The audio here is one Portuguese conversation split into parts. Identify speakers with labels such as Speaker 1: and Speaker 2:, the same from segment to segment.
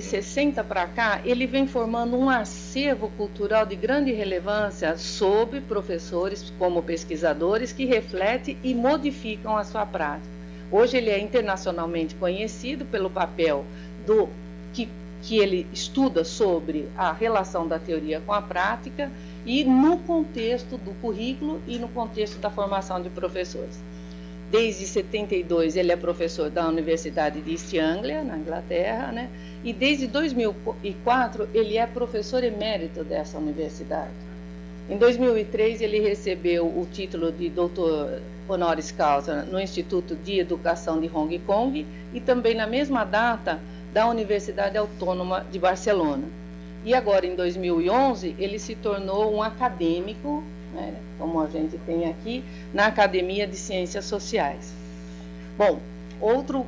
Speaker 1: 60 para cá, ele vem formando um acervo cultural de grande relevância sobre professores como pesquisadores que refletem e modificam a sua prática. Hoje ele é internacionalmente conhecido pelo papel que ele estuda sobre a relação da teoria com a prática e no contexto do currículo e no contexto da formação de professores. Desde 72 ele é professor da Universidade de East Anglia, na Inglaterra, né? E desde 2004 ele é professor emérito dessa universidade. Em 2003 ele recebeu o título de doutor honoris causa no Instituto de Educação de Hong Kong e também na mesma data da Universidade Autônoma de Barcelona. E agora, em 2011, ele se tornou um acadêmico, né, como a gente tem aqui, na Academia de Ciências Sociais. Bom, outro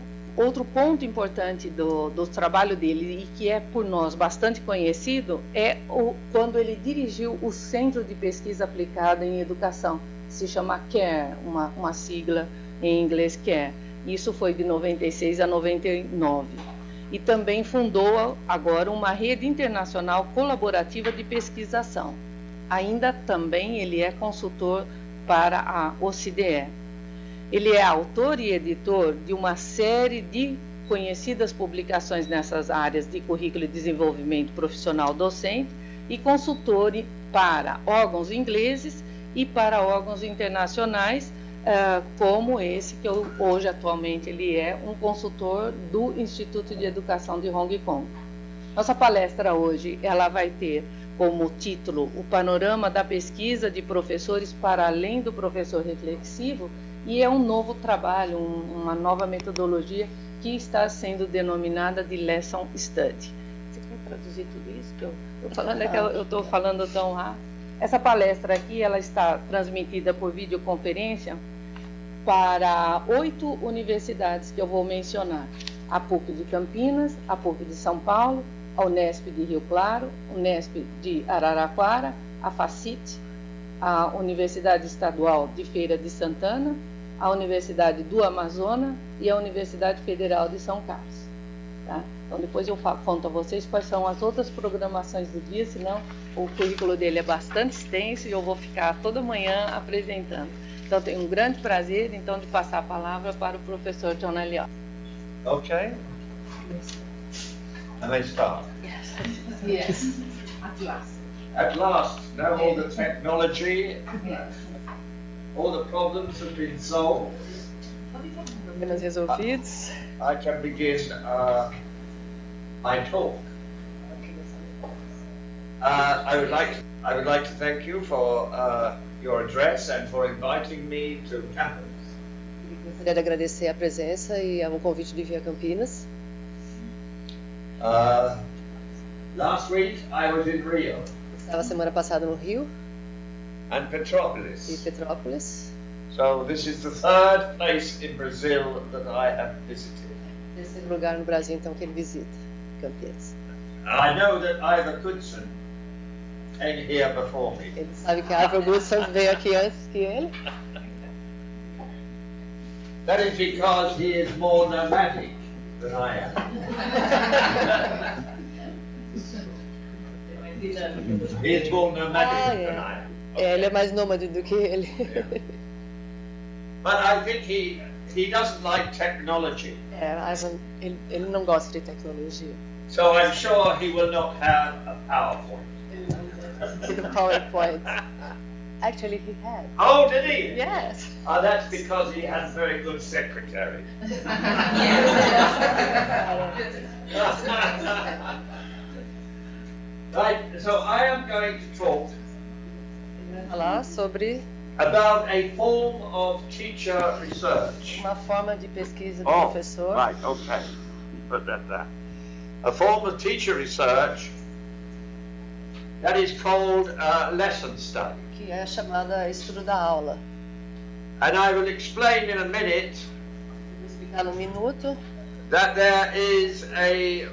Speaker 1: ponto importante do trabalho dele, e que é por nós bastante conhecido, é quando ele dirigiu o Centro de Pesquisa Aplicada em Educação, se chama CARE, uma sigla em inglês CARE. Isso foi de 96 a 99. E também fundou agora uma rede internacional colaborativa de pesquisação. Ainda também ele é consultor para a OCDE. Ele é autor e editor de uma série de conhecidas publicações nessas áreas de currículo e desenvolvimento profissional docente e consultor para órgãos ingleses e para órgãos internacionais, como esse que hoje atualmente ele é um consultor do Instituto de Educação de Hong Kong. Nossa palestra hoje ela vai ter como título o Panorama da Pesquisa de Professores para Além do Professor Reflexivo, e é um novo trabalho, uma nova metodologia que está sendo denominada de Lesson Study. Você quer traduzir tudo isso? Que eu estou falando é que eu estou falando tão rápido. Essa palestra aqui ela está transmitida por videoconferência para 8 universidades que eu vou mencionar: a PUC de Campinas, a PUC de São Paulo, a Unesp de Rio Claro, a Unesp de Araraquara, a FACIT, a Universidade Estadual de Feira de Santana, a Universidade do Amazonas e a Universidade Federal de São Carlos. Tá? Então depois eu conto a vocês quais são as outras programações do dia, senão o currículo dele é bastante extenso e eu vou ficar toda manhã apresentando. Então tenho um grande prazer então de passar a palavra para o professor John Elliott.
Speaker 2: Okay. And they start.
Speaker 1: Yes.
Speaker 3: Yes. At last.
Speaker 2: At last, now all the technology, all the problems have been solved.
Speaker 1: Problemas resolvidos.
Speaker 2: I can begin my talk. I would like to thank you for your address and for inviting me to campus.
Speaker 4: Gostaria de agradecer a presença e o convite de vir a Campinas.
Speaker 2: Last week I was in Rio.
Speaker 4: Estava semana passada no Rio
Speaker 2: and Petrópolis.
Speaker 4: e Petrópolis.
Speaker 2: So this is the third place in Brazil that I have visited.
Speaker 4: Terceiro lugar no Brasil então que ele visita, Campinas.
Speaker 2: I know that Ivor Goodson came here before me.
Speaker 4: Ele sabe que a Ivor Goodson veio aqui antes que ele.
Speaker 2: That is because he is more nomadic than I am. He is more nomadic than I am. Okay.
Speaker 4: Ele é mais nômade do que ele.
Speaker 2: Yeah. But I think he doesn't like technology.
Speaker 4: Ivan, ele não gosta de tecnologia.
Speaker 2: So I'm sure he will not have a PowerPoint.
Speaker 4: The PowerPoint. Actually, he had.
Speaker 2: Oh, did he?
Speaker 4: Yes.
Speaker 2: Oh, that's because he has a very good secretary. Right, so I am going to talk
Speaker 4: Falar sobre
Speaker 2: about a form of teacher research.
Speaker 4: uma forma de pesquisa do professor.
Speaker 2: Right, okay. Put that there. A form of teacher research that is called lesson study.
Speaker 4: Que é chamada estudo da aula.
Speaker 2: And I will explain in a minute
Speaker 4: Vou explicar num minuto
Speaker 2: that there is a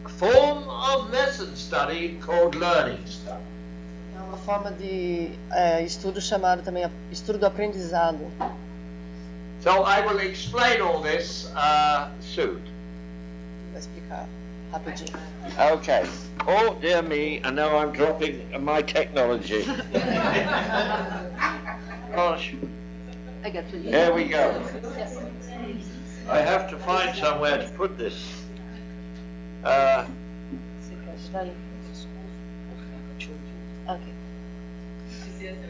Speaker 2: form of lesson study called learning study.
Speaker 4: é uma forma de estudo chamado também estudo do aprendizado.
Speaker 2: So I will explain all this soon.
Speaker 4: Vou explicar rapidinho.
Speaker 2: Okay. Oh, dear me, and now I'm dropping my technology. Gosh.
Speaker 3: I got to
Speaker 2: Here we go. I have to find somewhere to put this.
Speaker 4: Okay.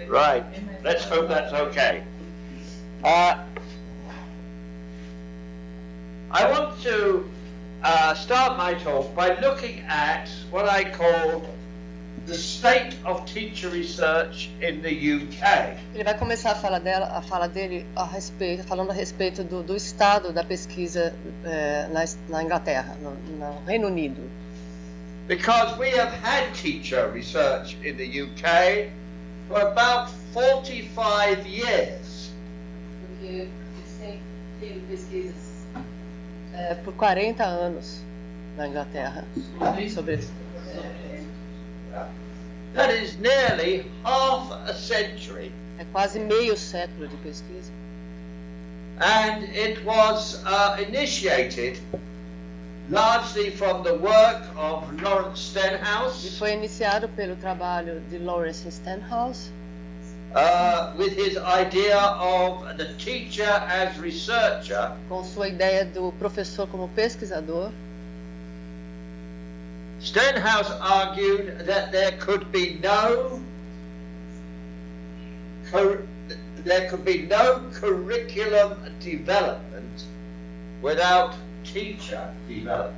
Speaker 2: Right. Let's hope that's okay. I want to start my talk by looking at what I call the state of teacher research in the UK.
Speaker 4: Ele vai começar a fala dele falando a respeito do estado da pesquisa na Inglaterra, no Reino Unido.
Speaker 2: Because we have had teacher research in the UK for about 45 years.
Speaker 4: Porque eles têm tido pesquisas por 40 anos na Inglaterra sobre isso.
Speaker 2: That is nearly half a century.
Speaker 4: É quase meio século de pesquisa.
Speaker 2: And it was initiated largely from the work of Lawrence
Speaker 4: E
Speaker 2: Stenhouse
Speaker 4: foi iniciado pelo trabalho de Lawrence Stenhouse,
Speaker 2: with his idea of the teacher as researcher.
Speaker 4: com sua ideia do professor como pesquisador.
Speaker 2: Stenhouse argued that there could be no curriculum development without teacher development.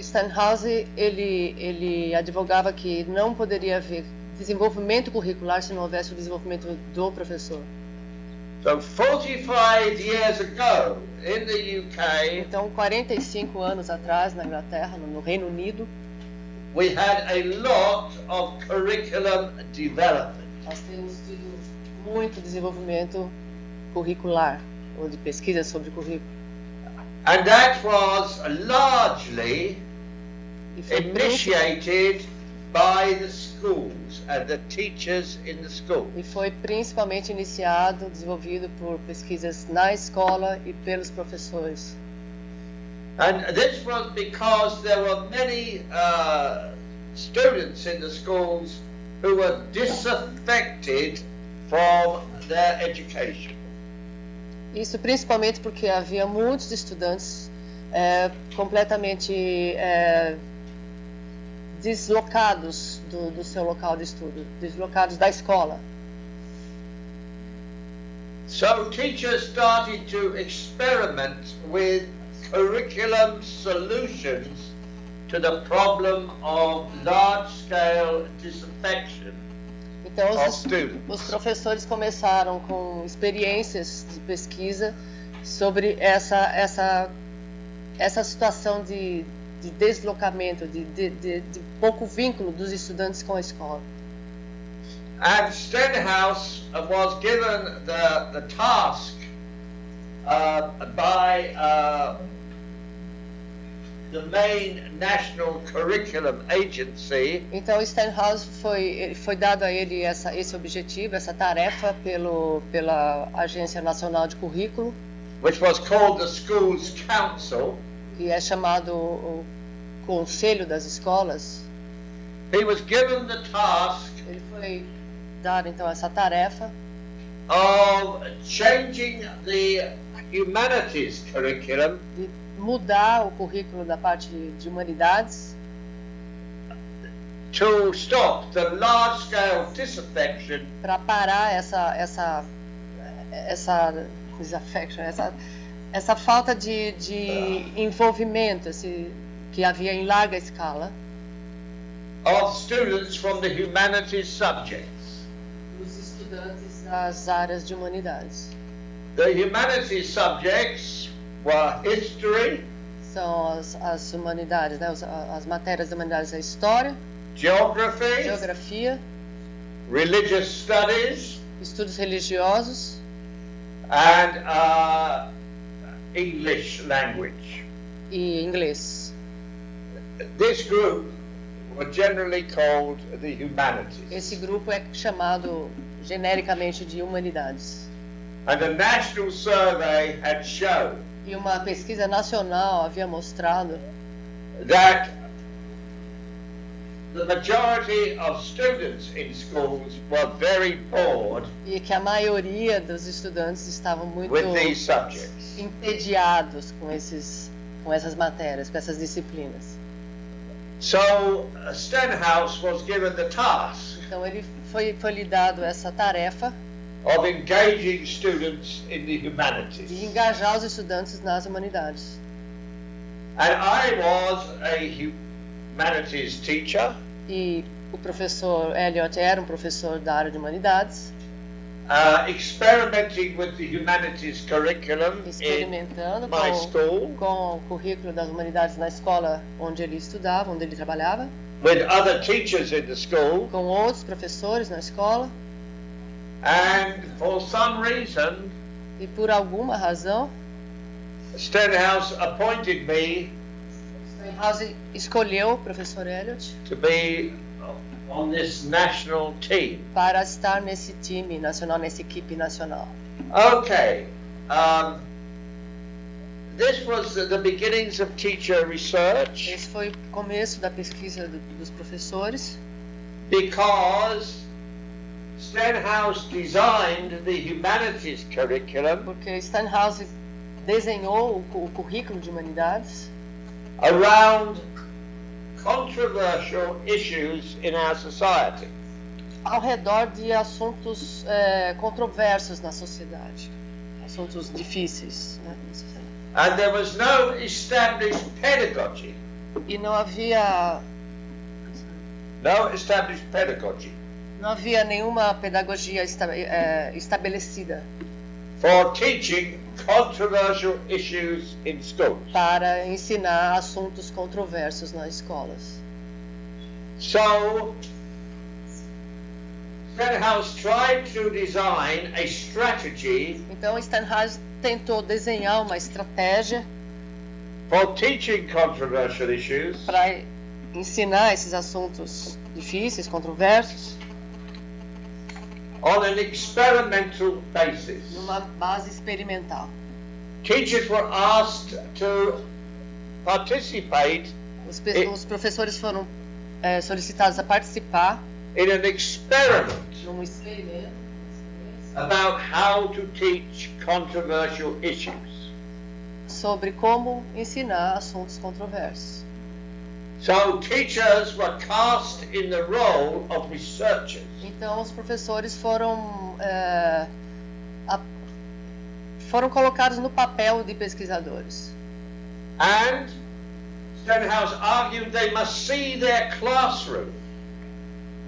Speaker 4: Stenhouse ele advogava que não poderia haver desenvolvimento curricular se não houvesse o desenvolvimento do professor.
Speaker 2: So 45 years ago in the UK,
Speaker 4: Então, 45 anos atrás na Inglaterra, no Reino Unido,
Speaker 2: we had a lot of curriculum development.
Speaker 4: nós temos tido muito desenvolvimento curricular ou de pesquisa sobre currículo.
Speaker 2: And that was largely
Speaker 4: E foi
Speaker 2: initiated by the schools and the teachers in the school.
Speaker 4: E foi principalmente iniciado, desenvolvido por pesquisas na escola e pelos professores.
Speaker 2: And this was because there were many students in the schools who were disaffected from their education.
Speaker 4: Isso principalmente porque havia muitos estudantes completamente deslocados do seu local de estudo, deslocados da escola.
Speaker 2: So teachers started to experiment with curriculum solutions to the problem of large-scale disaffection
Speaker 4: Então
Speaker 2: of students.
Speaker 4: os professores começaram com experiências de pesquisa sobre essa situação de deslocamento, de pouco vínculo dos estudantes com a escola.
Speaker 2: And Stenhouse was given the task by the main National Curriculum Agency.
Speaker 4: Então Stenhouse foi dado a ele esse objetivo, essa tarefa pela Agência Nacional de Currículo,
Speaker 2: Which was called the Schools Council.
Speaker 4: que é chamado o Conselho das Escolas.
Speaker 2: He was given the task
Speaker 4: Ele foi dado então essa tarefa
Speaker 2: of changing the humanities curriculum
Speaker 4: de mudar o currículo da parte de humanidades
Speaker 2: to stop the large-scale disaffection
Speaker 4: para parar essa disaffection, essa falta de envolvimento que havia em larga escala
Speaker 2: of students from the humanities subjects.
Speaker 4: dos estudantes das áreas de humanidades.
Speaker 2: The humanities subjects were history,
Speaker 4: São as humanidades, né? As matérias de humanidades, a história,
Speaker 2: geography,
Speaker 4: geografia,
Speaker 2: religious studies,
Speaker 4: estudos religiosos
Speaker 2: and English language.
Speaker 4: e inglês.
Speaker 2: This group were generally called the humanities.
Speaker 4: Esse grupo é chamado genericamente de humanidades.
Speaker 2: And a national survey had shown
Speaker 4: E uma pesquisa nacional havia mostrado
Speaker 2: that the majority of students in schools were very bored
Speaker 4: E que a maioria dos estudantes estavam muito
Speaker 2: with these subjects.
Speaker 4: entediados com essas matérias, com essas disciplinas.
Speaker 2: So Stenhouse was given the task
Speaker 4: Então ele foi lhe dado essa tarefa
Speaker 2: of engaging students in the
Speaker 4: de
Speaker 2: humanities.
Speaker 4: engajar os estudantes nas humanidades.
Speaker 2: And I was a humanities teacher,
Speaker 4: E o professor Elliott era um professor da área de humanidades,
Speaker 2: experimenting with the humanities curriculum in
Speaker 4: experimentando
Speaker 2: my school,
Speaker 4: com o currículo das humanidades na escola onde ele estudava, onde ele trabalhava,
Speaker 2: with other teachers in the school,
Speaker 4: com outros professores na escola,
Speaker 2: and for some reason,
Speaker 4: e por alguma razão,
Speaker 2: Stenhouse appointed me
Speaker 4: Stenhouse escolheu o professor Elliott
Speaker 2: to be on this national team.
Speaker 4: para estar nesse time nacional, nessa equipe nacional.
Speaker 2: Okay, this was the beginnings of teacher research,
Speaker 4: Esse foi o começo da pesquisa dos professores,
Speaker 2: because Stenhouse designed the humanities curriculum
Speaker 4: porque Stenhouse desenhou o currículo de humanidades
Speaker 2: around controversial issues in our society.
Speaker 4: ao redor de assuntos controversos na sociedade, assuntos difíceis, né, na sociedade.
Speaker 2: And there was no established pedagogy.
Speaker 4: E não havia
Speaker 2: Não
Speaker 4: havia nenhuma pedagogia estabelecida
Speaker 2: for teaching controversial issues in schools.
Speaker 4: para ensinar assuntos controversos nas escolas.
Speaker 2: So Stenhouse tried to design a strategy
Speaker 4: Então Stenhouse tentou desenhar uma estratégia
Speaker 2: for teaching controversial issues
Speaker 4: para ensinar esses assuntos difíceis, controversos,
Speaker 2: on an experimental basis.
Speaker 4: numa base experimental.
Speaker 2: Teachers were asked to participate
Speaker 4: Os professores foram solicitados a participar
Speaker 2: in an experiment
Speaker 4: num experimento
Speaker 2: about how to teach controversial issues.
Speaker 4: sobre como ensinar assuntos controversos.
Speaker 2: So teachers were cast in the role of researchers.
Speaker 4: Então os professores foram colocados no papel de pesquisadores.
Speaker 2: And Stenhouse argued they must see their classroom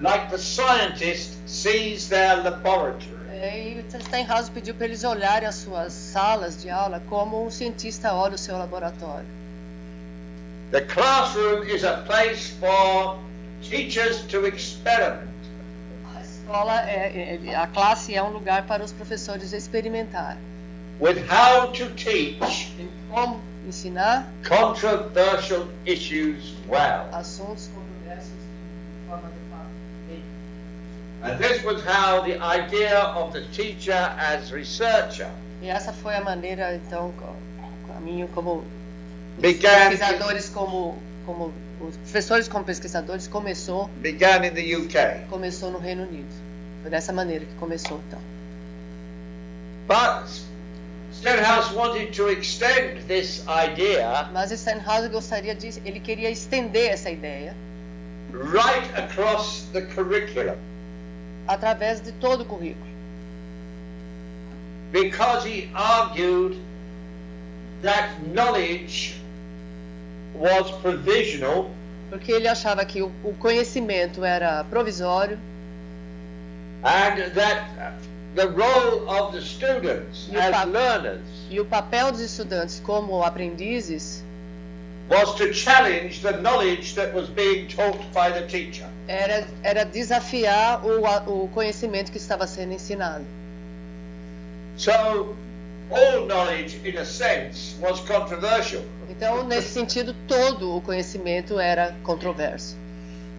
Speaker 2: like the scientist sees their laboratory.
Speaker 4: E Stenhouse pediu para eles olharem as suas salas de aula como um cientista olha o seu laboratório.
Speaker 2: The classroom is a place for teachers to experiment.
Speaker 4: A escola a classe é um lugar para os professores experimentarem.
Speaker 2: With how to teach
Speaker 4: Como ensinar
Speaker 2: controversial issues well.
Speaker 4: assuntos controversos de forma adequada.
Speaker 2: And this was how the idea of the teacher as researcher
Speaker 4: E essa foi a maneira, então, o caminho como
Speaker 2: began
Speaker 4: pesquisadores, como os professores como pesquisadores começou
Speaker 2: in the UK.
Speaker 4: no Reino Unido. Foi dessa maneira que começou, então.
Speaker 2: But Stenhouse wanted to extend this idea
Speaker 4: Mas Stenhouse ele queria estender essa ideia
Speaker 2: right across the curriculum,
Speaker 4: através de todo o currículo,
Speaker 2: because he argued that knowledge was provisional
Speaker 4: porque ele achava que o conhecimento era provisório
Speaker 2: and that the role of the students as learners
Speaker 4: e o papel dos estudantes como aprendizes
Speaker 2: was to challenge the knowledge that was being taught by the teacher.
Speaker 4: era desafiar o conhecimento que estava sendo ensinado.
Speaker 2: So all knowledge, in a sense, was controversial.
Speaker 4: Então, nesse sentido, todo o conhecimento era controverso.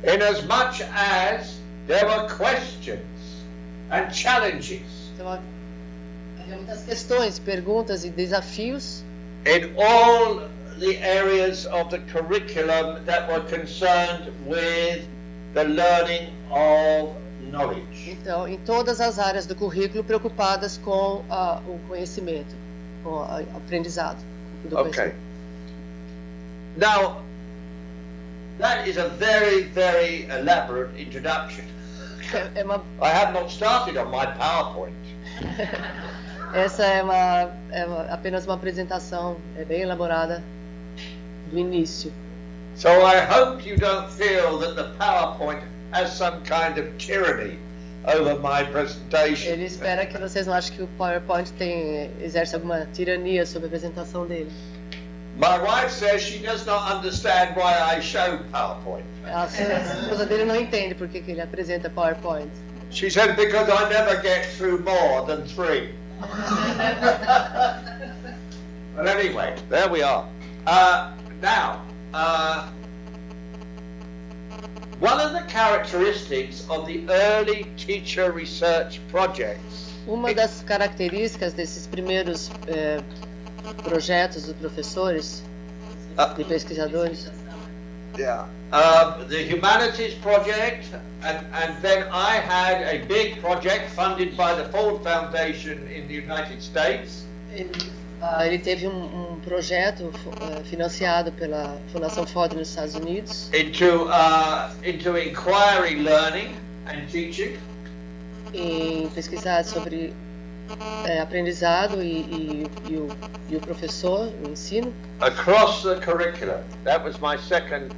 Speaker 2: In as much as there were questions and challenges
Speaker 4: Então, havia muitas questões, perguntas e desafios
Speaker 2: in all the areas of the curriculum that were concerned with the learning of knowledge.
Speaker 4: Então, em todas as áreas do currículo preocupadas com o conhecimento, com o aprendizado do
Speaker 2: Okay.
Speaker 4: conhecimento.
Speaker 2: Now, that is a very, very elaborate introduction. I have not started on my PowerPoint.
Speaker 4: Essa é apenas uma apresentação bem elaborada do início.
Speaker 2: So I hope you don't feel that the PowerPoint has some kind of tyranny over my presentation.
Speaker 4: Ele espera que vocês não achem que o PowerPoint exerce alguma tirania sobre a apresentação dele.
Speaker 2: My wife says she does not understand why I show PowerPoint.
Speaker 4: A esposa dele não entende por que ele apresenta PowerPoint.
Speaker 2: She said because I never get through more than 3. But anyway, there we are. Now, one of the characteristics of the early teacher research projects.
Speaker 4: Uma das características desses primeiros projetos dos professores e pesquisadores.
Speaker 2: Yeah. The humanities project, and then I had a big project funded by the Ford Foundation in the United States.
Speaker 4: Ele teve projeto financiado pela Fundação Ford nos Estados Unidos.
Speaker 2: Into inquiry learning and teaching.
Speaker 4: Em pesquisar sobre aprendizado e o professor, o ensino.
Speaker 2: Across the curriculum. That was my second.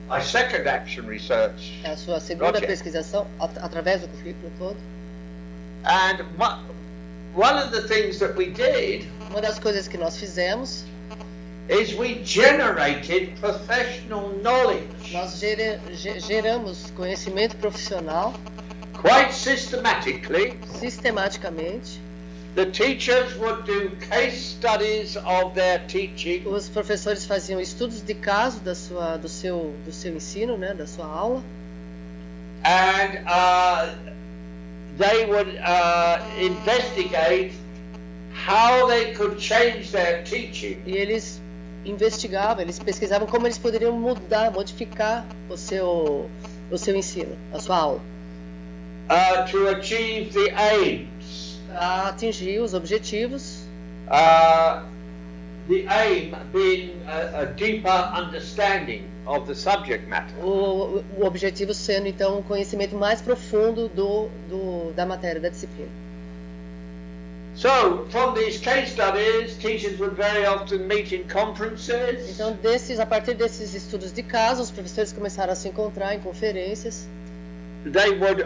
Speaker 2: My second action research.
Speaker 4: A sua segunda pesquisação através do currículo todo.
Speaker 2: And one of the things that we did.
Speaker 4: Uma das coisas que nós fizemos.
Speaker 2: Is we generated professional knowledge.
Speaker 4: Nós geramos conhecimento profissional.
Speaker 2: Quite systematically.
Speaker 4: Sistematicamente.
Speaker 2: The teachers would do case studies of their teaching.
Speaker 4: Os professores faziam estudos de caso do seu ensino, né, da sua aula.
Speaker 2: And they would investigate how they could change their teaching.
Speaker 4: E eles investigavam, eles pesquisavam como eles poderiam modificar o seu ensino, a sua aula.
Speaker 2: To achieve the aims.
Speaker 4: Para atingir os objetivos.
Speaker 2: The aim being a deeper understanding of the subject matter.
Speaker 4: O objetivo sendo então um conhecimento mais profundo da matéria, da disciplina.
Speaker 2: So, from these case studies, teachers would very often meet in conferences.
Speaker 4: Então, a partir desses estudos de caso, os professores começaram a se encontrar em conferências.
Speaker 2: They would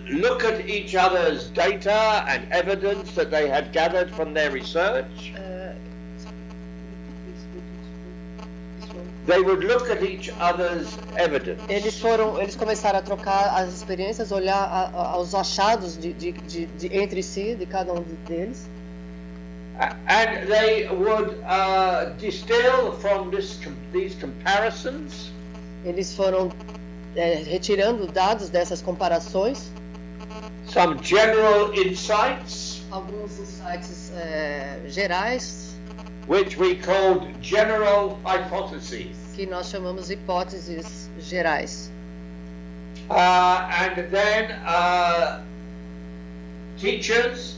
Speaker 2: look at each other's data and evidence that they had gathered from their research. They would look at each other's evidence.
Speaker 4: Eles começaram a trocar as experiências, olhar aos achados entre si, de cada um deles.
Speaker 2: And they would distill from these comparisons.
Speaker 4: Eles foram retirando dados dessas comparações.
Speaker 2: Some general insights.
Speaker 4: Alguns insights gerais.
Speaker 2: Which we called general hypotheses.
Speaker 4: Que nós chamamos hipóteses gerais.
Speaker 2: And then teachers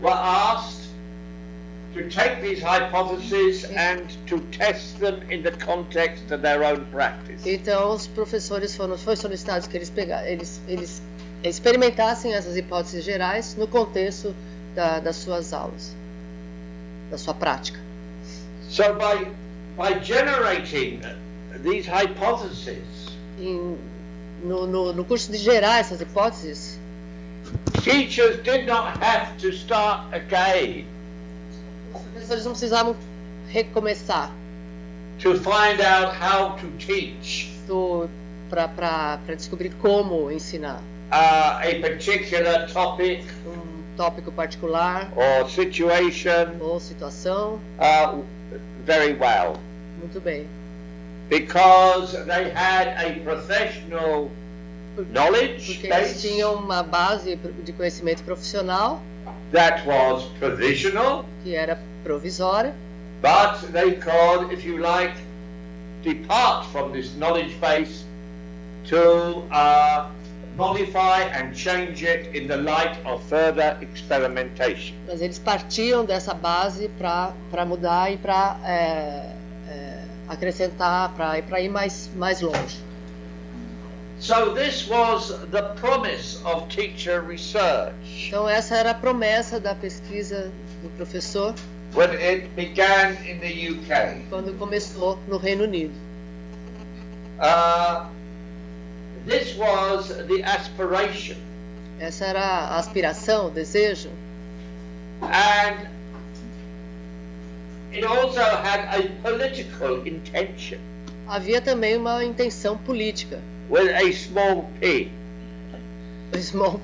Speaker 2: were asked to take these hypotheses and to test them in the context of their own practice.
Speaker 4: Então os professores foi solicitados que eles experimentassem essas hipóteses gerais no contexto das suas aulas, da sua prática.
Speaker 2: So by generating these hypotheses,
Speaker 4: no curso de gerar essas hipóteses,
Speaker 2: teachers did not have to start again.
Speaker 4: Os professores não precisavam recomeçar.
Speaker 2: To find out how to teach.
Speaker 4: Para descobrir como ensinar.
Speaker 2: A particular topic.
Speaker 4: Tópico particular.
Speaker 2: Or situation.
Speaker 4: Ou situação.
Speaker 2: Very well.
Speaker 4: Muito bem.
Speaker 2: Because they had a professional knowledge
Speaker 4: porque
Speaker 2: base.
Speaker 4: Eles tinham uma base de conhecimento profissional.
Speaker 2: That was provisional.
Speaker 4: Que era provisória.
Speaker 2: But they could, if you like, depart from this knowledge base to modify and change it in the light of further experimentation.
Speaker 4: Mas eles partiam dessa base para mudar e para acrescentar, para ir mais longe.
Speaker 2: So this was the promise of teacher research.
Speaker 4: Então essa era a promessa da pesquisa do professor
Speaker 2: When it began in the UK.
Speaker 4: quando começou no Reino Unido.
Speaker 2: This was the aspiration.
Speaker 4: Essa era a aspiração, o desejo.
Speaker 2: And it also had a political intention.
Speaker 4: Havia também uma intenção política.
Speaker 2: With a small p.
Speaker 4: Small,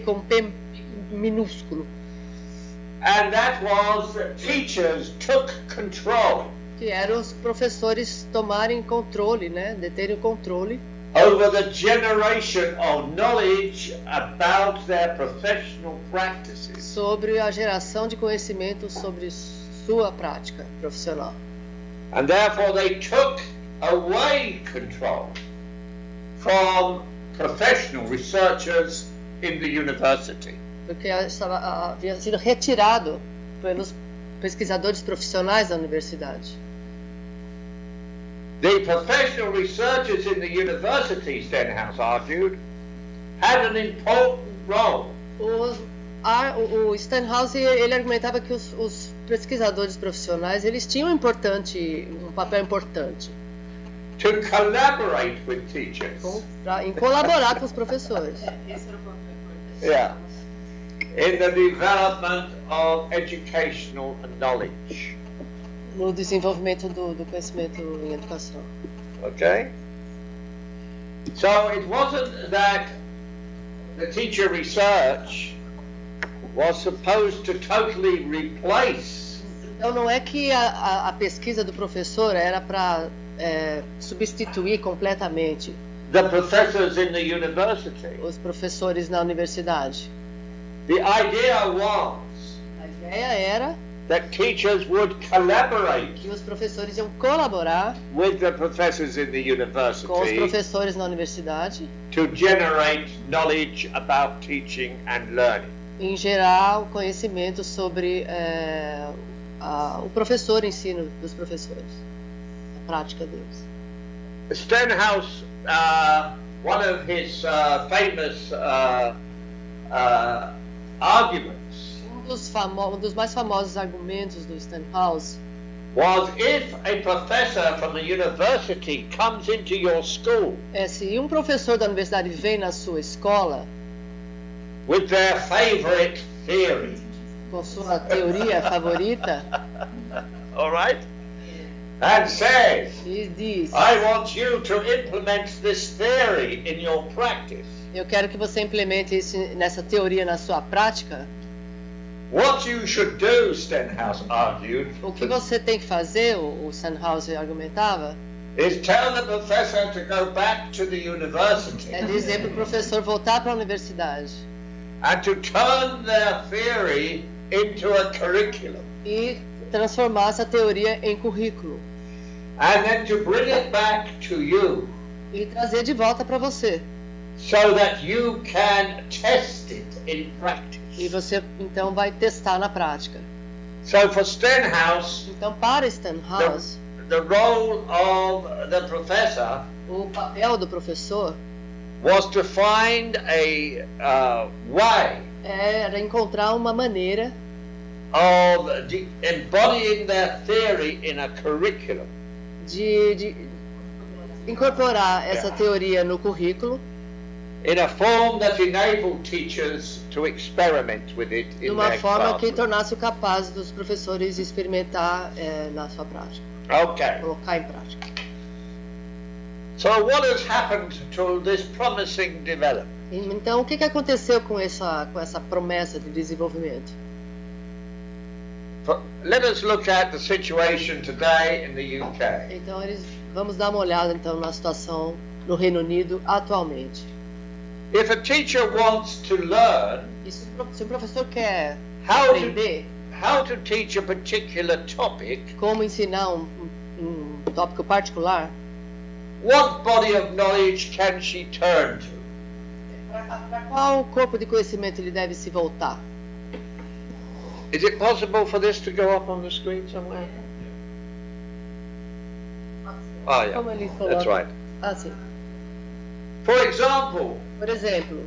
Speaker 4: com P minúsculo.
Speaker 2: And that was that teachers took control
Speaker 4: Que eram os professores tomarem controle, né? Deterem o controle
Speaker 2: over the generation of knowledge about their professional practices.
Speaker 4: sobre a geração de conhecimento sobre sua prática profissional.
Speaker 2: And therefore they took away control from professional researchers in the university.
Speaker 4: Porque havia sido retirado pelos pesquisadores profissionais da universidade.
Speaker 2: The professional researchers in the university, Stenhouse argued, had an important role.
Speaker 4: O Stenhouse ele argumentava que os pesquisadores profissionais eles tinham um papel importante
Speaker 2: To collaborate with teachers.
Speaker 4: em colaborar com os professores.
Speaker 3: Esse era o papel importante.
Speaker 2: Yeah. In the development of educational knowledge.
Speaker 4: No desenvolvimento do conhecimento em educação.
Speaker 2: Okay? So it wasn't that the teacher research was supposed to totally replace.
Speaker 4: Então não é que a pesquisa do professor era para substituir completamente
Speaker 2: The professors in the university.
Speaker 4: os professores na universidade.
Speaker 2: The idea was
Speaker 4: A ideia era
Speaker 2: that teachers would collaborate
Speaker 4: que os professores iam colaborar
Speaker 2: with the professors in the
Speaker 4: com os
Speaker 2: university
Speaker 4: professores na universidade
Speaker 2: to generate knowledge about teaching and learning.
Speaker 4: em gerar o conhecimento sobre o professor, ensino dos professores, a prática deles.
Speaker 2: Stenhouse, one of his famous arguments
Speaker 4: Um dos mais famosos argumentos do Stenhouse
Speaker 2: was if a professor from the university comes into your school
Speaker 4: se um professor da universidade vem na sua escola
Speaker 2: with their favorite theory,
Speaker 4: com sua teoria favorita
Speaker 2: all right, and says,
Speaker 4: e diz:
Speaker 2: I want you to implement this theory in your practice.
Speaker 4: eu quero que você implemente nessa teoria na sua prática.
Speaker 2: What you should do, Stenhouse argued,
Speaker 4: O que você tem que fazer, o Stenhouse argumentava,
Speaker 2: is tell the professor to go back to the university
Speaker 4: é dizer para o professor voltar para a universidade
Speaker 2: and to turn their theory into a curriculum,
Speaker 4: e transformar essa teoria em currículo
Speaker 2: and then to bring it back to you
Speaker 4: e trazer de volta para você.
Speaker 2: so that you can test it in practice.
Speaker 4: E você então vai testar na prática.
Speaker 2: So for Stenhouse,
Speaker 4: Então, para Stenhouse,
Speaker 2: the role of the professor
Speaker 4: o papel do professor
Speaker 2: was to find a way
Speaker 4: era encontrar uma maneira
Speaker 2: of embodying their theory in a curriculum.
Speaker 4: de incorporar essa teoria no currículo
Speaker 2: In a form that enabled teachers to experiment with it
Speaker 4: de
Speaker 2: in
Speaker 4: uma
Speaker 2: their
Speaker 4: forma que
Speaker 2: classroom.
Speaker 4: tornasse capaz dos professores experimentar na sua prática,
Speaker 2: Okay.
Speaker 4: colocar em prática.
Speaker 2: So what has happened to this promising development?
Speaker 4: Então, o que aconteceu com essa promessa de desenvolvimento?
Speaker 2: Let us look at the situation today in the UK.
Speaker 4: Então, vamos dar uma olhada então na situação no Reino Unido atualmente.
Speaker 2: If a teacher wants to learn
Speaker 4: E se o professor quer
Speaker 2: how
Speaker 4: aprender
Speaker 2: to teach a particular topic,
Speaker 4: como ensinar um tópico particular,
Speaker 2: what body of knowledge can she turn to?
Speaker 4: para qual corpo de conhecimento ele deve se voltar?
Speaker 2: Is it possible for this to go up on the screen somewhere? Oh, yeah,
Speaker 4: Como ele
Speaker 2: that's
Speaker 4: coloca?
Speaker 2: right.
Speaker 4: Ah, sim.
Speaker 2: For example,
Speaker 4: Por exemplo,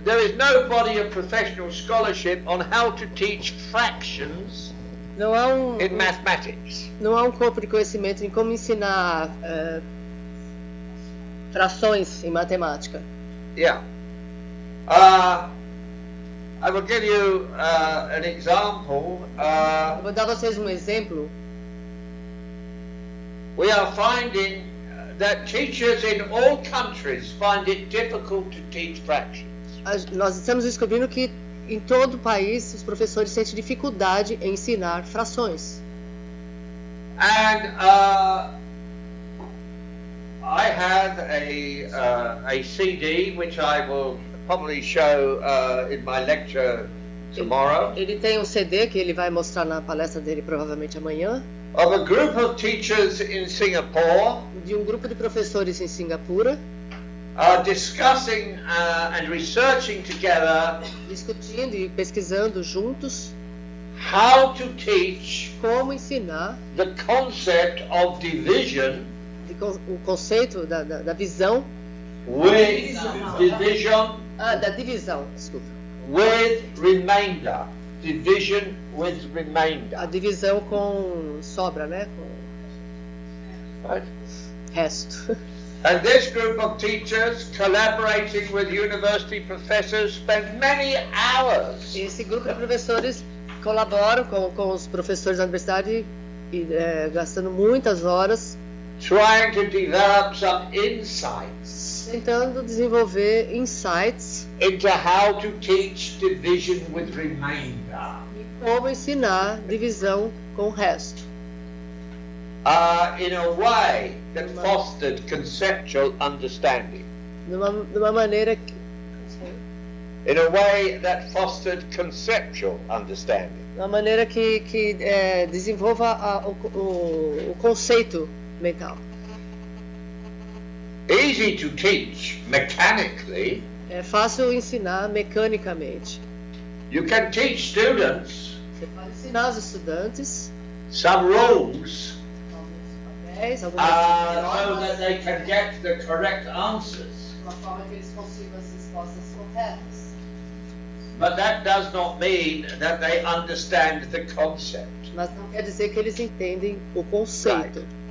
Speaker 2: there is no body of professional scholarship on how to teach fractions
Speaker 4: não há
Speaker 2: in mathematics.
Speaker 4: não há um corpo de conhecimento em como ensinar frações em matemática.
Speaker 2: Yeah. I will give you an example.
Speaker 4: Eu vou dar a vocês um exemplo.
Speaker 2: We are finding that teachers in all countries find it difficult to teach fractions.
Speaker 4: Nós estamos descobrindo que em todo o país os professores sentem dificuldade em ensinar frações.
Speaker 2: And I have a CD which I will probably show in my lecture tomorrow.
Speaker 4: Ele tem um CD que ele vai mostrar na palestra dele provavelmente amanhã.
Speaker 2: Of a group of teachers in Singapore.
Speaker 4: De um grupo de professores em Singapura.
Speaker 2: Discussing and researching together.
Speaker 4: Discutindo e pesquisando juntos.
Speaker 2: How to teach.
Speaker 4: Como ensinar.
Speaker 2: The concept of division.
Speaker 4: O conceito da visão.
Speaker 2: With division.
Speaker 4: Da divisão, desculpa.
Speaker 2: With remainder. Division with remainder.
Speaker 4: A divisão com sobra, né? Com
Speaker 2: right.
Speaker 4: Resto.
Speaker 2: And this group of teachers, collaborating with university professors, spend many hours.
Speaker 4: Esse grupo de professores colaboram com os professores da universidade e gastando muitas horas.
Speaker 2: Trying to develop some insights.
Speaker 4: Tentando desenvolver insights
Speaker 2: into how to teach division with remainder.
Speaker 4: E como ensinar divisão com o resto.
Speaker 2: In a way that fostered conceptual understanding.
Speaker 4: Numa maneira que,
Speaker 2: in a way that fostered conceptual understanding.
Speaker 4: Uma maneira que desenvolva o conceito mental.
Speaker 2: Easy to teach mechanically.
Speaker 4: É fácil ensinar mecanicamente.
Speaker 2: You can teach students.
Speaker 4: Você pode ensinar os estudantes.
Speaker 2: Some rules.
Speaker 4: Alguns
Speaker 2: papéis, so that they can get the correct answers.
Speaker 4: De uma forma que eles consigam as respostas corretas.
Speaker 2: But that does not mean that they understand the concept.
Speaker 4: Mas não quer dizer que eles entendem o conceito.
Speaker 2: Right.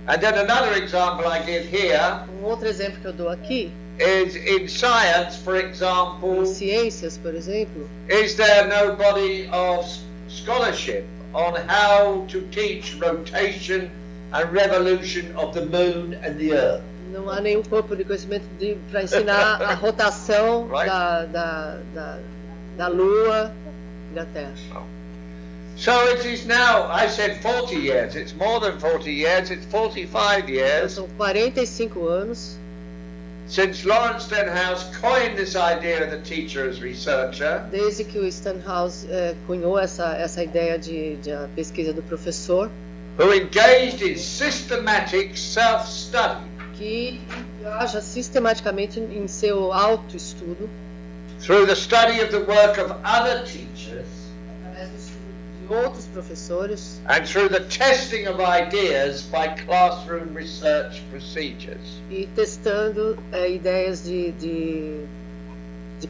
Speaker 2: And then another example I give here.
Speaker 4: Outro exemplo que eu dou aqui.
Speaker 2: Is in science, for example.
Speaker 4: Em ciências, por exemplo.
Speaker 2: Is there no body of scholarship on how to teach rotation and revolution of the moon and the earth?
Speaker 4: Não há nenhum corpo de conhecimento para ensinar a rotação
Speaker 2: right.
Speaker 4: da Lua e da Terra.
Speaker 2: Oh. So it is now, I said 40 years, it's more than 40 years, it's 45 years.
Speaker 4: São 45 anos.
Speaker 2: Since Lawrence Stenhouse coined this idea of the teacher as researcher.
Speaker 4: Desde que o Stenhouse cunhou essa ideia de a pesquisa do professor.
Speaker 2: Who engaged in systematic self-study.
Speaker 4: Que engaja sistematicamente em seu autoestudo.
Speaker 2: Through the study of the work of other teachers.
Speaker 4: Através do estudo de outros professores.
Speaker 2: And through the testing of ideas by classroom research procedures.
Speaker 4: E testando ideias de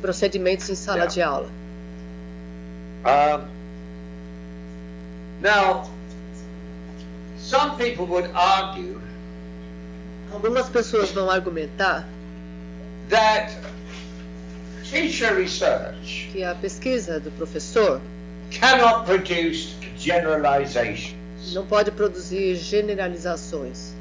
Speaker 4: procedimentos em sala de aula.
Speaker 2: Now, some people would argue.
Speaker 4: Algumas pessoas vão argumentar
Speaker 2: that teacher research
Speaker 4: que a pesquisa do professor
Speaker 2: cannot produce generalizations.
Speaker 4: Não pode produzir generalizações.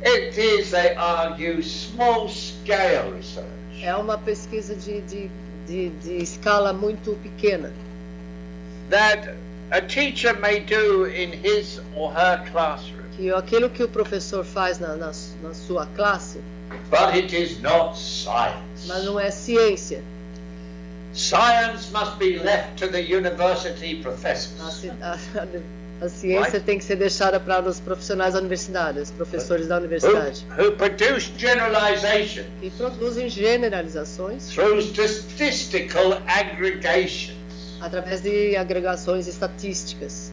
Speaker 2: It is, they argue, small-scale research.
Speaker 4: É uma pesquisa de escala muito pequena.
Speaker 2: That a teacher may do in his or her classroom.
Speaker 4: Que aquilo que o professor faz na sua classe.
Speaker 2: But it is not science.
Speaker 4: Mas não é ciência.
Speaker 2: Science must be left to the university professors.
Speaker 4: A ciência tem que ser deixada para os profissionais da universidade, os professores da universidade.
Speaker 2: Who produce generalization
Speaker 4: E produzem generalizações
Speaker 2: through statistical aggregations.
Speaker 4: através de agregações estatísticas.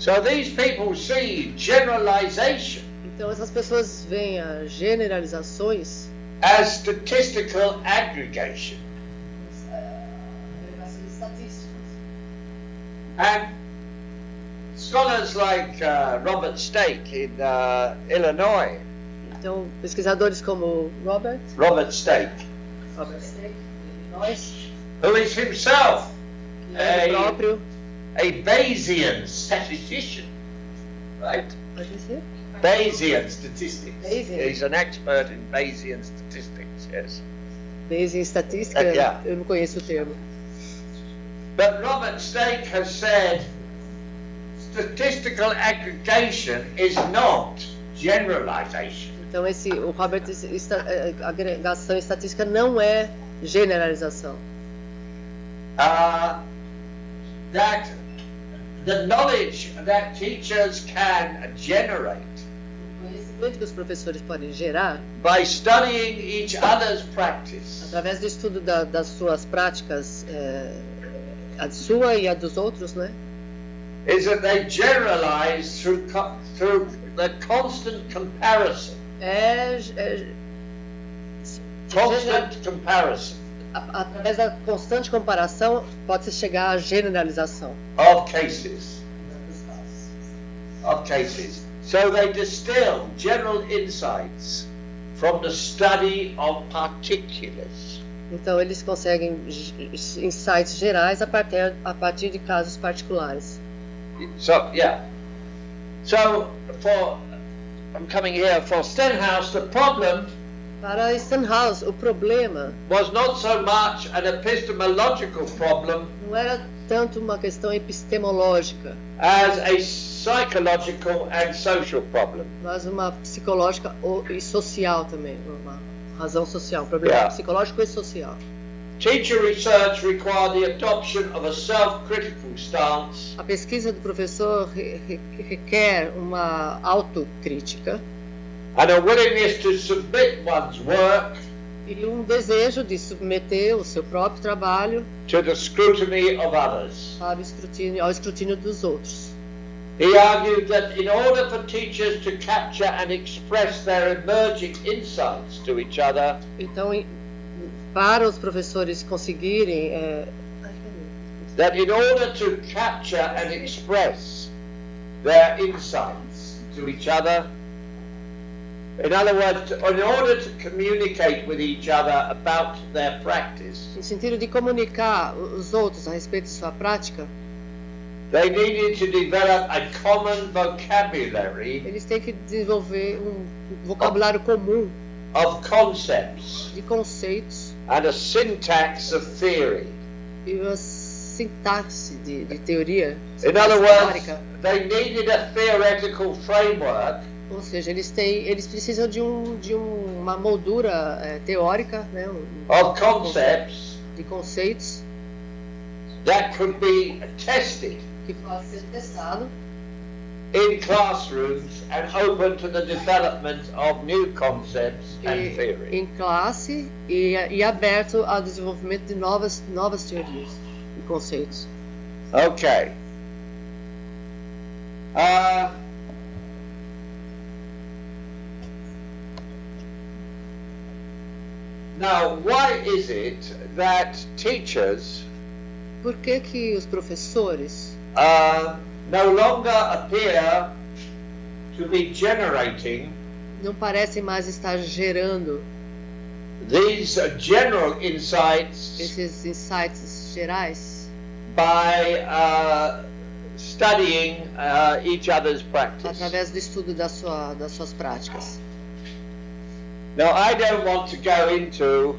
Speaker 2: So these people see generalization
Speaker 4: Então essas pessoas veem as generalizações
Speaker 2: as statistical aggregation.
Speaker 4: agregações estatísticas.
Speaker 2: And scholars like Robert Stake in Illinois,
Speaker 4: Então pesquisadores como Robert
Speaker 2: Stake,
Speaker 4: Stake, nós,
Speaker 2: who is himself
Speaker 4: que é o próprio,
Speaker 2: a Bayesian statistician, right?
Speaker 4: pode dizer?
Speaker 2: Bayesian statistics.
Speaker 4: Bayesian.
Speaker 2: He's an expert in Bayesian statistics, yes.
Speaker 4: Bayesian estatística,
Speaker 2: Yeah.
Speaker 4: eu não conheço o termo.
Speaker 2: But Robert Stake has said statistical aggregation is not generalization.
Speaker 4: Então o Robert, agregação estatística não é generalização.
Speaker 2: That the knowledge that teachers can generate
Speaker 4: O conhecimento que os professores podem gerar
Speaker 2: by studying each other's practice
Speaker 4: através do estudo das suas práticas, a sua e a dos outros, né?
Speaker 2: is that they generalize through the constant comparison. Constant comparison
Speaker 4: Através da constante comparação pode-se chegar à generalização.
Speaker 2: of cases. So they distill general insights from the study of particulars.
Speaker 4: Então eles conseguem insights gerais a partir de casos particulares.
Speaker 2: So yeah. So I'm coming here for Stenhouse. The problem
Speaker 4: Para Stenhouse, o problema
Speaker 2: was not so much an epistemological problem
Speaker 4: não era tanto uma questão epistemológica,
Speaker 2: as a psychological and social problem.
Speaker 4: mas uma psicológica e social também, uma razão social, um problema psicológico e social.
Speaker 2: Teacher research required the adoption of a self-critical stance
Speaker 4: A pesquisa do professor requer uma autocrítica
Speaker 2: and a willingness to submit one's work
Speaker 4: e desejo de submeter o seu próprio trabalho
Speaker 2: to the scrutiny of others.
Speaker 4: ao escrutínio dos outros.
Speaker 2: He argued that in order for teachers to capture and express their emerging insights to each other,
Speaker 4: Então, para os professores conseguirem
Speaker 2: that in order to capture and express their insights to each other, in other words, in order to communicate with each other about their practice,
Speaker 4: no sentido de comunicar os outros a respeito de sua prática,
Speaker 2: they needed to develop a common vocabulary
Speaker 4: eles têm que desenvolver um vocabulário comum
Speaker 2: of concepts
Speaker 4: de conceitos
Speaker 2: and a syntax of theory.
Speaker 4: e uma sintaxe de teoria
Speaker 2: In other words,
Speaker 4: teórica.
Speaker 2: they needed a theoretical framework
Speaker 4: Ou seja, eles precisam de uma moldura teórica, né,
Speaker 2: of concepts
Speaker 4: de conceitos
Speaker 2: that could be tested
Speaker 4: que pode ser testado
Speaker 2: in classrooms and open to the development of new concepts and theory.
Speaker 4: em classe e aberto ao desenvolvimento de novas teorias e conceitos.
Speaker 2: Okay. Now, why is it that teachers
Speaker 4: Por que os professores
Speaker 2: no longer appear to be generating
Speaker 4: não parecem mais estar gerando
Speaker 2: these general insights
Speaker 4: esses insights gerais
Speaker 2: by studying each other's practice?
Speaker 4: através do estudo das suas práticas?
Speaker 2: Now, I don't want to go into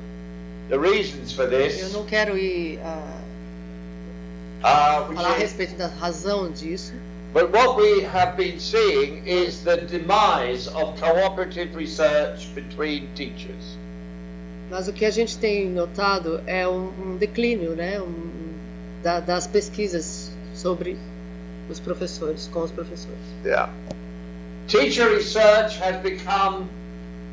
Speaker 2: the reasons for
Speaker 4: Eu
Speaker 2: this,
Speaker 4: não quero ir falar a
Speaker 2: which is,
Speaker 4: respeito da razão disso,
Speaker 2: but what we have been seeing is the demise of cooperative research between teachers.
Speaker 4: mas o que a gente tem notado é um declínio, né, das pesquisas sobre os professores, com os professores.
Speaker 2: Yeah. Teacher research has become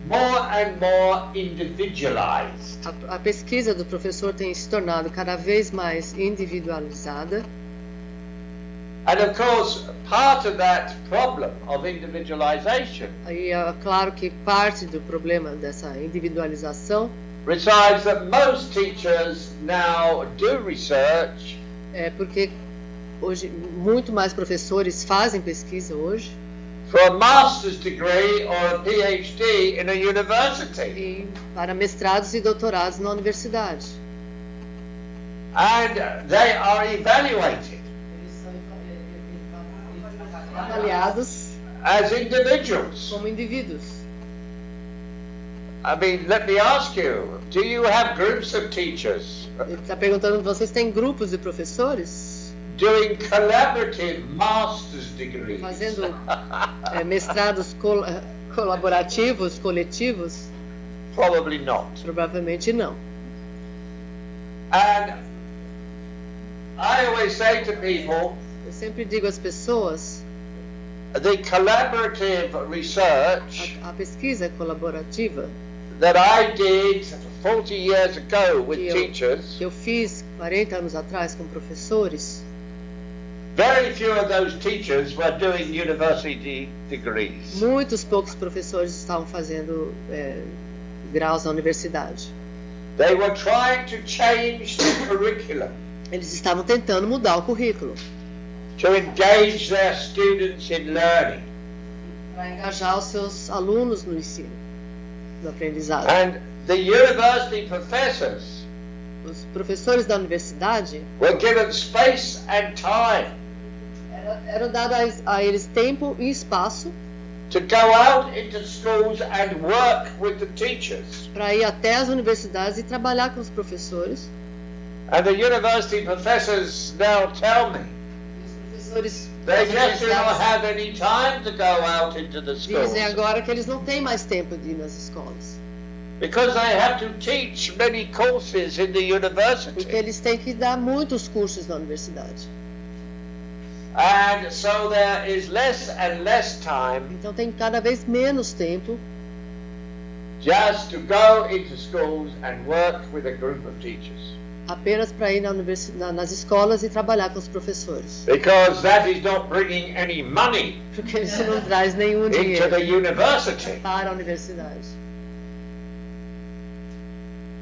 Speaker 2: more and more individualized.
Speaker 4: A pesquisa do professor tem se tornado cada vez mais individualizada.
Speaker 2: And of course, part of that problem of individualization
Speaker 4: Aí é claro que parte do problema dessa individualização
Speaker 2: resides that most teachers now do research
Speaker 4: é porque hoje muito mais professores fazem pesquisa hoje
Speaker 2: for a master's degree or a PhD in a university.
Speaker 4: e para mestrados e doutorados na universidade.
Speaker 2: And they are evaluated
Speaker 4: Avaliados
Speaker 2: as individuals.
Speaker 4: como indivíduos.
Speaker 2: I mean, let me ask you, do you have groups of teachers
Speaker 4: Ele está perguntando, vocês têm grupos de professores
Speaker 2: doing collaborative master's degrees?
Speaker 4: fazendo mestrados colaborativos, coletivos?
Speaker 2: Probably not.
Speaker 4: Provavelmente não.
Speaker 2: And I always say to people,
Speaker 4: Eu sempre digo às pessoas,
Speaker 2: the collaborative research
Speaker 4: a pesquisa colaborativa
Speaker 2: that I did 40 years ago with
Speaker 4: que
Speaker 2: teachers,
Speaker 4: eu fiz 40 anos atrás com professores,
Speaker 2: very few of those teachers were doing university degrees.
Speaker 4: muitos poucos professores estavam fazendo graus na universidade.
Speaker 2: They were trying to change the curriculum
Speaker 4: Eles estavam tentando mudar o currículo
Speaker 2: to engage their students in learning.
Speaker 4: para engajar os seus alunos no ensino, no aprendizado.
Speaker 2: And the university professors
Speaker 4: Os professores da universidade
Speaker 2: were given space and time
Speaker 4: eram dados a eles tempo e espaço
Speaker 2: to go out into schools and work with the teachers.
Speaker 4: para ir até as universidades e trabalhar com os professores.
Speaker 2: And the university professors now tell me
Speaker 4: Os professores
Speaker 2: they
Speaker 4: das
Speaker 2: just do not
Speaker 4: universidades
Speaker 2: have any time to go out into the schools
Speaker 4: dizem agora que eles não têm mais tempo de ir nas escolas,
Speaker 2: because they have to teach many courses in the
Speaker 4: porque
Speaker 2: university.
Speaker 4: eles têm que dar muitos cursos na universidade.
Speaker 2: And so there is less and less time
Speaker 4: Então tem cada vez menos tempo
Speaker 2: just to go into schools and work with a group of teachers,
Speaker 4: apenas para ir nas escolas e trabalhar com os professores,
Speaker 2: because that is not bringing any money
Speaker 4: porque isso não traz nenhum
Speaker 2: into
Speaker 4: dinheiro
Speaker 2: the university.
Speaker 4: para a universidade.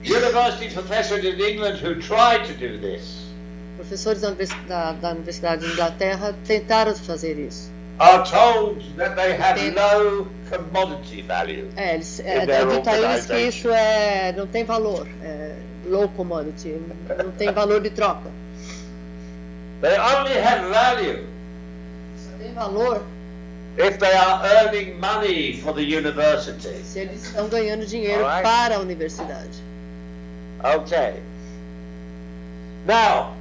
Speaker 2: University professors in England who tried to do this
Speaker 4: Professores da Universidade de Inglaterra tentaram fazer isso.
Speaker 2: are told that they have low commodity value.
Speaker 4: Eles
Speaker 2: In their
Speaker 4: dito a eles que
Speaker 2: organization.
Speaker 4: isso não tem valor, low commodity, não tem valor de troca.
Speaker 2: They only have value
Speaker 4: Só tem valor
Speaker 2: if they are earning money for the university.
Speaker 4: se eles estão ganhando dinheiro
Speaker 2: Alright.
Speaker 4: para a universidade.
Speaker 2: Okay. Now,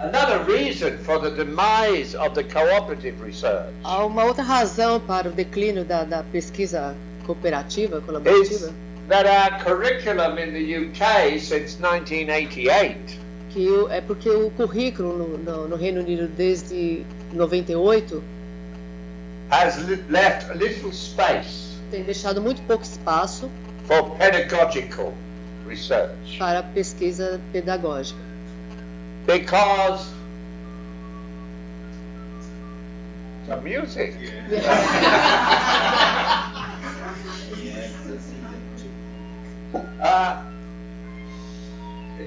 Speaker 2: another reason for the demise of the cooperative research
Speaker 4: Há uma outra razão para o declínio da pesquisa cooperativa,
Speaker 2: is
Speaker 4: colaborativa,
Speaker 2: that our curriculum in the UK since 1988
Speaker 4: que é porque o currículo no Reino Unido desde 98
Speaker 2: has left little space
Speaker 4: tem deixado muito pouco espaço
Speaker 2: for pedagogical research
Speaker 4: para a pesquisa pedagógica.
Speaker 2: because the music.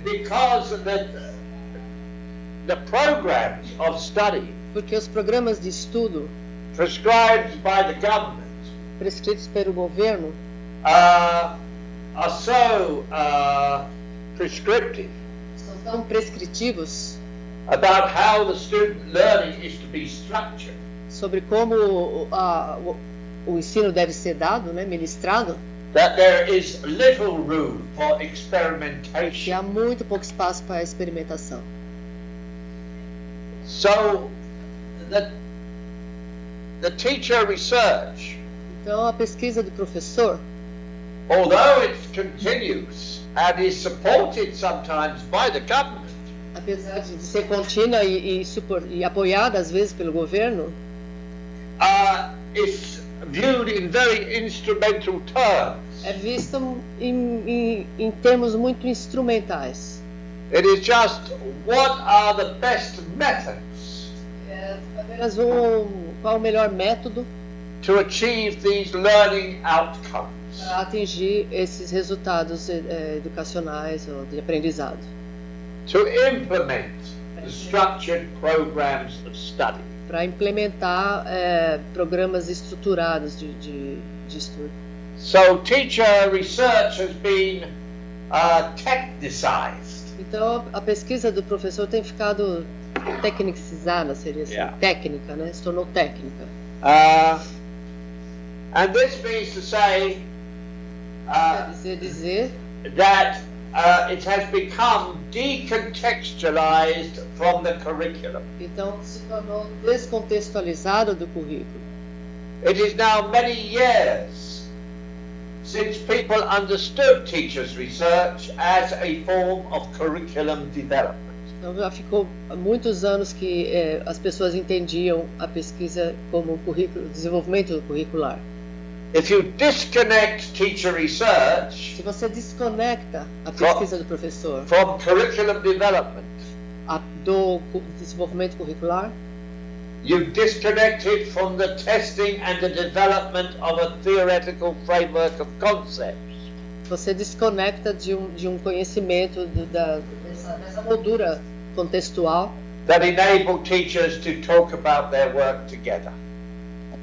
Speaker 2: Because the programs of study
Speaker 4: Porque os programas de estudo
Speaker 2: prescribed by the government
Speaker 4: prescritos pelo governo
Speaker 2: are so prescriptive
Speaker 4: são tão prescritivos
Speaker 2: about how the student learning is to be structured
Speaker 4: sobre como o ensino deve ser dado, ministrado,
Speaker 2: that there is little room for
Speaker 4: que
Speaker 2: experimentation.
Speaker 4: há muito pouco espaço para a experimentação.
Speaker 2: So the teacher research,
Speaker 4: Então a pesquisa do professor,
Speaker 2: although it continues and is supported sometimes by the government,
Speaker 4: apesar de ser contínua e apoiada às vezes pelo governo,
Speaker 2: is viewed in very instrumental terms.
Speaker 4: é vista em termos muito instrumentais.
Speaker 2: It is just what are the best methods
Speaker 4: É apenas qual o melhor método
Speaker 2: to achieve these learning outcomes.
Speaker 4: para atingir esses resultados educacionais ou de aprendizado.
Speaker 2: To implement the structured programs of study.
Speaker 4: Para implementar programas estruturados de estudo.
Speaker 2: So teacher research has been technicized.
Speaker 4: Então a pesquisa do professor tem ficado tecnicizada, seria assim, técnica, né? Se tornou técnica.
Speaker 2: And this means to say
Speaker 4: Quer dizer
Speaker 2: that it has become decontextualized from the curriculum.
Speaker 4: então se tornou descontextualizado do currículo.
Speaker 2: It is now many years since people understood teachers' research as a form of curriculum development.
Speaker 4: Então já ficou há muitos anos que as pessoas entendiam a pesquisa como desenvolvimento curricular.
Speaker 2: If you disconnect teacher research
Speaker 4: Se você desconecta a pesquisa do professor
Speaker 2: from curriculum development,
Speaker 4: do desenvolvimento curricular,
Speaker 2: you disconnect it from the testing and the development of a theoretical framework of concepts.
Speaker 4: você desconecta de um conhecimento dessa moldura contextual
Speaker 2: That enable teachers to talk about their work together.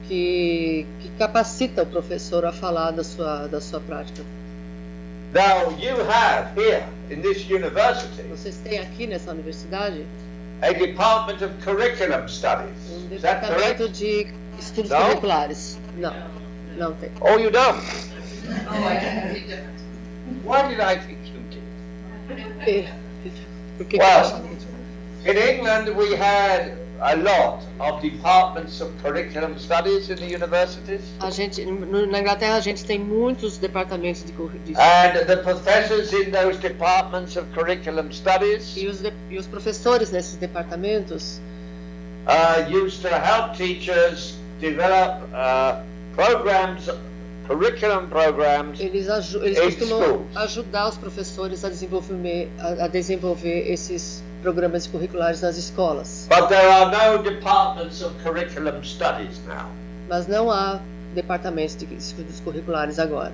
Speaker 4: que capacita o professor a falar da sua prática.
Speaker 2: Now you have here in this university
Speaker 4: Vocês têm aqui nessa universidade
Speaker 2: a department of curriculum studies. Is that correct?
Speaker 4: departamento de estudos
Speaker 2: Não?
Speaker 4: curriculares. Não tem.
Speaker 2: Oh, you don't?
Speaker 3: Oh, I can read it.
Speaker 2: Why did I think you did?
Speaker 4: Por que
Speaker 2: Well,
Speaker 4: que eu acho?
Speaker 2: in England we had a lot of departments of curriculum studies in the universities.
Speaker 4: Na Inglaterra a gente tem muitos departamentos de
Speaker 2: And the professors in those departments of curriculum studies
Speaker 4: e os professores nesses departamentos
Speaker 2: used to help teachers develop curriculum programs
Speaker 4: eles
Speaker 2: in
Speaker 4: costumam
Speaker 2: schools.
Speaker 4: ajudar os professores a desenvolver esses programas curriculares nas escolas.
Speaker 2: But there are no departments of curriculum studies now.
Speaker 4: Mas não há departamentos de estudos curriculares agora.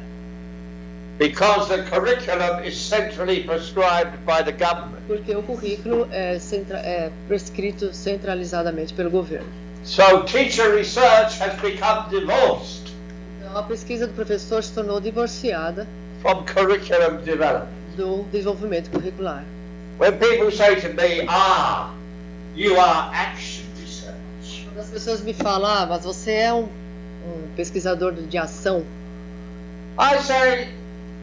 Speaker 2: Because the curriculum is centrally prescribed by the government.
Speaker 4: Porque o currículo é prescrito centralizadamente pelo governo.
Speaker 2: So teacher research has become divorced
Speaker 4: Então a pesquisa do professor se tornou divorciada
Speaker 2: from curriculum development.
Speaker 4: do desenvolvimento curricular.
Speaker 2: When people say to me, you are action research.
Speaker 4: Quando as pessoas me falam, mas você é um pesquisador de ação,
Speaker 2: I say,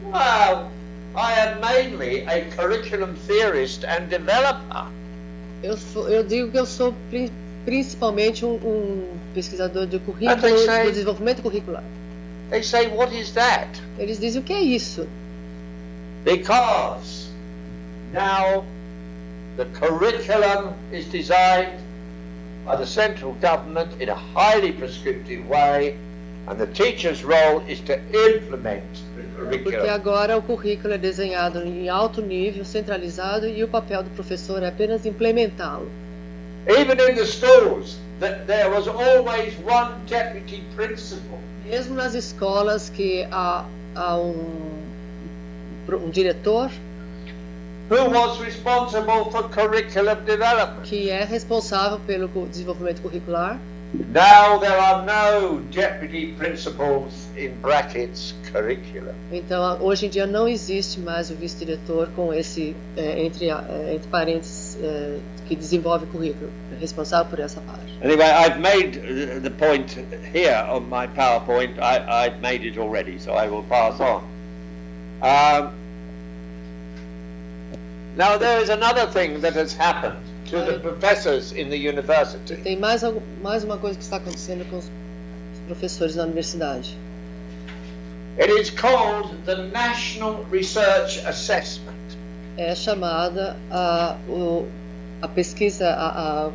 Speaker 2: well, I am mainly a curriculum theorist and developer.
Speaker 4: eu digo que eu sou principalmente um pesquisador de currículo, do desenvolvimento curricular.
Speaker 2: They say, what is that?
Speaker 4: Eles dizem o que é isso?
Speaker 2: Because now the curriculum is designed by the central government in a highly prescriptive way, and the teacher's role is to implement the
Speaker 4: Porque
Speaker 2: curriculum.
Speaker 4: agora o currículo é desenhado em alto nível, centralizado, e o papel do professor é apenas implementá-lo.
Speaker 2: Even in the schools, there was always one deputy principal.
Speaker 4: Mesmo nas escolas que há um diretor
Speaker 2: Who was responsible for curriculum development.
Speaker 4: que é responsável pelo desenvolvimento curricular.
Speaker 2: Now there are no deputy principals in brackets curriculum.
Speaker 4: Então, hoje em dia não existe mais o vice-diretor com esse, entre parênteses, que desenvolve o currículo, responsável por essa parte.
Speaker 2: Anyway, I've made the point here on my PowerPoint. I've made it already, so I will pass on. Now there is another thing that has happened to the professors in the university.
Speaker 4: Tem mais uma coisa que está acontecendo com os professores na universidade.
Speaker 2: It is called the National Research Assessment.
Speaker 4: É chamada a pesquisa, a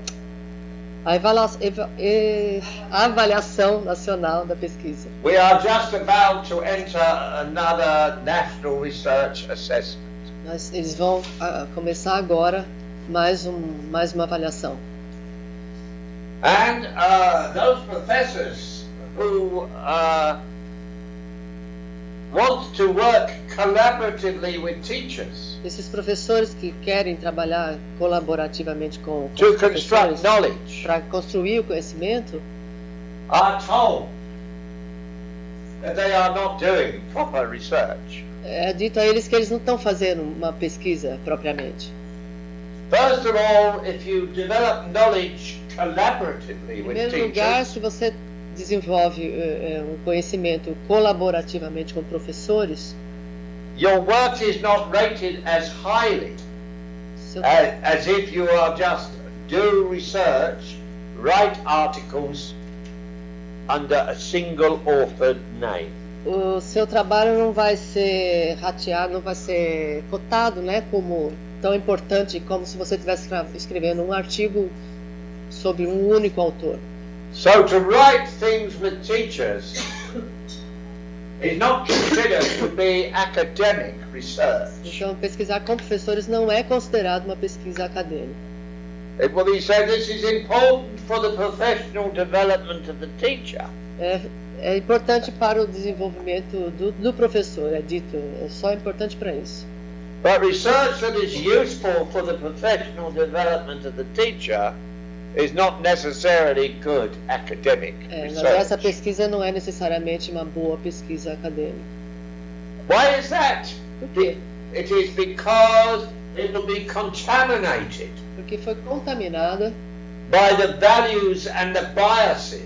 Speaker 4: avaliação nacional da pesquisa.
Speaker 2: We are just about to enter another national research assessment.
Speaker 4: Eles vão começar agora mais uma avaliação.
Speaker 2: And those professors who want to work collaboratively with teachers
Speaker 4: Esses professores que querem trabalhar colaborativamente com
Speaker 2: to
Speaker 4: os
Speaker 2: construct
Speaker 4: professores
Speaker 2: knowledge
Speaker 4: para construir o conhecimento,
Speaker 2: are told that they are not doing proper research.
Speaker 4: é dito a eles que eles não estão fazendo uma pesquisa propriamente.
Speaker 2: First of all, if you develop knowledge collaboratively
Speaker 4: Em
Speaker 2: with
Speaker 4: primeiro lugar,
Speaker 2: teachers,
Speaker 4: se você desenvolve um conhecimento colaborativamente com professores,
Speaker 2: your work is not rated as highly
Speaker 4: seu,
Speaker 2: as if you are just do research, write articles under a single authored name.
Speaker 4: o seu trabalho não vai ser rateado, não vai ser cotado, né, como tão importante como se você estivesse escrevendo um artigo sobre um único autor.
Speaker 2: So to write things with teachers is not considered to be academic research.
Speaker 4: Então, pesquisar com professores não é considerado uma pesquisa acadêmica.
Speaker 2: Well, he said this is important for the professional development of the teacher.
Speaker 4: É importante para o desenvolvimento do professor, é dito, é só importante para isso.
Speaker 2: But research that is useful for the professional development of the teacher is not necessarily good academic
Speaker 4: Mas
Speaker 2: research.
Speaker 4: essa pesquisa não é necessariamente uma boa pesquisa acadêmica.
Speaker 2: Why is that?
Speaker 4: Por quê?
Speaker 2: It is because it will be contaminated
Speaker 4: Porque foi contaminada
Speaker 2: by the values and the biases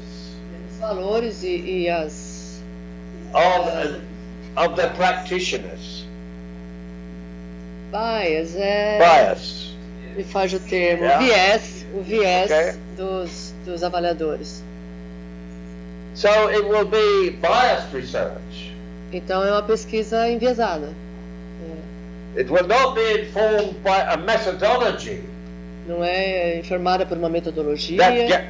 Speaker 4: pelos valores e as
Speaker 2: of the practitioners.
Speaker 4: bias, me faz o termo,
Speaker 2: Yeah.
Speaker 4: o viés
Speaker 2: Okay.
Speaker 4: dos avaliadores.
Speaker 2: So it will be biased research.
Speaker 4: Então é uma pesquisa enviesada.
Speaker 2: It will not be informed by a methodology
Speaker 4: Não é informada por uma metodologia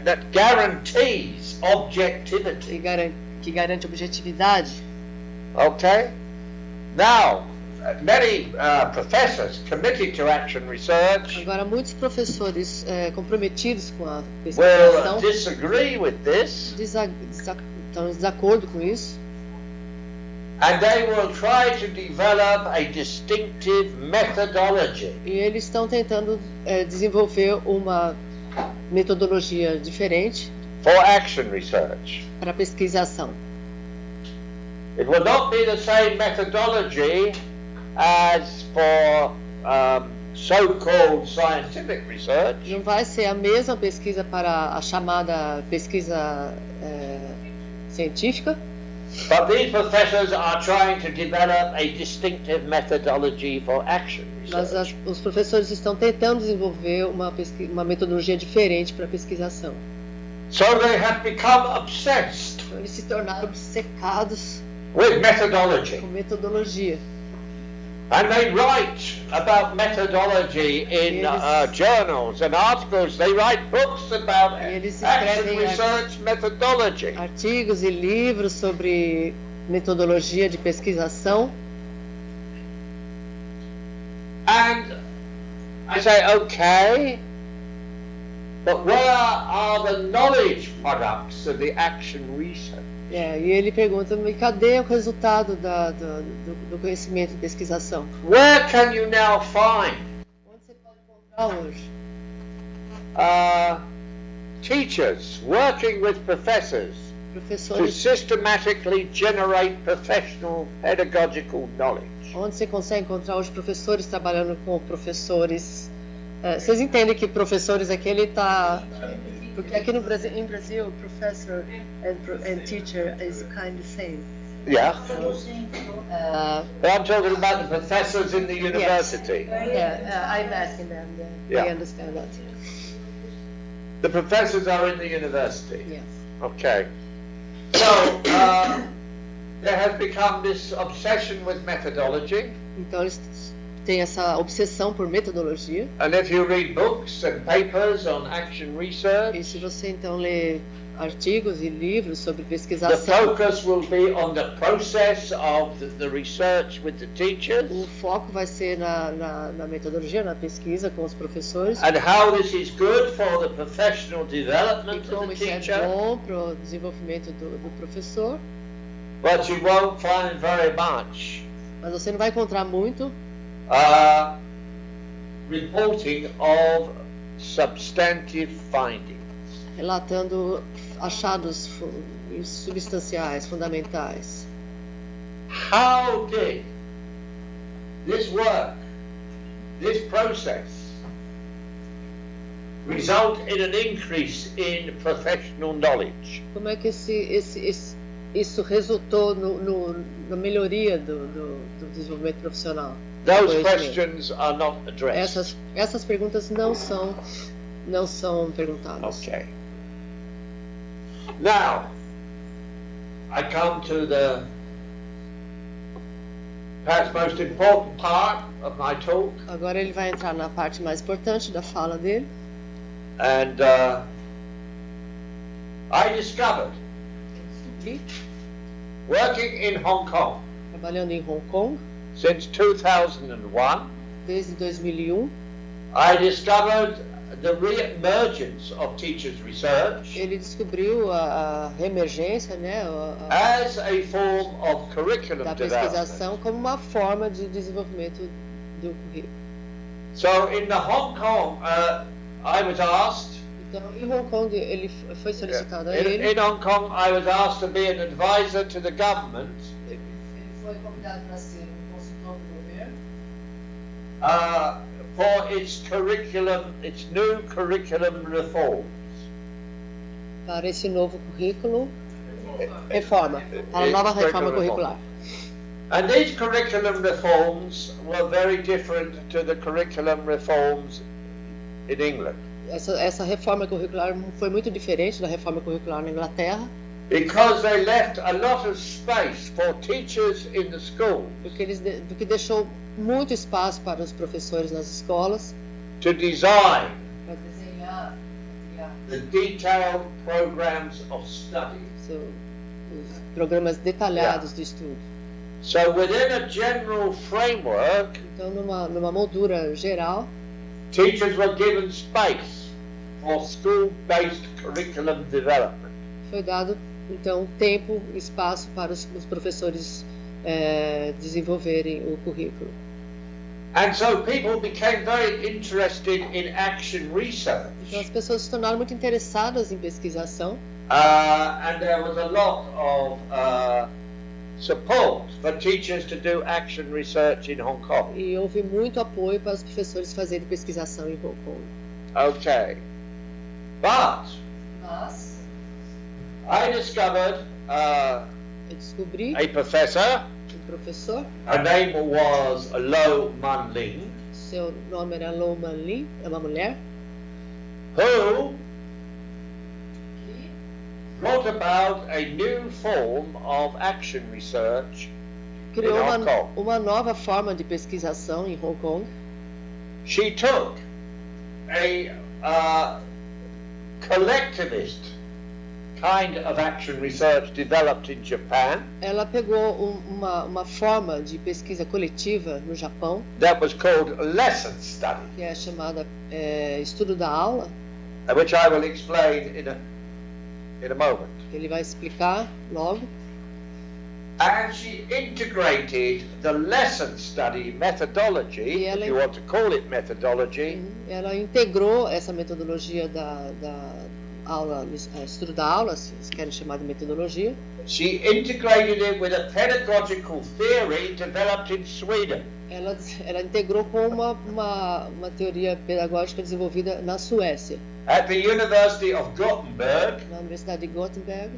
Speaker 2: that guarantees objectivity.
Speaker 4: que garante objetividade.
Speaker 2: Okay? Now, many professors committed to action research
Speaker 4: Agora, muitos professores comprometidos com a
Speaker 2: will
Speaker 4: pesquisação
Speaker 2: disagree with this,
Speaker 4: estão em desacordo com isso.
Speaker 2: and they will try to develop a distinctive methodology
Speaker 4: E eles estão tentando desenvolver uma metodologia diferente
Speaker 2: for action research.
Speaker 4: para pesquisação.
Speaker 2: It will not be the same methodology as for so-called scientific research.
Speaker 4: Não vai ser a mesma pesquisa para a chamada pesquisa científica,
Speaker 2: But these professors are trying to develop a distinctive methodology for action
Speaker 4: mas
Speaker 2: research.
Speaker 4: os professores estão tentando desenvolver uma metodologia diferente para pesquisação.
Speaker 2: So they have become obsessed
Speaker 4: Então, eles se tornaram obcecados
Speaker 2: with methodology.
Speaker 4: com metodologia.
Speaker 2: And they write about methodology in journals and articles. They write books about
Speaker 4: Eles
Speaker 2: action
Speaker 4: escrevem
Speaker 2: research methodology.
Speaker 4: artigos e livros sobre metodologia de pesquisação.
Speaker 2: And I say, okay, but where are the knowledge products of the action research?
Speaker 4: E ele pergunta, mas cadê o resultado do conhecimento de pesquisação?
Speaker 2: Where can you now find
Speaker 4: Onde você pode encontrar hoje?
Speaker 2: teachers working with professors to
Speaker 4: Professores,
Speaker 2: systematically generate professional pedagogical knowledge?
Speaker 4: onde você consegue encontrar hoje professores trabalhando com professores? Vocês entendem que professores aqui ele está... Porque aqui no Brasil, em Brasil, professor and teacher is kind of same.
Speaker 2: Yeah. But I'm talking about the professors in the university.
Speaker 4: I'm asking them.
Speaker 2: Yeah.
Speaker 4: They understand that.
Speaker 2: The professors are in the university.
Speaker 4: Yes.
Speaker 2: Okay. So there has become this obsession with methodology.
Speaker 4: Então eles tem essa obsessão por metodologia.
Speaker 2: And if you read books and papers on action research,
Speaker 4: E se você então lê artigos e livros sobre
Speaker 2: the
Speaker 4: pesquisação,
Speaker 2: focus will be on the process of the research with the teachers
Speaker 4: o foco vai ser na metodologia, na pesquisa com os professores,
Speaker 2: and how this is good for the professional
Speaker 4: e
Speaker 2: development of
Speaker 4: como
Speaker 2: the
Speaker 4: isso é
Speaker 2: teacher.
Speaker 4: bom para o desenvolvimento do professor.
Speaker 2: But you won't find very much
Speaker 4: Mas você não vai encontrar muito
Speaker 2: reporting of substantive findings.
Speaker 4: relatando achados substanciais, fundamentais.
Speaker 2: How did this work, this process, result in an increase in professional knowledge?
Speaker 4: Como é que isso resultou na melhoria do desenvolvimento profissional?
Speaker 2: Those questions are not addressed.
Speaker 4: Essas perguntas não são perguntadas.
Speaker 2: Okay. Now, I come to the perhaps most important part of my talk,
Speaker 4: Agora ele vai entrar na parte mais importante da fala dele.
Speaker 2: and I discovered, working in Hong Kong
Speaker 4: Trabalhando em Hong Kong
Speaker 2: since 2001,
Speaker 4: desde 2001,
Speaker 2: I discovered the re-emergence of teachers' research
Speaker 4: ele descobriu a reemergência, né,
Speaker 2: as a form of curriculum
Speaker 4: da
Speaker 2: development.
Speaker 4: pesquisação como uma forma de desenvolvimento do currículo.
Speaker 2: So in the Hong Kong, I was asked,
Speaker 4: Então, em Hong Kong, ele foi solicitado a ele.
Speaker 2: in Hong Kong, I was asked to be an advisor to the government
Speaker 4: Ele foi convidado para ser consultor do governo
Speaker 2: for its new curriculum reforms.
Speaker 4: para esse novo currículo, reforma, para a nova reforma curricular.
Speaker 2: And these curriculum reforms were very different to the curriculum reforms in England,
Speaker 4: Essa reforma curricular foi muito diferente da reforma curricular na Inglaterra,
Speaker 2: because they left a lot of space for teachers in the schools
Speaker 4: porque deixou muito espaço para os professores nas escolas
Speaker 2: to design
Speaker 4: para desenhar,
Speaker 2: the detailed programs of study.
Speaker 4: os programas detalhados de estudo.
Speaker 2: So within a general framework,
Speaker 4: Então, numa moldura geral,
Speaker 2: teachers were given space for school-based curriculum development.
Speaker 4: foi dado então tempo, espaço para os professores desenvolverem o currículo.
Speaker 2: And so people became very interested in action research.
Speaker 4: Então as pessoas se tornaram muito interessadas em pesquisação.
Speaker 2: And there was a lot of support for teachers to do action research in Hong Kong.
Speaker 4: E houve muito apoio para os professores fazerem pesquisação em Hong Kong.
Speaker 2: Okay. But
Speaker 4: Mas
Speaker 2: I discovered
Speaker 4: eu descobri
Speaker 2: a professor,
Speaker 4: professor,
Speaker 2: her name was Lo Man Ling,
Speaker 4: seu nome era Lo Man Lin, é uma mulher,
Speaker 2: who brought about a new form of action research
Speaker 4: criou
Speaker 2: in Hong Kong.
Speaker 4: uma nova forma de pesquisação em Hong Kong.
Speaker 2: She took a collectivist kind of action research developed in Japan
Speaker 4: Ela pegou uma forma de pesquisa coletiva no Japão,
Speaker 2: that was called lesson study,
Speaker 4: que é chamada estudo da aula,
Speaker 2: which I will explain in a moment.
Speaker 4: que ele vai explicar logo.
Speaker 2: And she integrated the lesson study methodology, if you want to call it methodology,
Speaker 4: Ela integrou essa metodologia da aula, estudo da aula, se querem chamar de metodologia.
Speaker 2: she integrated it with a pedagogical theory developed in Sweden.
Speaker 4: Ela integrou com uma teoria pedagógica desenvolvida na Suécia,
Speaker 2: At the University of Gothenburg
Speaker 4: na Universidade de Gothenburg,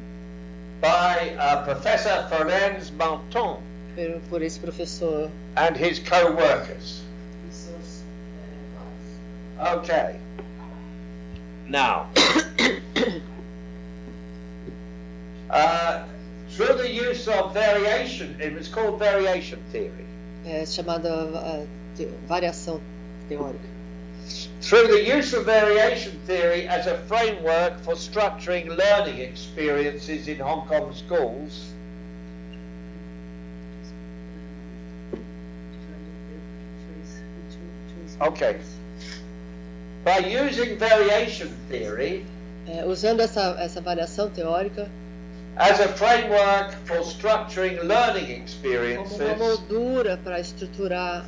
Speaker 2: by Professor Ferenc Marton
Speaker 4: por esse professor
Speaker 2: and his co-workers.
Speaker 4: e seus
Speaker 2: Okay. Now, through the use of variation, it was called variation theory.
Speaker 4: chamada variação teórica.
Speaker 2: Through the use of variation theory as a framework for structuring learning experiences in Hong Kong schools, okay. By using variation theory
Speaker 4: usando essa variação teórica
Speaker 2: as a framework for structuring learning
Speaker 4: como uma
Speaker 2: experiences
Speaker 4: moldura para estruturar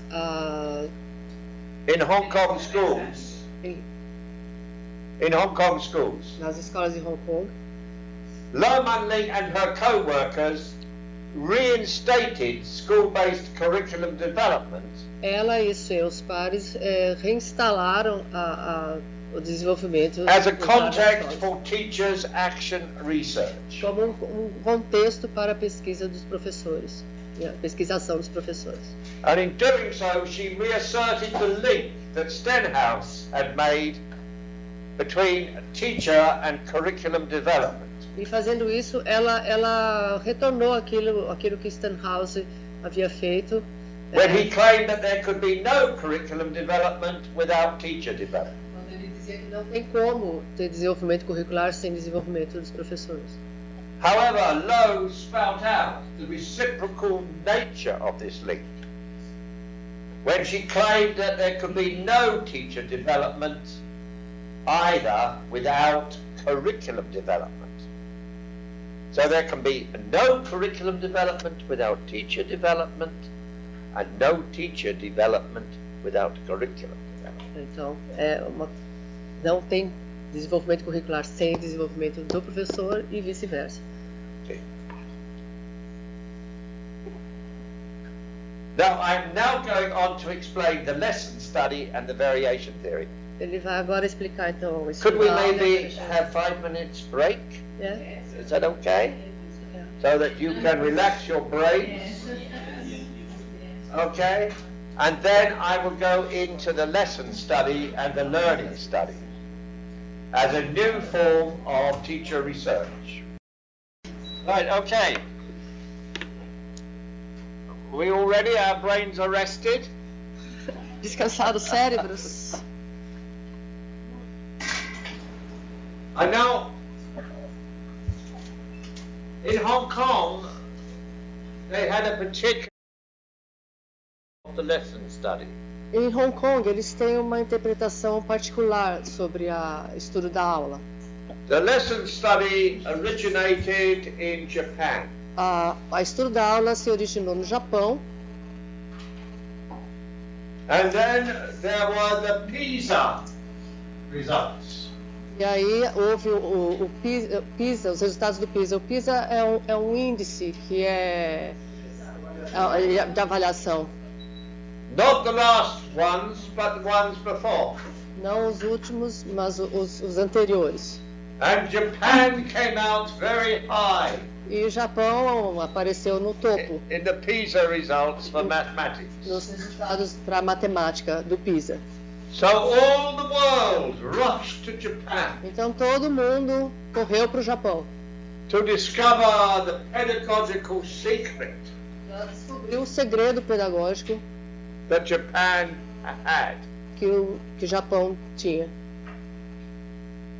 Speaker 2: in Hong Kong schools,
Speaker 4: nas escolas de Hong Kong,
Speaker 2: Lo Manling and her co-workers reinstated school-based curriculum development
Speaker 4: ela e seus pares reinstalaram o desenvolvimento
Speaker 2: as a
Speaker 4: das
Speaker 2: context
Speaker 4: escolas
Speaker 2: for teachers' action research.
Speaker 4: como um contexto para a pesquisa dos professores, e a pesquisação dos professores.
Speaker 2: And in doing so, she reasserted the link that Stenhouse had made between teacher and curriculum development.
Speaker 4: E fazendo isso, ela retornou aquilo que Stenhouse havia feito,
Speaker 2: When he claimed that there could be no curriculum development without teacher development.
Speaker 4: quando ele dizia que não tem como ter desenvolvimento curricular sem desenvolvimento dos professores.
Speaker 2: However, Lowe spelt out the reciprocal nature of this link when she claimed that there could be no teacher development either without curriculum development. So there can be no curriculum development without teacher development and no teacher development without curriculum development.
Speaker 4: Então, não tem desenvolvimento curricular sem desenvolvimento do professor e vice-versa.
Speaker 2: Okay. Now, I'm now going on to explain the lesson study and the variation theory.
Speaker 4: Ele vai agora explicar então o
Speaker 2: Could we
Speaker 4: estudo.
Speaker 2: maybe have 5 minutes break? Is that okay? So that you can relax your brains. Okay? And then I will go into the lesson study and the learning study as a new form of teacher research. Right, okay. We all ready? Our brains are rested?
Speaker 4: Descansar os cérebros.
Speaker 2: And now, in Hong Kong, they had a particular of the lesson study.
Speaker 4: Em Hong Kong, eles têm uma interpretação particular sobre o estudo da aula.
Speaker 2: The lesson study originated in Japan.
Speaker 4: O estudo da aula se originou no Japão.
Speaker 2: And then there were the PISA results.
Speaker 4: E aí houve o PISA, os resultados do PISA. O PISA é um índice que é de avaliação.
Speaker 2: Not the last ones, but the ones before.
Speaker 4: Não os últimos, mas os anteriores.
Speaker 2: And Japan came out very high.
Speaker 4: E o Japão apareceu no topo.
Speaker 2: In the PISA results for mathematics.
Speaker 4: Nos resultados para a matemática do PISA.
Speaker 2: So all the world rushed to Japan.
Speaker 4: Então todo mundo correu para o Japão.
Speaker 2: To discover the pedagogical secret
Speaker 4: Para descobrir o segredo pedagógico
Speaker 2: that Japan had.
Speaker 4: que o Japão tinha.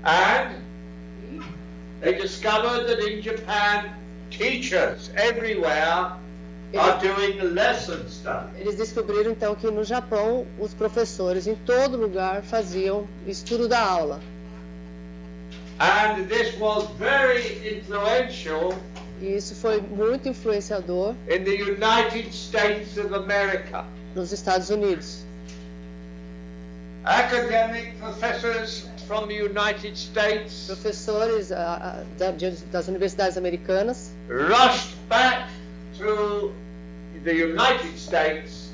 Speaker 2: And they discovered that in Japan, teachers everywhere are doing lesson study.
Speaker 4: Eles descobriram então que no Japão os professores em todo lugar faziam estudo da aula.
Speaker 2: And this was very influential
Speaker 4: E isso foi muito influenciador
Speaker 2: in the United States of America.
Speaker 4: nos Estados Unidos.
Speaker 2: Academic professors from the United States
Speaker 4: Professores das universidades americanas
Speaker 2: rushed back to the United States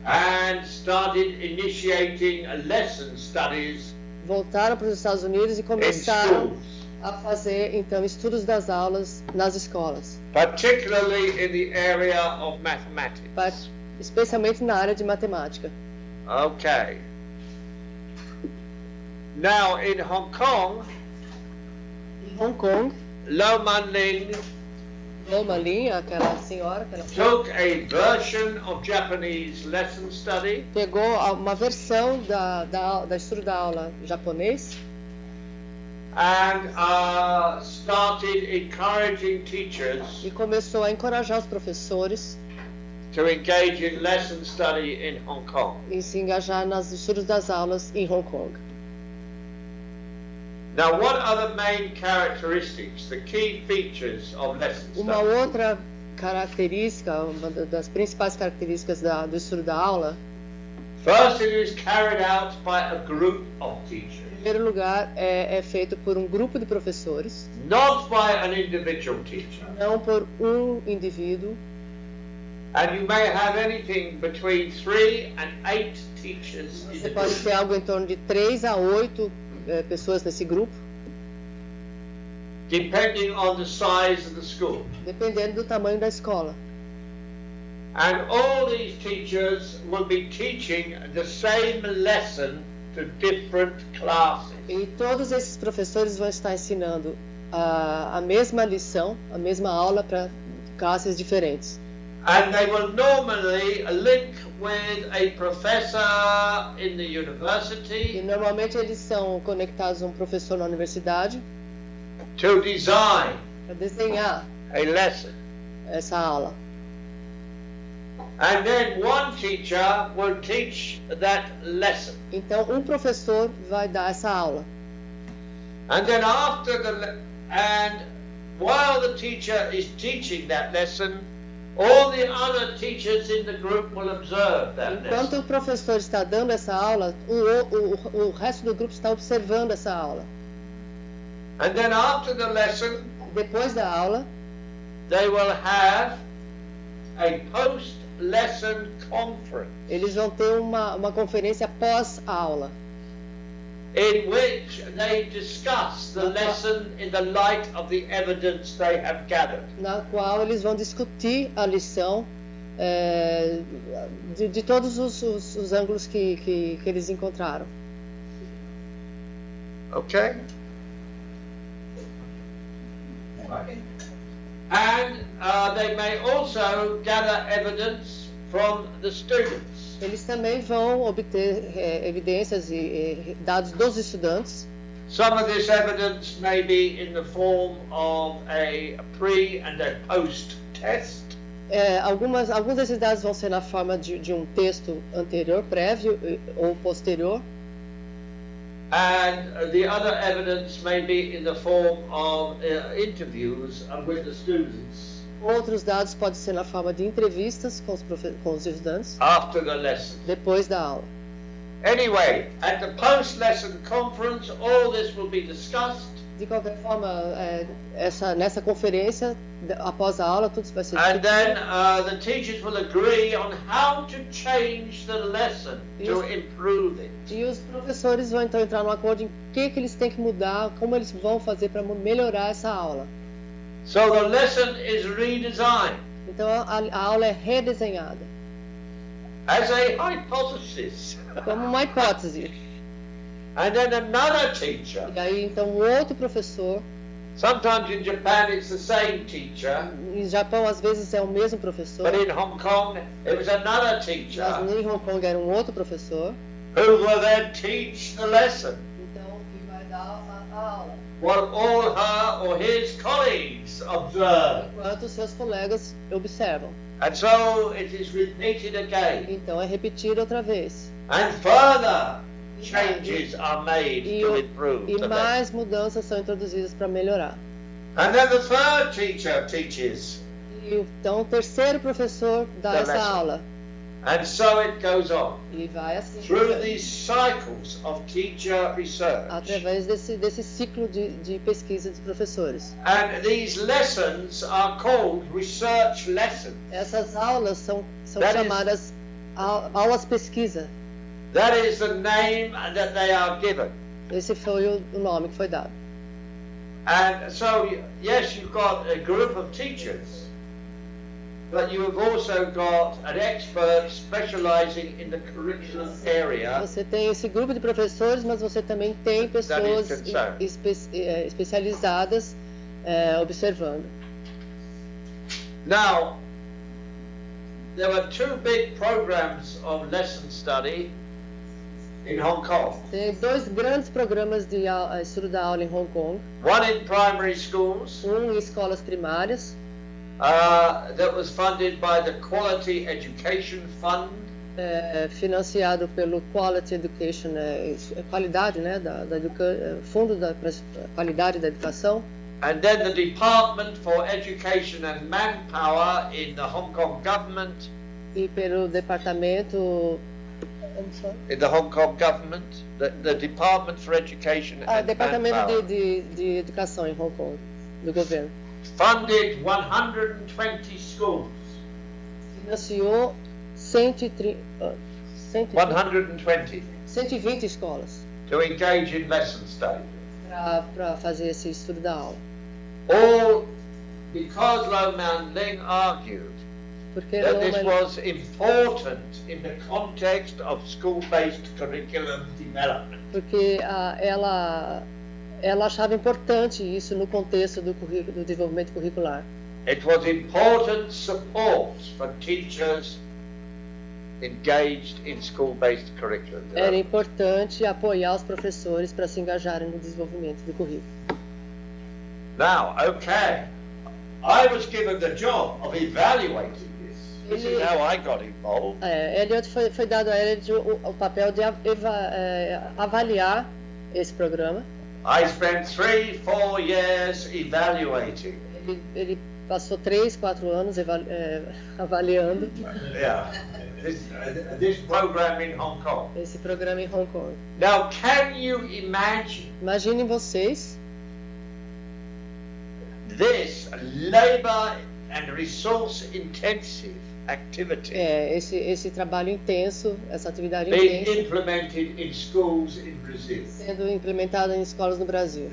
Speaker 2: and started initiating lesson studies
Speaker 4: voltaram para os Estados Unidos e
Speaker 2: in
Speaker 4: começaram
Speaker 2: schools,
Speaker 4: a fazer então estudos das aulas nas escolas,
Speaker 2: particularly in the area of mathematics.
Speaker 4: especialmente na área de matemática.
Speaker 2: Okay. Now in Hong Kong,
Speaker 4: Em Hong Kong,
Speaker 2: Lo Manling
Speaker 4: pegou uma linha, aquela senhora,
Speaker 2: took a version of Japanese lesson study,
Speaker 4: pegou uma versão da estudo da aula japonês
Speaker 2: and started encouraging teachers
Speaker 4: e começou a encorajar os professores
Speaker 2: to engage in lesson study in Hong Kong.
Speaker 4: e se engajar nos estudos das aulas em Hong Kong.
Speaker 2: Now, what are the main characteristics, the key features of lesson
Speaker 4: Uma
Speaker 2: study?
Speaker 4: outra característica, uma das principais características do estudo da aula,
Speaker 2: First, it is carried out by a group of teachers,
Speaker 4: em primeiro lugar, é feito por um grupo de professores,
Speaker 2: not by an individual teacher.
Speaker 4: não por um indivíduo.
Speaker 2: And you may have anything between 3 and 8 teachers in
Speaker 4: Você
Speaker 2: the
Speaker 4: pode
Speaker 2: group.
Speaker 4: ter algo em torno de 3 a 8 pessoas nesse grupo,
Speaker 2: Depending on the size of the school.
Speaker 4: dependendo do tamanho da escola.
Speaker 2: And all these teachers will be teaching the same lesson to different classes.
Speaker 4: E todos esses professores vão estar ensinando a mesma lição, a mesma aula para classes diferentes.
Speaker 2: And they will normally link with a professor in the
Speaker 4: E
Speaker 2: university
Speaker 4: normalmente eles são conectados a um professor na universidade
Speaker 2: to design
Speaker 4: para desenhar
Speaker 2: a lesson.
Speaker 4: essa aula.
Speaker 2: And then one teacher will teach that lesson.
Speaker 4: Então um professor vai dar essa aula.
Speaker 2: And then after and while the teacher is teaching that lesson, all the other teachers in the group will observe that
Speaker 4: Enquanto
Speaker 2: lesson.
Speaker 4: o professor está dando essa aula, o resto do grupo está observando essa aula.
Speaker 2: And then after the lesson,
Speaker 4: Depois da aula,
Speaker 2: they will have a post-lesson conference
Speaker 4: eles vão ter uma conferência pós-aula,
Speaker 2: in which they discuss the lesson in the light of the evidence they have gathered.
Speaker 4: na qual eles vão discutir a lição de todos os ângulos que eles encontraram.
Speaker 2: Okay? And they may also gather evidence from the students.
Speaker 4: Eles também vão obter evidências e dados dos estudantes.
Speaker 2: Some of this evidence may be in the form of a pre and a post test.
Speaker 4: Alguns desses dados vão ser na forma de um texto anterior, prévio ou posterior.
Speaker 2: And the other evidence may be in the form of interviews with the students
Speaker 4: Outros dados podem ser na forma de entrevistas com os estudantes
Speaker 2: after the lesson.
Speaker 4: depois da aula.
Speaker 2: Anyway, at the post-lesson conference, all this will be discussed.
Speaker 4: De qualquer forma, nessa conferência, após a aula, tudo vai ser
Speaker 2: And then
Speaker 4: discutido.
Speaker 2: the teachers will agree on how to change the lesson to improve it.
Speaker 4: E os professores vão então entrar num acordo em que eles têm que mudar, como eles vão fazer para melhorar essa aula.
Speaker 2: So the lesson is redesigned
Speaker 4: Então a aula é redesenhada,
Speaker 2: as a hypothesis.
Speaker 4: como uma hipótese.
Speaker 2: And then another teacher,
Speaker 4: E aí então um outro professor,
Speaker 2: sometimes in Japan it's the same teacher,
Speaker 4: em Japão às vezes é o mesmo professor,
Speaker 2: but in Hong Kong it was another
Speaker 4: mas
Speaker 2: teacher
Speaker 4: em Hong Kong era um outro professor.
Speaker 2: who will then teach the lesson
Speaker 4: Então que vai dar a aula,
Speaker 2: what all her or his colleagues observe.
Speaker 4: enquanto os seus colegas observam.
Speaker 2: And so it is repeated again.
Speaker 4: Então é repetir outra vez.
Speaker 2: And further changes are made
Speaker 4: E,
Speaker 2: to improve
Speaker 4: e
Speaker 2: the lesson.
Speaker 4: mais mudanças são introduzidas para melhorar.
Speaker 2: And then the third teacher teaches.
Speaker 4: E então o terceiro professor dá
Speaker 2: The
Speaker 4: essa
Speaker 2: lesson.
Speaker 4: aula.
Speaker 2: And so it goes on
Speaker 4: E vai assim,
Speaker 2: through these cycles of teacher research.
Speaker 4: através desse ciclo de pesquisa dos professores.
Speaker 2: And these lessons are called research lessons.
Speaker 4: Essas aulas são
Speaker 2: That is-
Speaker 4: chamadas aulas pesquisa.
Speaker 2: That is the name that they are given.
Speaker 4: Esse foi o nome que foi dado.
Speaker 2: And so, yes, you've got a group of teachers, but you have also got an expert specializing in the curriculum area.
Speaker 4: Você tem esse grupo de professores, mas você também tem pessoas
Speaker 2: concerned.
Speaker 4: especializadas observando.
Speaker 2: Now, there were two big programs of lesson study in Hong Kong.
Speaker 4: Tem dois grandes programas de estudo da aula em Hong Kong.
Speaker 2: One in primary schools,
Speaker 4: Um em escolas primárias,
Speaker 2: that was funded by the Quality Education Fund.
Speaker 4: Financiado pelo Quality Education, qualidade, né, Fundo da Qualidade da Educação.
Speaker 2: And then the Department for Education and Manpower in the Hong Kong government.
Speaker 4: E pelo departamento...
Speaker 2: In the Hong Kong government, the Department for Education and
Speaker 4: departamento
Speaker 2: Manpower.
Speaker 4: de Educação em Hong Kong, do governo.
Speaker 2: Funded 120 schools.
Speaker 4: Financiou 120 escolas
Speaker 2: to engage in lesson study.
Speaker 4: Para fazer esse estudo da aula.
Speaker 2: All because Lo Man Ling argued
Speaker 4: Porque
Speaker 2: that this was important in the context of school-based curriculum development.
Speaker 4: Porque ela achava importante isso no contexto do desenvolvimento curricular.
Speaker 2: It was important support for teachers engaged in school-based curriculum development.
Speaker 4: Era importante apoiar os professores para se engajarem no desenvolvimento do currículo.
Speaker 2: Now, okay, I was given the job of evaluating this. This is how I got involved.
Speaker 4: Elliott foi dado a Elliott o papel de avaliar esse programa.
Speaker 2: I spent 3-4 years evaluating.
Speaker 4: Ele passou 3-4 anos avaliando.
Speaker 2: Yeah. This program in Hong Kong.
Speaker 4: Esse programa em Hong Kong.
Speaker 2: Now, can you imagine?
Speaker 4: Imaginem vocês
Speaker 2: this labor and resource intensive activity
Speaker 4: esse trabalho intenso, essa atividade
Speaker 2: being
Speaker 4: intensa
Speaker 2: implemented in schools in Brazil.
Speaker 4: sendo implementada em escolas no Brasil.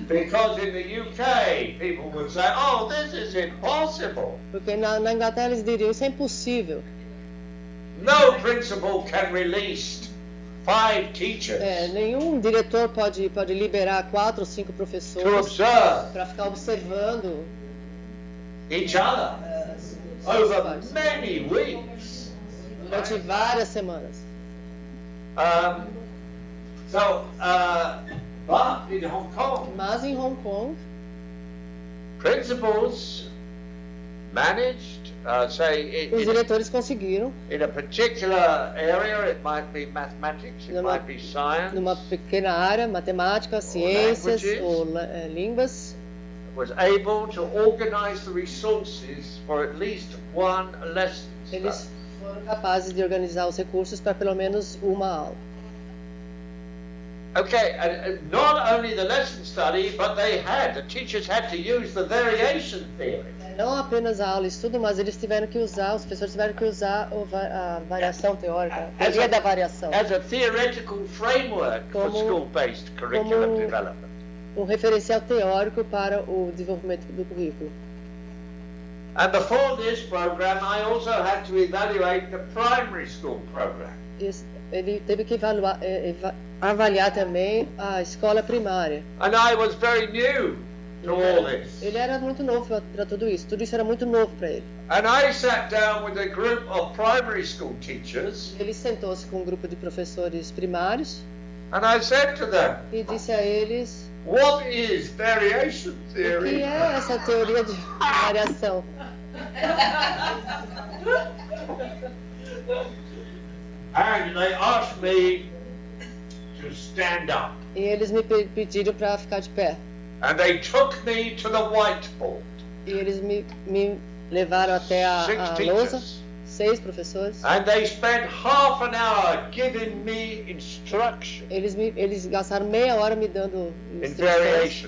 Speaker 2: Because in the UK people would say, "Oh, this is impossible."
Speaker 4: Porque na Inglaterra eles diriam isso é impossível.
Speaker 2: No principal can release 5 teachers
Speaker 4: Nenhum diretor pode liberar 4 ou 5
Speaker 2: to
Speaker 4: professores
Speaker 2: observe
Speaker 4: para ficar observando
Speaker 2: each other over many weeks.
Speaker 4: durante várias semanas.
Speaker 2: But in Hong Kong,
Speaker 4: Mas em Hong Kong,
Speaker 2: principals managed, say,
Speaker 4: os diretores conseguiram,
Speaker 2: in a particular area, it might be mathematics, it might be science,
Speaker 4: numa pequena área, matemática, ciências
Speaker 2: languages,
Speaker 4: ou línguas,
Speaker 2: was able to organize the resources for at least one lesson.
Speaker 4: eles foram capazes de organizar os recursos para pelo menos uma aula.
Speaker 2: Okay, and not only the lesson study, but the teachers had to use the variation theory.
Speaker 4: Não apenas a aula e estudo, mas eles tiveram que usar, os professores tiveram que usar a variação teórica, a teoria da variação.
Speaker 2: As a theoretical framework for school-based curriculum development.
Speaker 4: Referencial teórico para o desenvolvimento do currículo.
Speaker 2: And before this program, I also had to evaluate the primary school program.
Speaker 4: Ele teve que avaliar também a escola primária.
Speaker 2: And I was very new to all this.
Speaker 4: Ele era muito novo para tudo isso. Tudo isso era muito novo para ele.
Speaker 2: And I sat down with a group of primary school teachers.
Speaker 4: Ele sentou-se com um grupo de professores primários.
Speaker 2: And I said to them,
Speaker 4: e disse a eles:
Speaker 2: "What is variation theory?"
Speaker 4: O que é essa teoria de variação?
Speaker 2: And they asked me to stand up.
Speaker 4: E eles me pediram para ficar de pé.
Speaker 2: And they took me to the whiteboard.
Speaker 4: E eles me levaram até a lousa. 6 professores.
Speaker 2: And they spent half an hour giving me instruction.
Speaker 4: Eles gastaram meia hora me dando
Speaker 2: instruções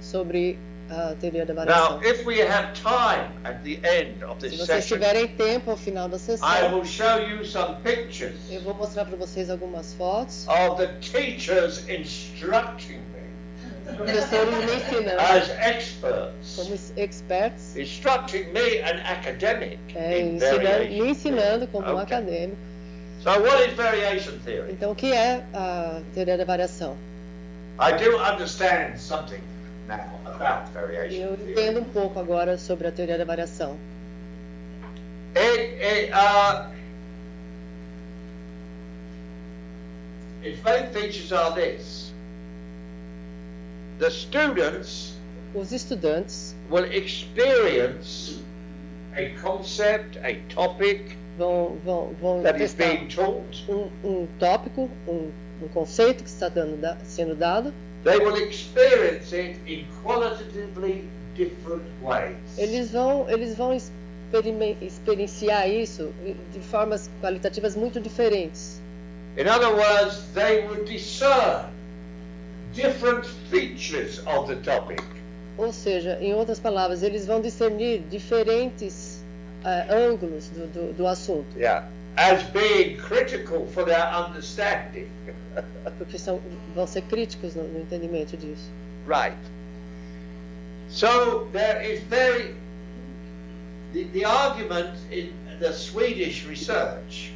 Speaker 4: sobre a teoria da variação.
Speaker 2: Now, if we have time at the end of this
Speaker 4: Se vocês
Speaker 2: session,
Speaker 4: tiverem tempo ao final da sessão,
Speaker 2: I will show you some pictures.
Speaker 4: Eu vou mostrar para vocês algumas fotos.
Speaker 2: Of the teachers instructing me.
Speaker 4: Professores me ensinando.
Speaker 2: As experts.
Speaker 4: Como experts.
Speaker 2: Instructing me, an academic.
Speaker 4: Me ensinando como um acadêmico.
Speaker 2: So what is variation theory?
Speaker 4: Então, o que é a teoria da variação?
Speaker 2: I do understand something now about variation
Speaker 4: Eu
Speaker 2: theory.
Speaker 4: entendo um pouco agora sobre a teoria da variação.
Speaker 2: Its main features are this. The students
Speaker 4: Os estudantes
Speaker 2: will experience a concept, a topic
Speaker 4: vão
Speaker 2: that is
Speaker 4: testar
Speaker 2: being taught.
Speaker 4: um tópico, um conceito que está sendo dado.
Speaker 2: They will experience it in qualitatively different ways.
Speaker 4: Eles vão experienciar isso de formas qualitativas muito diferentes.
Speaker 2: In other words, they will discern different features of the topic.
Speaker 4: Ou seja, em outras palavras, eles vão discernir diferentes ângulos do assunto.
Speaker 2: Yeah. As being critical for their understanding.
Speaker 4: Porque vão ser críticos no entendimento disso.
Speaker 2: Right. So there is the argument in the Swedish research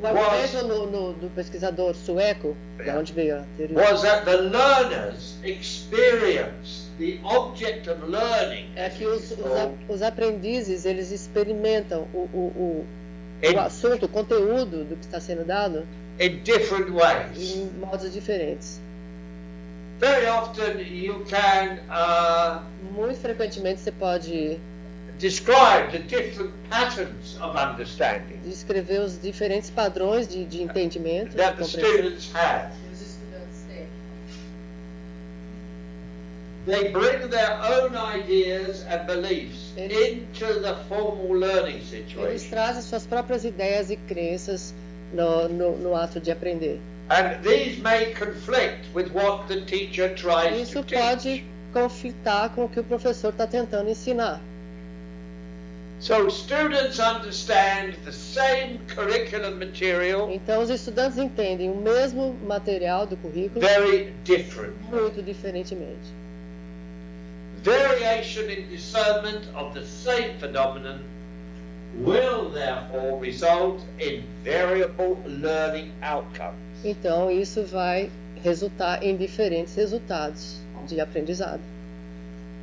Speaker 4: O argumento do pesquisador sueco, de onde veio a teoria,
Speaker 2: was that the learners experience the object of learning.
Speaker 4: é que os aprendizes eles experimentam o assunto, o conteúdo do que está sendo dado
Speaker 2: In different ways.
Speaker 4: em modos diferentes.
Speaker 2: Very often you can
Speaker 4: Muito frequentemente você pode
Speaker 2: describe the different patterns of understanding
Speaker 4: descrever os diferentes padrões de entendimento,
Speaker 2: that
Speaker 4: de
Speaker 2: the
Speaker 4: compreensão.
Speaker 2: students have.
Speaker 3: Os estudantes têm.
Speaker 2: They bring their own ideas and beliefs into the formal learning
Speaker 4: Eles
Speaker 2: situation.
Speaker 4: trazem suas próprias ideias e crenças no ato de aprender.
Speaker 2: And these may conflict with what the teacher tries
Speaker 4: Isso
Speaker 2: to
Speaker 4: pode
Speaker 2: teach.
Speaker 4: conflitar com o que o professor está tentando ensinar.
Speaker 2: So students understand the same curriculum material
Speaker 4: Então, os estudantes entendem o mesmo material do currículo
Speaker 2: very different.
Speaker 4: muito diferentemente.
Speaker 2: Variation in discernment of the same phenomenon will therefore result in variable learning outcomes.
Speaker 4: Então, isso vai resultar em diferentes resultados de aprendizado.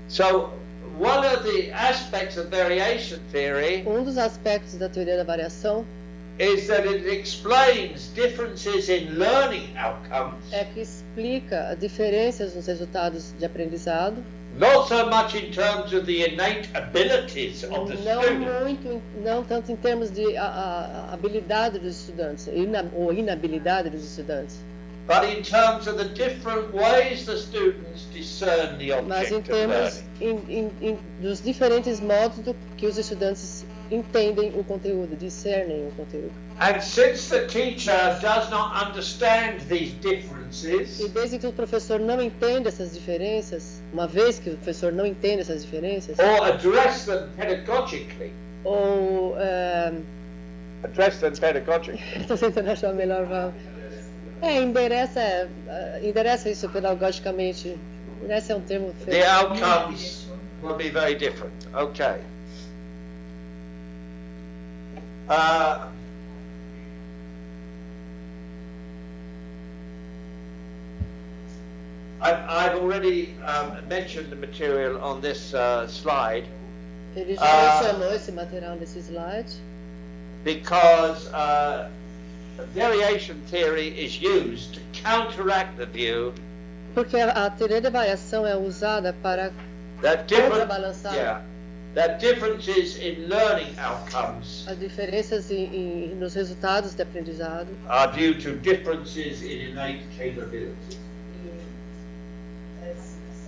Speaker 2: So one of the aspects of variation theory
Speaker 4: Um dos aspectos da teoria da variação
Speaker 2: is that it explains differences in learning outcomes,
Speaker 4: é que explica diferenças nos resultados de aprendizado,
Speaker 2: not so much in terms of the innate abilities of the student,
Speaker 4: não tanto em termos de a habilidade dos estudantes ou inabilidade dos estudantes,
Speaker 2: but in terms of the different ways the students discern the
Speaker 4: mas em
Speaker 2: object of
Speaker 4: termos
Speaker 2: learning.
Speaker 4: dos diferentes modos que os estudantes entendem o conteúdo, discernem o conteúdo.
Speaker 2: And since the teacher does not understand these
Speaker 4: E
Speaker 2: differences,
Speaker 4: desde que o professor não entende essas diferenças, uma vez que o professor não entende essas diferenças,
Speaker 2: or address them pedagogically,
Speaker 4: ou estou tentando achar o melhor palavra. Endereça isso pedagogicamente. Endereça é um termo
Speaker 2: the
Speaker 4: feio.
Speaker 2: outcomes will be very different. Okay. I've already mentioned the material on this slide
Speaker 4: Ele já mencionou esse material nesse slide,
Speaker 2: because variation theory is used to counteract the view
Speaker 4: porque a teoria da variação é usada para
Speaker 2: that
Speaker 4: contrabalançar
Speaker 2: that differences in learning outcomes
Speaker 4: as diferenças nos resultados de aprendizado
Speaker 2: are due to differences in innate capabilities.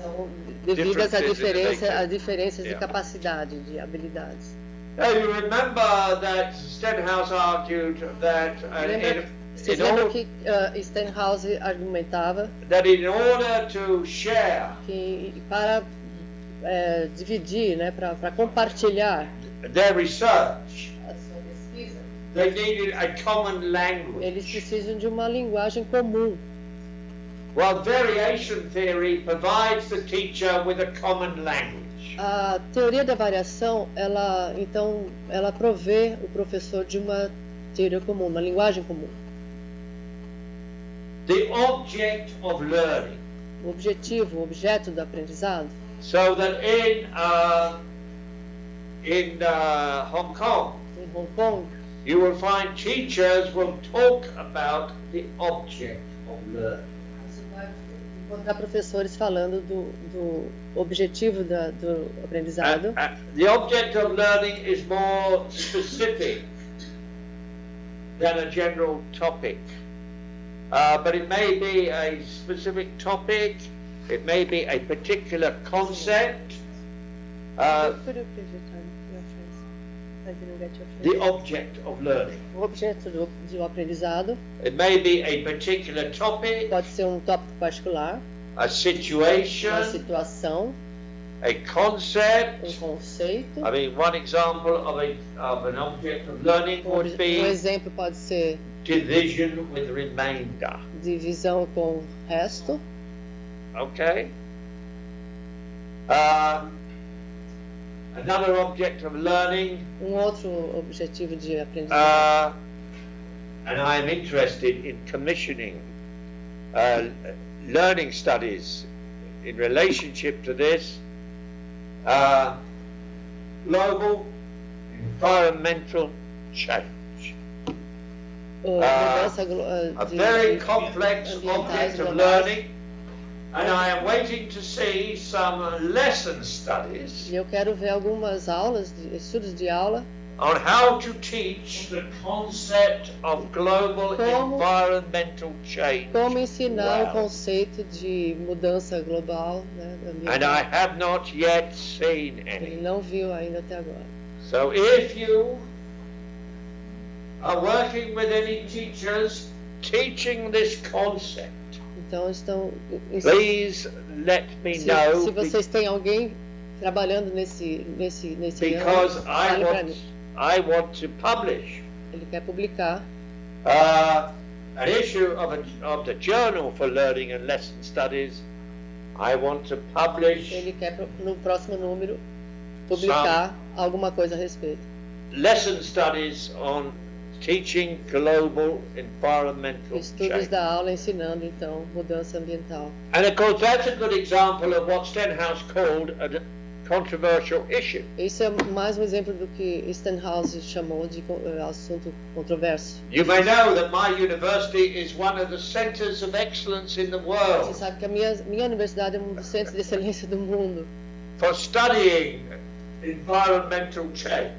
Speaker 4: são devidas a
Speaker 2: Differences
Speaker 4: diferenças de
Speaker 2: Yeah.
Speaker 4: capacidade, de habilidades.
Speaker 2: Now you remember that Stenhouse argued that
Speaker 4: Vocês lembram que Stenhouse argumentava
Speaker 2: that in order to share
Speaker 4: que para dividir, né, para compartilhar
Speaker 2: their research,
Speaker 4: a sua pesquisa,
Speaker 2: they needed a common
Speaker 4: eles
Speaker 2: language.
Speaker 4: precisam de uma linguagem comum.
Speaker 2: Well, variation theory provides the teacher with a common language.
Speaker 4: A teoria da variação, ela provê o professor de uma teoria comum, uma linguagem comum.
Speaker 2: The object of learning
Speaker 4: o objetivo, o objeto do aprendizado.
Speaker 2: So that in Hong Kong,
Speaker 4: Em Hong Kong,
Speaker 2: you will find teachers will talk about the object of learning.
Speaker 4: você vai encontrar professores falando do objetivo do aprendizado.
Speaker 2: The object of learning is more specific than a general topic. But it may be a specific topic, it may be a particular concept.
Speaker 4: Could you please return your phrase? I didn't get your phrase.
Speaker 2: The object of learning.
Speaker 4: O objeto do aprendizado
Speaker 2: It may be a particular topic,
Speaker 4: pode ser um tópico particular,
Speaker 2: a situation,
Speaker 4: uma situação,
Speaker 2: a concept.
Speaker 4: conceito.
Speaker 2: I mean, one example of an object of learning would be
Speaker 4: exemplo pode ser
Speaker 2: division with remainder.
Speaker 4: divisão com resto.
Speaker 2: Okay? Another object of learning,
Speaker 4: Outro objetivo de aprendizado.
Speaker 2: and I am interested in commissioning learning studies in relationship to this, global environmental change. A very complex object of learning, and I am waiting to see some lesson studies
Speaker 4: E eu quero ver algumas aulas, estudos de aula,
Speaker 2: on how to teach the concept of global environmental change.
Speaker 4: como ensinar
Speaker 2: Wow.
Speaker 4: o conceito de mudança global, né,
Speaker 2: And I
Speaker 4: ambiental.
Speaker 2: have not yet seen
Speaker 4: Ele
Speaker 2: any.
Speaker 4: não viu ainda até agora.
Speaker 2: So if you are working with any teachers teaching this concept,
Speaker 4: Então estão.
Speaker 2: please let me
Speaker 4: Se
Speaker 2: know,
Speaker 4: vocês têm alguém trabalhando nesse
Speaker 2: because
Speaker 4: fale pra mim.
Speaker 2: I want to publish
Speaker 4: Ele quer publicar
Speaker 2: an issue of the Journal for Learning and Lesson Studies. I want to publish
Speaker 4: Ele quer no próximo número publicar alguma coisa a respeito.
Speaker 2: lesson studies on teaching global environmental
Speaker 4: Estudos
Speaker 2: change.
Speaker 4: da aula ensinando então mudança ambiental.
Speaker 2: And of course that's a good example of what Stenhouse called a controversial issue.
Speaker 4: Isso é mais um exemplo do que Stenhouse chamou de assunto controverso.
Speaker 2: You may know that my university is one of the centers of excellence in the
Speaker 4: Você
Speaker 2: world
Speaker 4: sabe que a minha universidade é um dos centros de excelência do mundo
Speaker 2: for studying environmental change.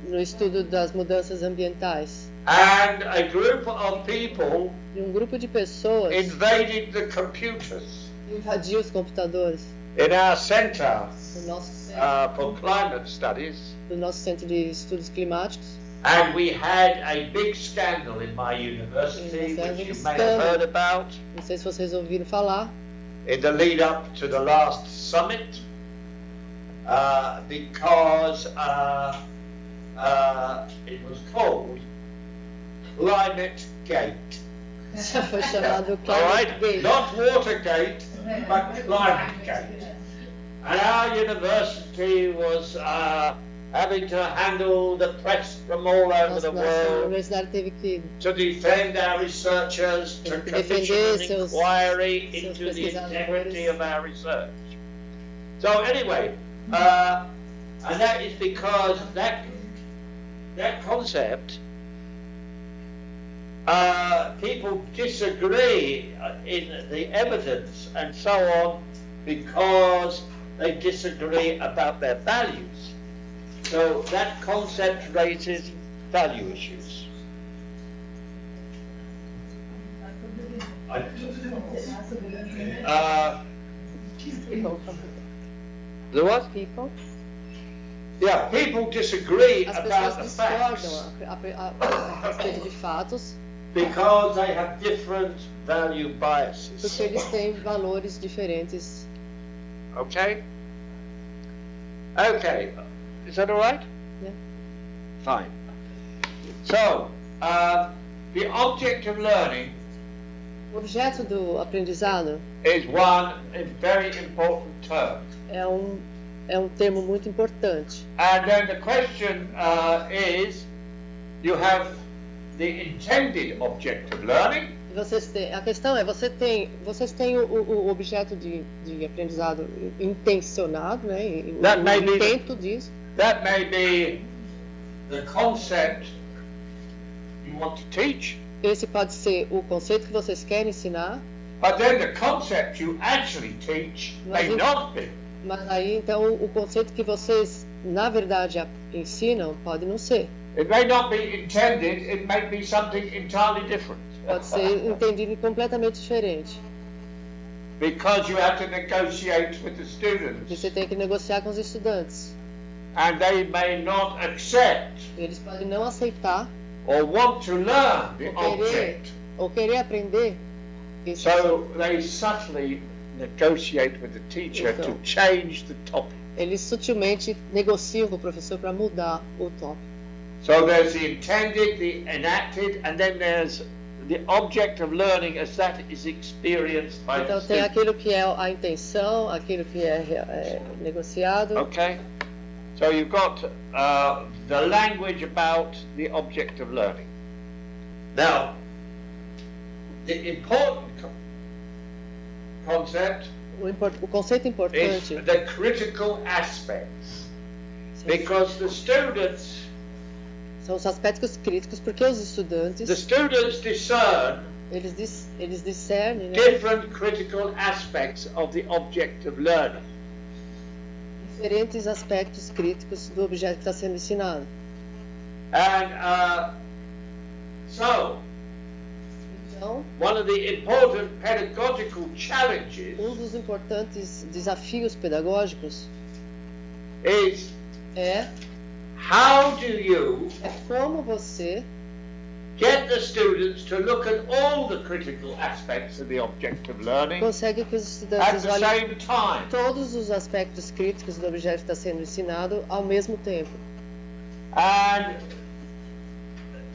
Speaker 4: no estudo das mudanças ambientais.
Speaker 2: And a group of people
Speaker 4: E um grupo de pessoas
Speaker 2: invaded the computers
Speaker 4: invadiu os computadores
Speaker 2: in our center
Speaker 4: do nosso
Speaker 2: for climate studies,
Speaker 4: centro de estudos climáticos.
Speaker 2: and we had a big scandal in my university, which you may have heard about,
Speaker 4: Não sei se vocês ouviram falar.
Speaker 2: in the lead up to the last summit, because it was called Climate Gate.
Speaker 4: Foi chamado
Speaker 2: All right,
Speaker 4: Climate Gate.
Speaker 2: not Watergate, but Climate Gate. And our university was having to handle the press from all over the
Speaker 4: Nossa
Speaker 2: world
Speaker 4: universidade teve que
Speaker 2: to defend our researchers, to
Speaker 4: Tem que
Speaker 2: commission
Speaker 4: defender
Speaker 2: an
Speaker 4: seus
Speaker 2: inquiry into the
Speaker 4: pesquisadores.
Speaker 2: integrity of our research. So anyway, and that is because that concept, people disagree in the evidence and so on because they disagree about their values. So that concept raises value issues. The what?
Speaker 4: people.
Speaker 2: Yeah, people disagree
Speaker 4: As
Speaker 2: about
Speaker 4: pessoas
Speaker 2: the facts
Speaker 4: discordam a respeito de fatos
Speaker 2: because they have different value
Speaker 4: porque
Speaker 2: biases.
Speaker 4: eles têm valores diferentes.
Speaker 2: Okay? Okay. Is that all right?
Speaker 4: Yeah.
Speaker 2: Fine. So, the object of learning
Speaker 4: O objeto do aprendizado
Speaker 2: is one very important term.
Speaker 4: é um termo muito importante.
Speaker 2: And then the question is, you have the intended object of learning,
Speaker 4: A questão é, vocês têm o objeto de aprendizado intencionado, né? O intento disso.
Speaker 2: That may be the concept you want to teach.
Speaker 4: Esse pode ser o conceito que vocês querem ensinar.
Speaker 2: But then the concept you actually teach may not be.
Speaker 4: Mas aí, então, o conceito que vocês, na verdade, ensinam pode não ser.
Speaker 2: It may not be intended, it may be something entirely different.
Speaker 4: Pode ser entendido completamente diferente.
Speaker 2: Because you have to negotiate with the students.
Speaker 4: Você tem que negociar com os estudantes.
Speaker 2: And they may not accept.
Speaker 4: Eles podem não aceitar.
Speaker 2: Or want to learn the object.
Speaker 4: Ou querer aprender.
Speaker 2: So they subtly negotiate with the teacher to change the topic.
Speaker 4: Eles sutilmente negociam com o professor para mudar o tópico.
Speaker 2: So there's the intended, the enacted, and then there's the object of learning as that is experienced by
Speaker 4: então
Speaker 2: the
Speaker 4: tem
Speaker 2: student.
Speaker 4: aquilo que é a intenção, aquilo que é negociado.
Speaker 2: Okay. So you've got the language about the object of learning. Now, the important concept
Speaker 4: O conceito importante
Speaker 2: is the critical aspects. Because the students,
Speaker 4: são os aspectos críticos, porque os estudantes,
Speaker 2: the students discern
Speaker 4: eles discernem, né,
Speaker 2: different critical aspects of the object of learning.
Speaker 4: diferentes aspectos críticos do objeto que está sendo ensinado.
Speaker 2: And so,
Speaker 4: Então,
Speaker 2: one of the important pedagogical challenges
Speaker 4: dos importantes desafios pedagógicos
Speaker 2: is
Speaker 4: é
Speaker 2: how do you
Speaker 4: como você
Speaker 2: get the students to look at all the critical aspects of the object of learning
Speaker 4: consegue que os
Speaker 2: at
Speaker 4: estudantes
Speaker 2: the
Speaker 4: olhem
Speaker 2: same time.
Speaker 4: todos os aspectos críticos do objeto que está sendo ensinado ao mesmo tempo.
Speaker 2: And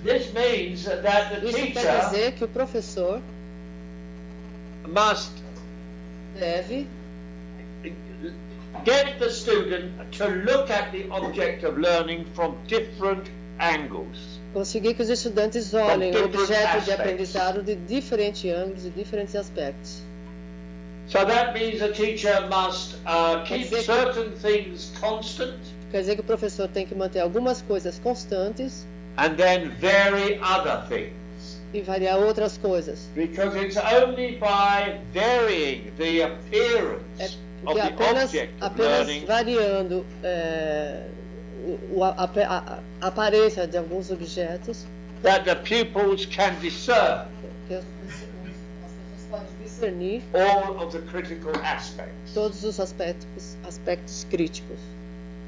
Speaker 2: this means that the
Speaker 4: Isso quer
Speaker 2: teacher
Speaker 4: dizer que o professor
Speaker 2: must
Speaker 4: deve
Speaker 2: get the student to look at the object of learning from different angles.
Speaker 4: conseguir que os estudantes olhem o
Speaker 2: different
Speaker 4: objeto de
Speaker 2: aspects.
Speaker 4: aprendizado de diferentes ângulos e diferentes aspectos.
Speaker 2: So that means a teacher must keep
Speaker 4: dizer que-
Speaker 2: certain things constant
Speaker 4: Quer dizer que o professor tem que manter algumas coisas constantes
Speaker 2: and then vary other things.
Speaker 4: e variar outras coisas.
Speaker 2: Because it's only by varying the
Speaker 4: É
Speaker 2: appearance of
Speaker 4: porque
Speaker 2: the object of
Speaker 4: apenas
Speaker 2: learning
Speaker 4: variando a aparência de alguns objetos
Speaker 2: that the pupils can discern
Speaker 4: que as pessoas podem discernir
Speaker 2: all of the critical aspects.
Speaker 4: todos os aspectos críticos.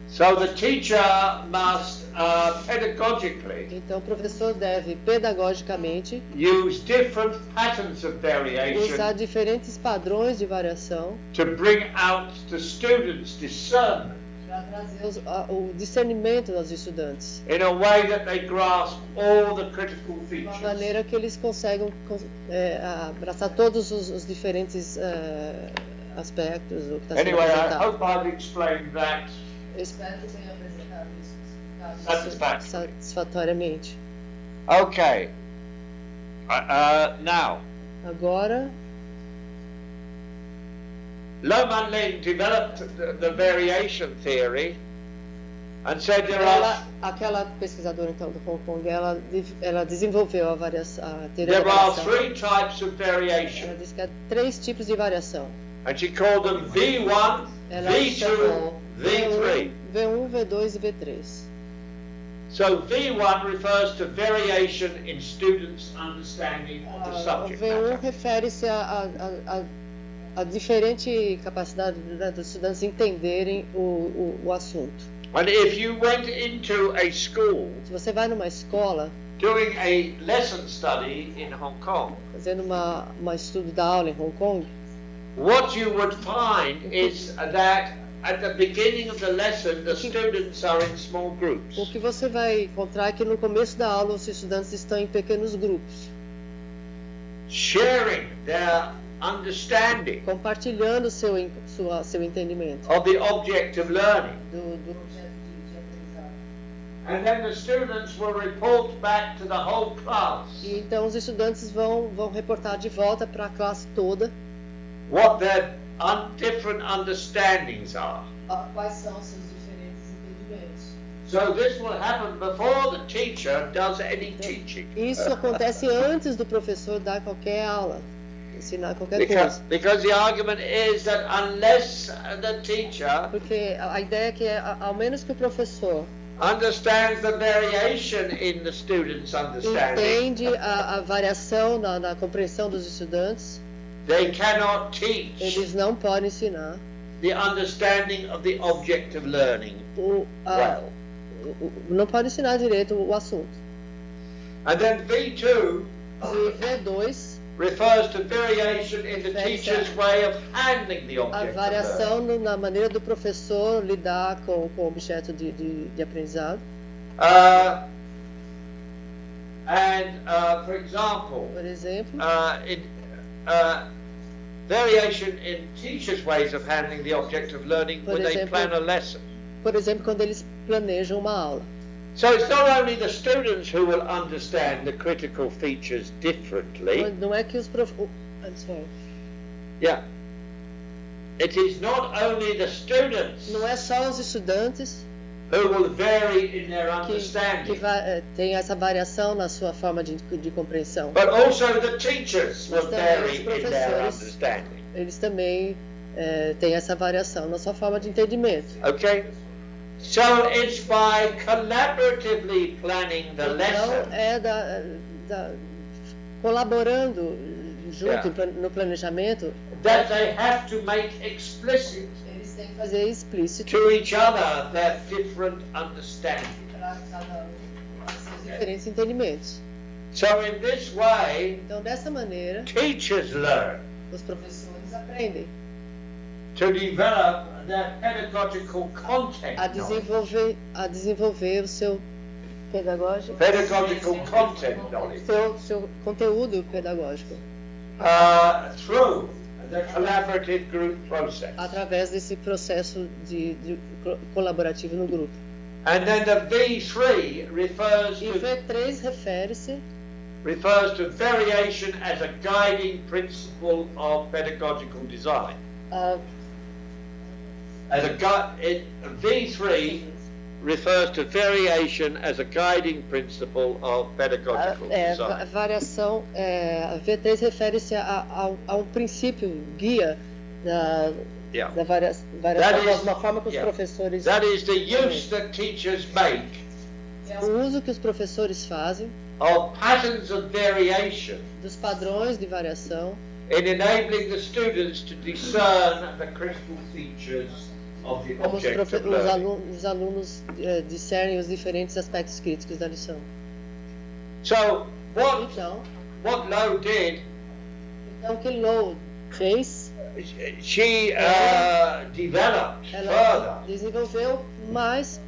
Speaker 2: So the teacher must pedagogically
Speaker 4: Então o professor deve pedagogicamente
Speaker 2: use different patterns of variation
Speaker 4: usar diferentes padrões de variação
Speaker 2: to bring out the students' discernment
Speaker 4: para trazer o discernimento dos estudantes,
Speaker 2: in a way that they grasp all the critical
Speaker 4: de
Speaker 2: features.
Speaker 4: maneira que eles conseguem abraçar todos os diferentes aspectos do que está sendo
Speaker 2: Anyway, I
Speaker 4: apresentado.
Speaker 2: hope I've explained that
Speaker 4: Eu espero que tenha apresentado isso
Speaker 2: Satisfactory.
Speaker 4: satisfatoriamente.
Speaker 2: Okay. Now,
Speaker 4: Agora,
Speaker 2: Além developed the variation theory and said there are
Speaker 4: aquela pesquisadora então do Hong Kong, ela desenvolveu a teoria da
Speaker 2: there are
Speaker 4: variação.
Speaker 2: three types of variation,
Speaker 4: Ela disse que há 3 tipos de variação.
Speaker 2: and she called them V1,
Speaker 4: Ela
Speaker 2: V2,
Speaker 4: chamou
Speaker 2: V3.
Speaker 4: V1, V2 e V3.
Speaker 2: So V1 refers to variation in students' understanding of the
Speaker 4: O
Speaker 2: subject
Speaker 4: V1
Speaker 2: matter.
Speaker 4: refere-se a diferente capacidade dos estudantes entenderem o assunto.
Speaker 2: And if you went into a school
Speaker 4: Se você vai numa escola
Speaker 2: doing a lesson study in Hong Kong,
Speaker 4: fazendo uma estudo da aula em Hong Kong,
Speaker 2: what you would find is that at the beginning of the lesson, the students are in small groups.
Speaker 4: o que você vai encontrar é que no começo da aula os estudantes estão em pequenos grupos,
Speaker 2: Sharing their understanding
Speaker 4: compartilhando seu entendimento
Speaker 2: of the object of learning.
Speaker 4: do objeto de aprendizado.
Speaker 2: And then the students will report back to the whole class
Speaker 4: E então os estudantes vão reportar de volta para a classe toda
Speaker 2: what their different understandings are.
Speaker 4: quais são os seus diferentes entendimentos.
Speaker 2: So this will happen before the teacher does any teaching.
Speaker 4: Isso acontece antes do professor dar qualquer aula, ensinar qualquer coisa.
Speaker 2: Because the argument is that unless the teacher
Speaker 4: Porque a ideia é que, ao menos que o professor
Speaker 2: understands the variation in the students' understanding,
Speaker 4: entende a variação na compreensão dos estudantes,
Speaker 2: they cannot teach
Speaker 4: eles não podem ensinar
Speaker 2: the understanding of the object of learning well.
Speaker 4: Não podem ensinar direito o assunto.
Speaker 2: And then V2
Speaker 4: E V2
Speaker 2: refers to variation in the teacher's way of handling the
Speaker 4: a
Speaker 2: object of learning.
Speaker 4: variação na maneira do professor lidar com o objeto de aprendizado.
Speaker 2: For example,
Speaker 4: Por exemplo,
Speaker 2: variation in teachers' ways of handling the object of learning when they plan a lesson.
Speaker 4: por exemplo, quando eles planejam uma aula.
Speaker 2: So it's not only the students who will understand the critical features differently.
Speaker 4: Não é que os I'm sorry.
Speaker 2: Yeah. It is not only the students
Speaker 4: Não é só os estudantes
Speaker 2: who will vary in their
Speaker 4: que
Speaker 2: understanding,
Speaker 4: tem essa variação na sua forma de compreensão.
Speaker 2: but also the teachers will
Speaker 4: Mas também
Speaker 2: vary
Speaker 4: os
Speaker 2: in their
Speaker 4: professores,
Speaker 2: understanding.
Speaker 4: eles também têm essa variação na sua forma de entendimento.
Speaker 2: Okay? So it's by collaboratively planning the
Speaker 4: Então,
Speaker 2: lesson
Speaker 4: colaborando junto no planejamento,
Speaker 2: that they have to make explicit
Speaker 4: eles têm que fazer explícito
Speaker 2: to each other their different understanding.
Speaker 4: para cada seus diferentes entendimentos.
Speaker 2: So in this way,
Speaker 4: Então, dessa maneira,
Speaker 2: teachers learn
Speaker 4: os professores aprendem
Speaker 2: to develop their pedagogical content knowledge.
Speaker 4: a desenvolver o seu pedagógico,
Speaker 2: Pedagogical content knowledge
Speaker 4: seu conteúdo pedagógico
Speaker 2: through the collaborative group process.
Speaker 4: através desse processo de colaborativo no grupo.
Speaker 2: And then the V3 refers
Speaker 4: E
Speaker 2: to
Speaker 4: V3 refere-se
Speaker 2: variation as a guiding principle of pedagogical design.
Speaker 4: a
Speaker 2: V3 refers to variation as a guiding principle of pedagogical design.
Speaker 4: variação, a V3 refere-se a um princípio guia da variação, uma forma que os professores
Speaker 2: That is the use that teachers make
Speaker 4: o uso que os professores fazem
Speaker 2: of patterns of variation
Speaker 4: dos padrões de variação
Speaker 2: in enabling the students to discern the critical features of the
Speaker 4: como
Speaker 2: object of learning.
Speaker 4: os alunos discernem os diferentes aspectos críticos da lição.
Speaker 2: So what
Speaker 4: Então,
Speaker 2: Lo did,
Speaker 4: o que Lo fez,
Speaker 2: she developed
Speaker 4: ela
Speaker 2: further
Speaker 4: desenvolveu mais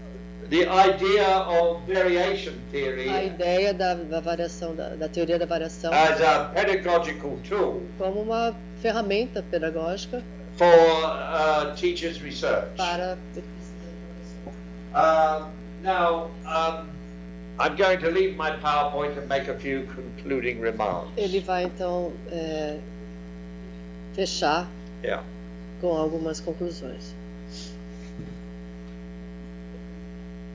Speaker 2: the idea of variation theory
Speaker 4: a ideia da variação, da teoria da variação,
Speaker 2: as a pedagogical tool
Speaker 4: como uma ferramenta pedagógica
Speaker 2: for teachers' research.
Speaker 4: para
Speaker 2: Now, I'm going to leave my PowerPoint and make a few concluding remarks.
Speaker 4: ele vai então fechar
Speaker 2: Yeah.
Speaker 4: com algumas conclusões.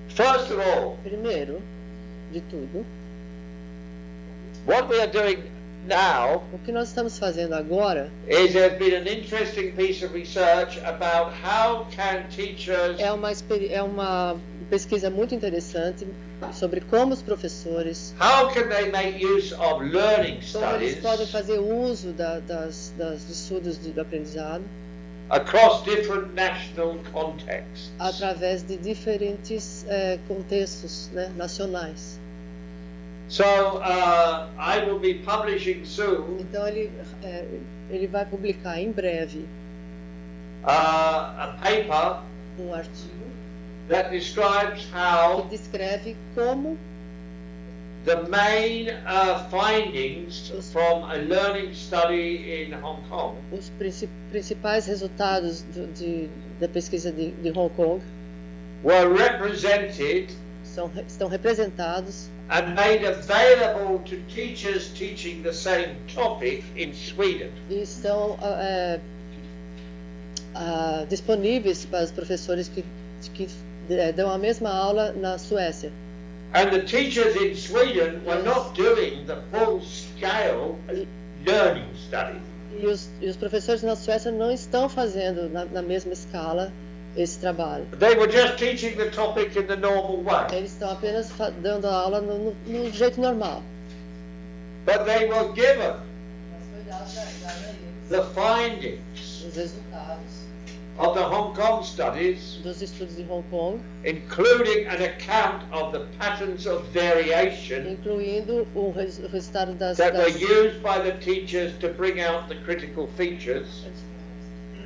Speaker 2: First of all,
Speaker 4: Primeiro de tudo,
Speaker 2: what we are doing now
Speaker 4: o que nós estamos fazendo agora
Speaker 2: is there's been an interesting piece of research about how can teachers
Speaker 4: é uma pesquisa muito interessante sobre como os professores,
Speaker 2: how can they make use of learning
Speaker 4: como eles
Speaker 2: studies
Speaker 4: podem fazer uso dos estudos do aprendizado
Speaker 2: across different national contexts.
Speaker 4: através de diferentes contextos, né, nacionais.
Speaker 2: So I will be publishing soon
Speaker 4: Então ele vai publicar em breve
Speaker 2: a paper
Speaker 4: um artigo
Speaker 2: that describes
Speaker 4: que
Speaker 2: how
Speaker 4: descreve como
Speaker 2: the main findings from a learning study in Hong Kong
Speaker 4: os principais resultados da pesquisa de Hong Kong
Speaker 2: were represented
Speaker 4: estão representados
Speaker 2: and made available to teachers teaching the same topic in Sweden.
Speaker 4: e estão disponíveis para os professores que dão a mesma aula na Suécia.
Speaker 2: And the teachers in Sweden were not doing the full-scale learning study.
Speaker 4: E os professores na Suécia não estão fazendo na mesma escala esse trabalho.
Speaker 2: They were just teaching the topic in the normal way.
Speaker 4: Eles estão apenas dando a aula no jeito normal.
Speaker 2: But they were given the findings
Speaker 4: Os resultados
Speaker 2: of the Hong Kong studies,
Speaker 4: dos estudos de Hong Kong,
Speaker 2: including an account of the patterns of variation
Speaker 4: incluindo o resultado das
Speaker 2: that were used by the teachers to bring out the critical features.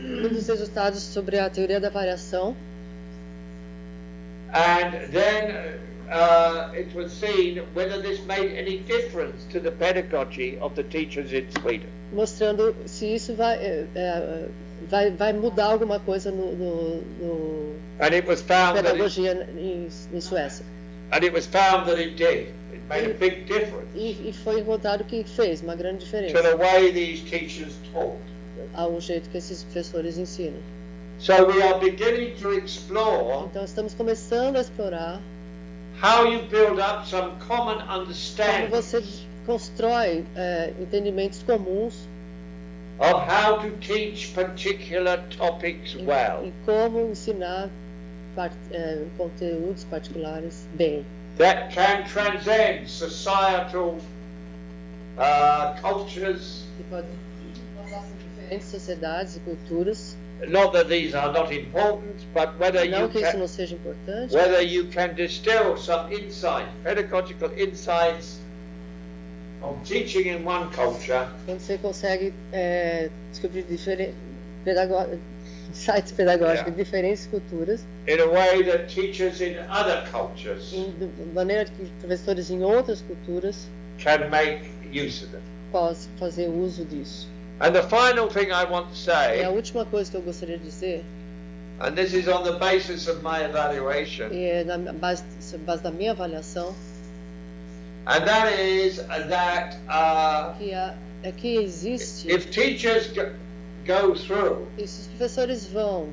Speaker 4: dos resultados sobre a teoria da variação.
Speaker 2: And then it was seen whether this made any difference to the pedagogy of the teachers in Sweden.
Speaker 4: Mostrando se isso vai mudar alguma coisa no
Speaker 2: And it was found that
Speaker 4: pedagogia em Suécia.
Speaker 2: it did. It made a big difference
Speaker 4: E foi encontrado que fez uma grande
Speaker 2: to
Speaker 4: diferença
Speaker 2: the way these teachers taught.
Speaker 4: ao jeito que esses professores ensinam.
Speaker 2: So we are beginning to explore
Speaker 4: Então estamos começando a explorar
Speaker 2: how you build up some common
Speaker 4: como
Speaker 2: understanding
Speaker 4: você constrói entendimentos comuns
Speaker 2: of how to teach particular topics well.
Speaker 4: e como ensinar conteúdos particulares bem.
Speaker 2: That can transcend societal cultures.
Speaker 4: Que pode passar por diferentes sociedades e culturas.
Speaker 2: Not that these are not important, but whether
Speaker 4: Não
Speaker 2: you
Speaker 4: que isso
Speaker 2: can,
Speaker 4: não seja importante,
Speaker 2: whether you can distill some insight, pedagogical insights of teaching in one culture
Speaker 4: quando você consegue descobrir insights pedagógicos de diferentes culturas,
Speaker 2: in a way that teachers in other cultures
Speaker 4: de maneira que professores em outras culturas
Speaker 2: can make use of them.
Speaker 4: possam fazer uso disso.
Speaker 2: And the final thing I want to
Speaker 4: E
Speaker 2: say,
Speaker 4: a última coisa que eu gostaria de dizer,
Speaker 2: and this is on the basis of my evaluation,
Speaker 4: e é na base da minha avaliação,
Speaker 2: and that is that
Speaker 4: que existe,
Speaker 2: if teachers go through
Speaker 4: e se os professores vão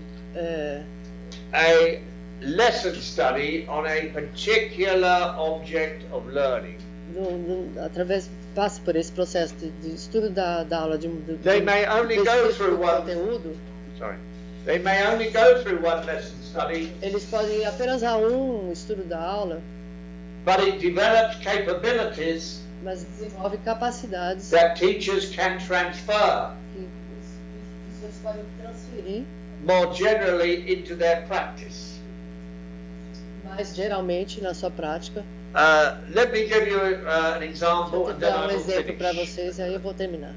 Speaker 2: a lesson study on a particular object of learning,
Speaker 4: passa por esse processo de estudo da aula
Speaker 2: they may only go through one.
Speaker 4: conteúdo,
Speaker 2: Sorry, they may only go through one lesson study,
Speaker 4: eles podem ir apenas a um estudo da aula,
Speaker 2: but it develops capabilities
Speaker 4: mas desenvolve capacidades
Speaker 2: that teachers can transfer
Speaker 4: que os professores podem transferir
Speaker 2: more generally into their practice.
Speaker 4: mais geralmente na sua prática.
Speaker 2: Let me give you an example,
Speaker 4: Vou
Speaker 2: and then
Speaker 4: dar
Speaker 2: I will
Speaker 4: exemplo para
Speaker 2: finish.
Speaker 4: vocês e aí eu vou terminar.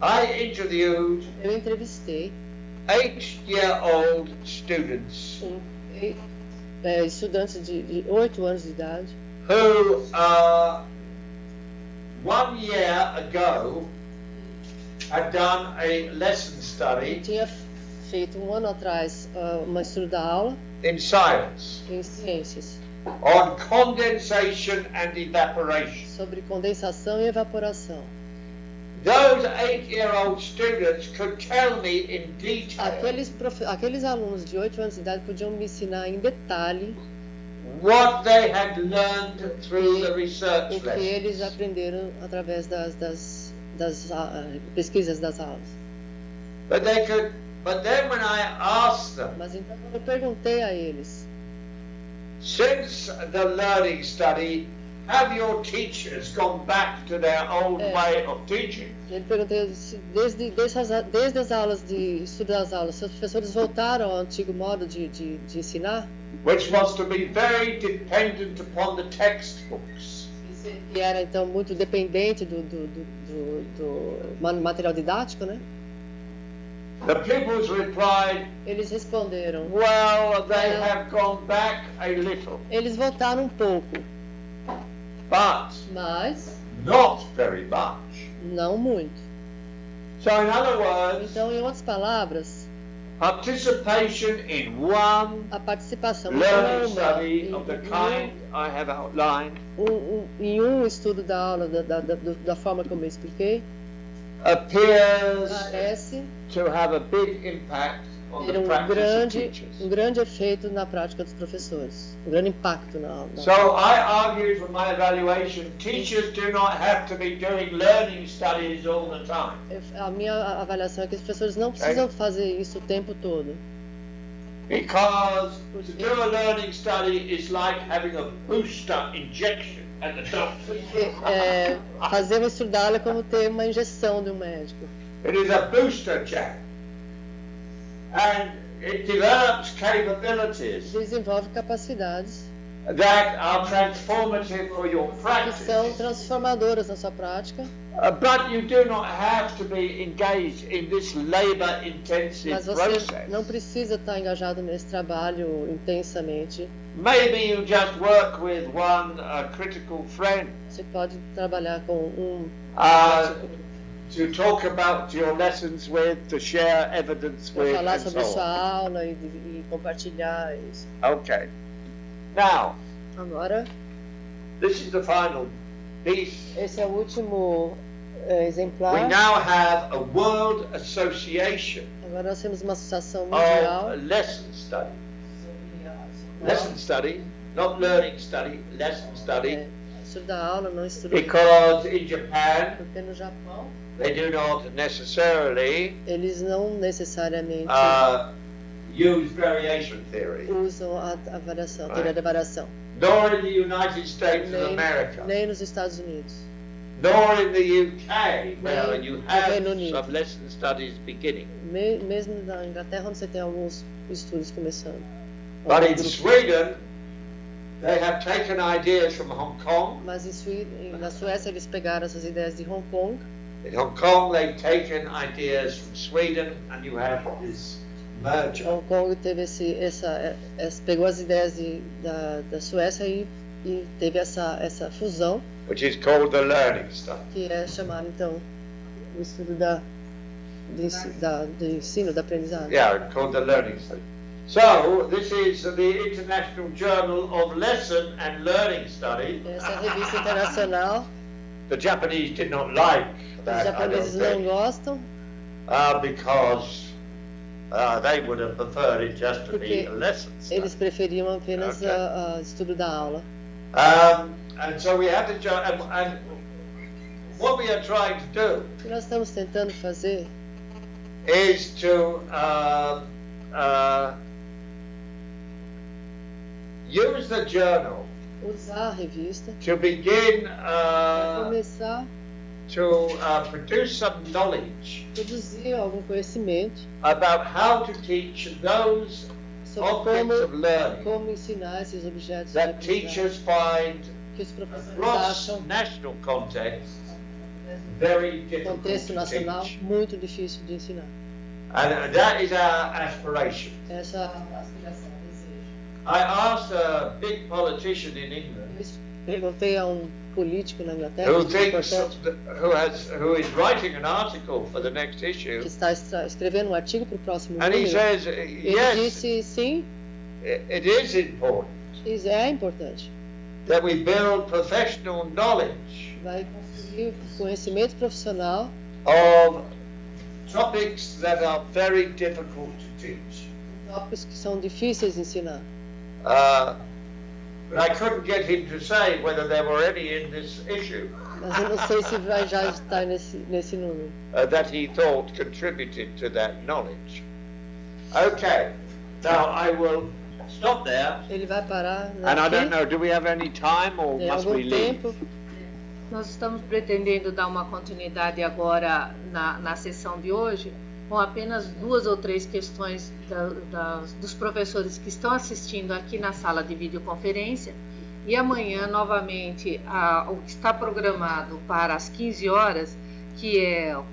Speaker 2: I interviewed
Speaker 4: Eu entrevistei
Speaker 2: 8-year-old students
Speaker 4: estudantes de 8 anos de idade
Speaker 2: who 1 year ago had done a lesson study
Speaker 4: tinha feito 1 ano atrás uma estudo da aula
Speaker 2: in science
Speaker 4: em ciências
Speaker 2: on condensation and evaporation.
Speaker 4: sobre condensação e evaporação.
Speaker 2: Those 8-year-old students could tell me in detail
Speaker 4: Aqueles alunos de 8 anos de idade podiam me ensinar em detalhe
Speaker 2: what they had learned through the research
Speaker 4: o que eles
Speaker 2: lessons.
Speaker 4: aprenderam através das pesquisas das aulas.
Speaker 2: But then when I asked them,
Speaker 4: Mas então quando eu perguntei a eles,
Speaker 2: since the learning study, have your teachers gone back to their old way of teaching?
Speaker 4: ele perguntei se desde as aulas de estudo das aulas, seus professores voltaram ao antigo modo de ensinar,
Speaker 2: Which was to be very dependent upon the textbooks.
Speaker 4: que era então muito dependente do material didático, né?
Speaker 2: The pupils replied,
Speaker 4: Eles responderam,
Speaker 2: well, they have gone back a little,
Speaker 4: eles voltaram um pouco,
Speaker 2: but
Speaker 4: mas
Speaker 2: not very much.
Speaker 4: não muito.
Speaker 2: So in other words,
Speaker 4: Então, em outras palavras,
Speaker 2: participation in one
Speaker 4: A participação
Speaker 2: learning study of the kind I have outlined
Speaker 4: em um estudo da aula da forma como eu expliquei,
Speaker 2: appears
Speaker 4: parece
Speaker 2: to have a big impact on
Speaker 4: ter
Speaker 2: the practice of teachers.
Speaker 4: grande efeito na prática dos professores, um grande impacto na aula.
Speaker 2: So I argued from my evaluation, teachers do not have to be doing learning studies all the time.
Speaker 4: A minha avaliação é que os professores não precisam fazer isso o tempo todo.
Speaker 2: Because to do a learning study is like having a booster injection at the doctor.
Speaker 4: Fazer uma estudo da aula é como ter uma injeção de um médico.
Speaker 2: It is a booster jab. And it develops capabilities
Speaker 4: Desenvolve capacidades
Speaker 2: that are transformative for your
Speaker 4: que
Speaker 2: practice.
Speaker 4: são transformadoras na sua prática,
Speaker 2: But you do not have to be engaged in this labor-intensive
Speaker 4: mas você
Speaker 2: process.
Speaker 4: não precisa estar engajado nesse trabalho intensamente.
Speaker 2: Maybe you just work with one critical friend
Speaker 4: Você pode trabalhar com
Speaker 2: to talk about your lessons with, to share evidence
Speaker 4: para
Speaker 2: with,
Speaker 4: falar
Speaker 2: and
Speaker 4: sobre
Speaker 2: so
Speaker 4: sua
Speaker 2: on.
Speaker 4: aula e compartilhar isso.
Speaker 2: Okay. Now,
Speaker 4: Agora,
Speaker 2: this is the final piece.
Speaker 4: esse é o último exemplar.
Speaker 2: We now have a World Association
Speaker 4: Agora nós temos uma associação mundial
Speaker 2: of lesson study. Lesson study, not learning study, lesson study.
Speaker 4: Estudo da aula, não estudo
Speaker 2: Because in Japan,
Speaker 4: porque no Japão
Speaker 2: they do not necessarily
Speaker 4: eles não necessariamente
Speaker 2: use variation theory.
Speaker 4: usam a variação, teoria da variação.
Speaker 2: Nor in the United States of America.
Speaker 4: Nem nos Estados Unidos.
Speaker 2: Nor in the UK, where
Speaker 4: Nem
Speaker 2: you
Speaker 4: no
Speaker 2: have
Speaker 4: Reino Unido.
Speaker 2: some lesson studies beginning.
Speaker 4: Mesmo na Inglaterra, onde você tem alguns estudos começando.
Speaker 2: But in Sweden, they have taken ideas from Hong Kong.
Speaker 4: Mas na Suécia eles pegaram essas ideias de Hong Kong.
Speaker 2: In Hong Kong, they've taken ideas from Sweden, and you have this merger.
Speaker 4: Hong Kong teve pegou as ideias da Suécia e teve essa fusão,
Speaker 2: Which is called the learning study.
Speaker 4: que é chamado então o estudo do ensino, da aprendizagem.
Speaker 2: Yeah, called the learning study. So, this is the International Journal of Lesson and Learning Study.
Speaker 4: Essa é a revista internacional.
Speaker 2: The Japanese did not like
Speaker 4: Os
Speaker 2: that, I don't
Speaker 4: japoneses não
Speaker 2: think,
Speaker 4: gostam
Speaker 2: because they would have preferred it just to be
Speaker 4: porque
Speaker 2: a lesson study.
Speaker 4: eles preferiam apenas
Speaker 2: Okay.
Speaker 4: estudo da aula.
Speaker 2: And so we have to, and what we are trying to do
Speaker 4: O que nós estamos tentando fazer
Speaker 2: is to use the journal
Speaker 4: usar a revista
Speaker 2: to begin
Speaker 4: para começar
Speaker 2: to produce some knowledge
Speaker 4: a produzir algum conhecimento
Speaker 2: about how to teach those
Speaker 4: sobre
Speaker 2: objects of learning
Speaker 4: como ensinar esses objetos de
Speaker 2: that
Speaker 4: aprendizagem
Speaker 2: teachers find
Speaker 4: que os professores
Speaker 2: across
Speaker 4: acham
Speaker 2: national context very
Speaker 4: no
Speaker 2: difficult
Speaker 4: contexto
Speaker 2: to
Speaker 4: nacional
Speaker 2: teach.
Speaker 4: muito difícil de ensinar.
Speaker 2: And that is our aspiration.
Speaker 4: Essa é a aspiração, o desejo.
Speaker 2: I asked a big politician in England
Speaker 4: Eu perguntei a um político na Inglaterra
Speaker 2: who
Speaker 4: que é
Speaker 2: thinks
Speaker 4: importante,
Speaker 2: who is writing an article for the next issue,
Speaker 4: que está escrevendo um artigo para o próximo
Speaker 2: and he
Speaker 4: número.
Speaker 2: says,
Speaker 4: Ele
Speaker 2: yes,
Speaker 4: disse sim,
Speaker 2: it is important
Speaker 4: isso é importante.
Speaker 2: that we build professional knowledge
Speaker 4: Vai construir conhecimento profissional
Speaker 2: of topics that are very difficult to teach.
Speaker 4: tópicos que são difíceis de ensinar.
Speaker 2: But I couldn't get him to say whether there were any in this issue
Speaker 4: Mas eu não sei se vai já estar nesse número.
Speaker 2: that he thought contributed to that knowledge. Okay, now I will stop there.
Speaker 4: Ele vai parar
Speaker 2: And I don't
Speaker 4: aqui.
Speaker 2: know, do we have any time or
Speaker 4: Tem
Speaker 2: must
Speaker 4: algum
Speaker 2: we leave?
Speaker 4: tempo.
Speaker 1: Nós estamos pretendendo dar uma continuidade agora na sessão de hoje, com apenas 2 ou 3 questões dos professores que estão assistindo aqui na sala de videoconferência. E amanhã, novamente, o que está programado para as 15 horas, que é o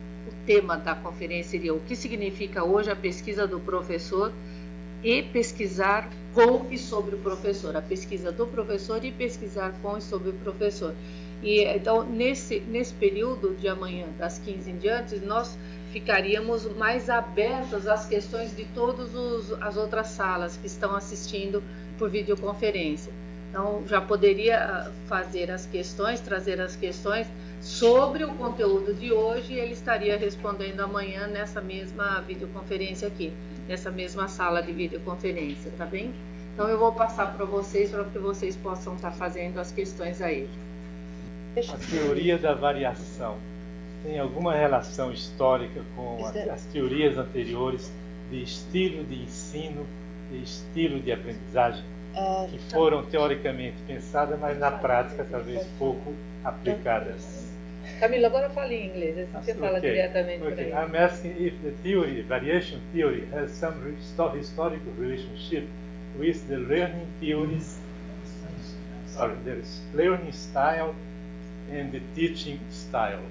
Speaker 1: tema da conferência, seria o que significa hoje a pesquisa do professor e pesquisar com e sobre o professor. A pesquisa do professor e pesquisar com e sobre o professor. E então, nesse período de amanhã, das 15 em diante, nós ficaríamos mais abertos às questões de todas as outras salas que estão assistindo por videoconferência. Então, já poderia fazer as questões, trazer as questões sobre o conteúdo de hoje, e ele estaria respondendo amanhã nessa mesma videoconferência aqui, nessa mesma sala de videoconferência, tá bem? Então, eu vou passar para vocês, para que vocês possam estar fazendo as questões a ele.
Speaker 5: A teoria da variação tem alguma relação histórica com as teorias anteriores de estilo de ensino e estilo de aprendizagem? Que foram teoricamente pensadas, mas na prática talvez pouco aplicadas.
Speaker 1: Camila, agora fale em inglês, você fala diretamente para ele.
Speaker 5: I'm asking if the variation theory, has some historical relationship with the learning theories, the learning style and the teaching style.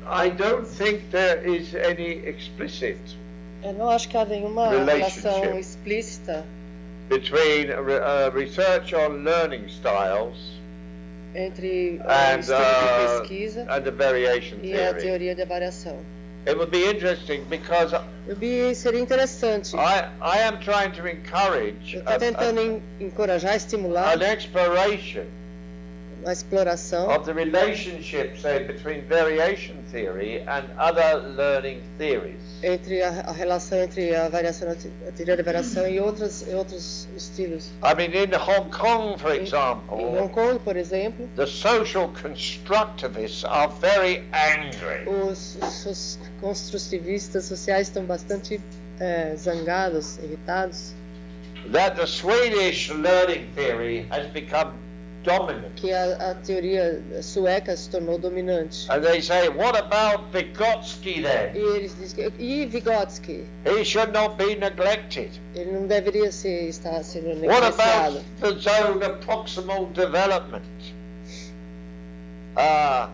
Speaker 2: I don't think there is any explicit.
Speaker 4: Eu não acho que há nenhuma relação explícita
Speaker 2: between research on learning styles
Speaker 4: entre o estudo de pesquisa
Speaker 2: and the variation
Speaker 4: e
Speaker 2: theory.
Speaker 4: a teoria da variação.
Speaker 2: It would be interesting because
Speaker 4: Seria interessante.
Speaker 2: I am trying to encourage
Speaker 4: Eu estou tentando encorajar, estimular
Speaker 2: an exploration
Speaker 4: a exploração
Speaker 2: of the relationship, say, between variation theory and other learning theories.
Speaker 4: Entre a relação entre a variação, a teoria da variação e outros estilos.
Speaker 2: I mean, in Hong Kong, for example,
Speaker 4: Em Hong Kong, por exemplo,
Speaker 2: the social constructivists are very angry.
Speaker 4: os construtivistas sociais estão bastante zangados, irritados.
Speaker 2: That the Swedish learning theory has become dominant.
Speaker 4: Que a teoria sueca se tornou dominante.
Speaker 2: And they say, what about Vygotsky then?
Speaker 4: E eles dizem e Vygotsky?
Speaker 2: He should not be neglected.
Speaker 4: Ele não deveria estar sendo
Speaker 2: What
Speaker 4: negligenciado.
Speaker 2: about the zone of proximal development?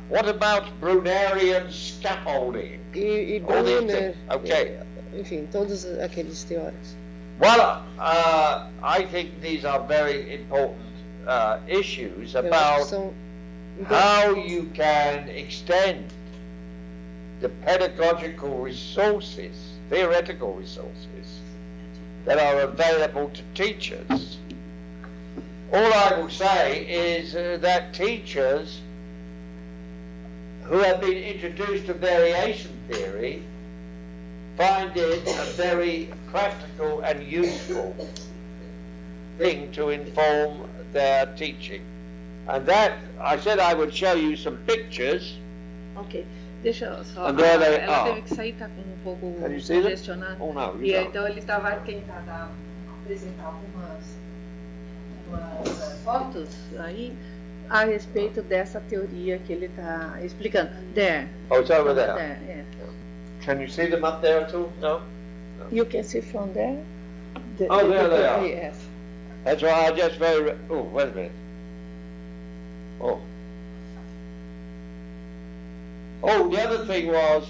Speaker 2: What about Brunerian scaffolding?
Speaker 4: E Brunner,
Speaker 2: okay.
Speaker 4: Enfim, todos aqueles teóricos.
Speaker 2: Well, I think these are very important issues about how you can extend the pedagogical resources, theoretical resources that are available to teachers. All I will say is that teachers who have been introduced to variation theory find it a very practical and useful thing to inform their teaching. And that, I said I would show you some pictures.
Speaker 1: Ok, deixa eu só.
Speaker 2: And there they
Speaker 1: Ela
Speaker 2: are.
Speaker 1: teve que sair, está um pouco
Speaker 2: Can you see them?
Speaker 1: congestionada.
Speaker 2: Oh, no, you
Speaker 1: E
Speaker 2: don't.
Speaker 1: então ele vai tentar apresentar algumas fotos aí a respeito dessa teoria que ele está explicando. There.
Speaker 2: Oh, it's over there.
Speaker 1: Yeah.
Speaker 2: Can you see them up there at all? No?
Speaker 1: You can see from there.
Speaker 2: Oh, there they are.
Speaker 1: Yes.
Speaker 2: That's right, I just very... Oh, wait a minute. Oh. Oh, the other thing was...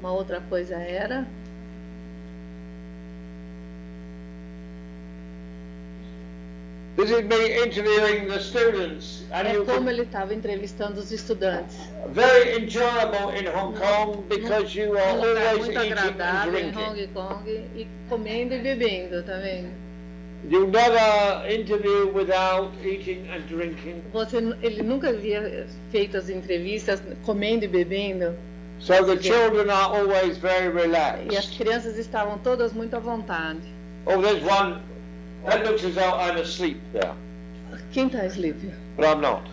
Speaker 1: Uma outra coisa era...
Speaker 2: This is me interviewing the students. And
Speaker 1: É
Speaker 2: you
Speaker 1: como
Speaker 2: could,
Speaker 1: ele estava entrevistando os estudantes.
Speaker 2: very enjoyable in Hong Kong because you are
Speaker 1: Um lugar
Speaker 2: always
Speaker 1: muito
Speaker 2: eating and
Speaker 1: agradável em
Speaker 2: drinking.
Speaker 1: Hong Kong e comendo e bebendo, tá vendo?
Speaker 2: You never interview without eating and drinking.
Speaker 1: Ele nunca havia feito as entrevistas comendo e bebendo.
Speaker 2: So the children are always very
Speaker 1: E as
Speaker 2: relaxed.
Speaker 1: crianças estavam todas muito à vontade.
Speaker 2: Oh, there's one. That looks as though I'm asleep there,
Speaker 1: Quem está asleep?
Speaker 2: but I'm not.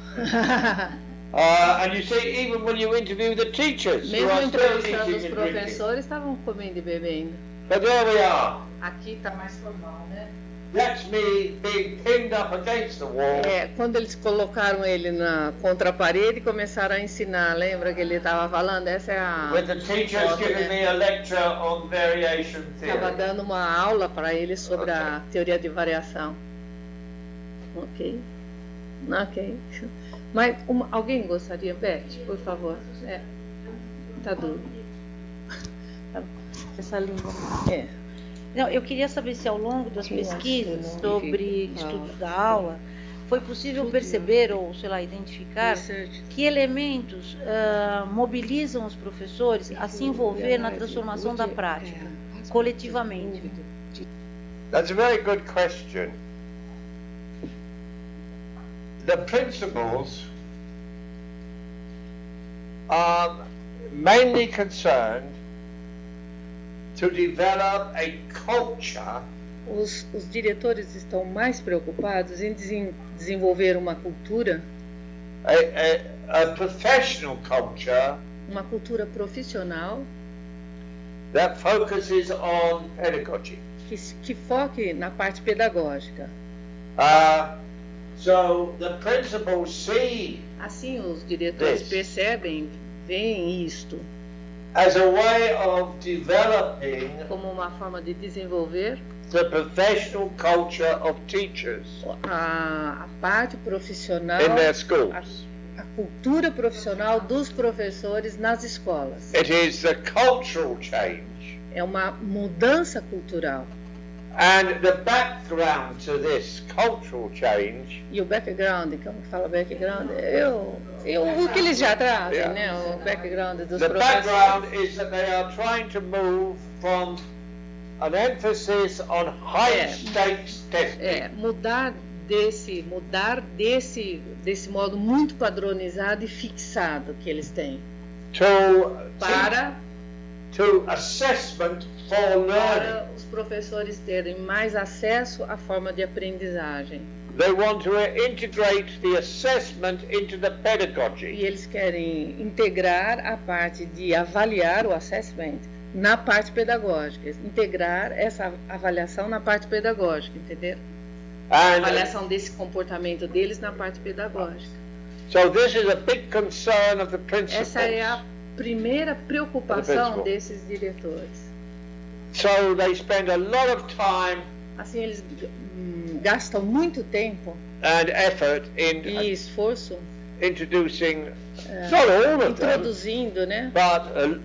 Speaker 2: And you see, even when you interview the teachers, you
Speaker 1: Mesmo
Speaker 2: are still
Speaker 1: entrevistando os
Speaker 2: eating and drinking.
Speaker 1: professores, estavam comendo e bebendo.
Speaker 2: But there we are.
Speaker 1: Aqui está mais formal, né?
Speaker 2: That's me being pinned up against the wall.
Speaker 1: Quando eles colocaram ele contra a parede e começaram a ensinar, lembra que ele estava falando? Essa é a
Speaker 2: With the teachers
Speaker 1: foto,
Speaker 2: giving
Speaker 1: né?
Speaker 2: me a lecture on variation
Speaker 1: Estava
Speaker 2: theory.
Speaker 1: dando uma aula para ele sobre a teoria de variação. Ok. Mas alguém gostaria, Beth, por favor? Tá duro. Tá. Essa língua.
Speaker 3: Não, eu queria saber se ao longo das pesquisas sobre estudos da aula,
Speaker 6: foi possível perceber ou, sei lá, identificar que elementos mobilizam os professores a se envolver na transformação da prática, coletivamente?
Speaker 2: That's a very good question. The principles are mainly concerned to develop a culture.
Speaker 1: Os diretores estão mais preocupados em desenvolver uma cultura,
Speaker 2: a professional culture,
Speaker 1: uma cultura profissional
Speaker 2: that focuses on pedagogy.
Speaker 1: que foque na parte pedagógica.
Speaker 2: So the principals see
Speaker 1: Assim, os diretores percebem, veem isto
Speaker 2: as a way of developing
Speaker 1: como uma forma de desenvolver
Speaker 2: the professional culture of teachers
Speaker 1: a parte profissional,
Speaker 2: in their schools.
Speaker 1: a cultura profissional dos professores nas escolas.
Speaker 2: It is the cultural change.
Speaker 1: É uma mudança cultural.
Speaker 2: And the background to this cultural change,
Speaker 1: E o background, como que fala background? O que eles já trazem, né? O background dos
Speaker 2: the
Speaker 1: professores.
Speaker 2: background is that they are trying to move from an emphasis on high stakes testing.
Speaker 1: Mudar desse modo muito padronizado e fixado que eles têm
Speaker 2: to assessment for learning.
Speaker 1: para os professores terem mais acesso à forma de aprendizagem.
Speaker 2: They want to integrate the assessment into the pedagogy.
Speaker 1: E eles querem integrar a parte de avaliar o assessment na parte pedagógica, integrar essa avaliação na parte pedagógica, entendeu? A avaliação desse comportamento deles na parte pedagógica.
Speaker 2: So this is a big concern of the principals.
Speaker 1: Essa é a primeira preocupação desses diretores.
Speaker 2: So they spend a lot of time
Speaker 1: Assim, eles gastam muito tempo
Speaker 2: and effort
Speaker 1: e esforço
Speaker 2: introducing not all of them,
Speaker 1: introduzindo, né?
Speaker 2: but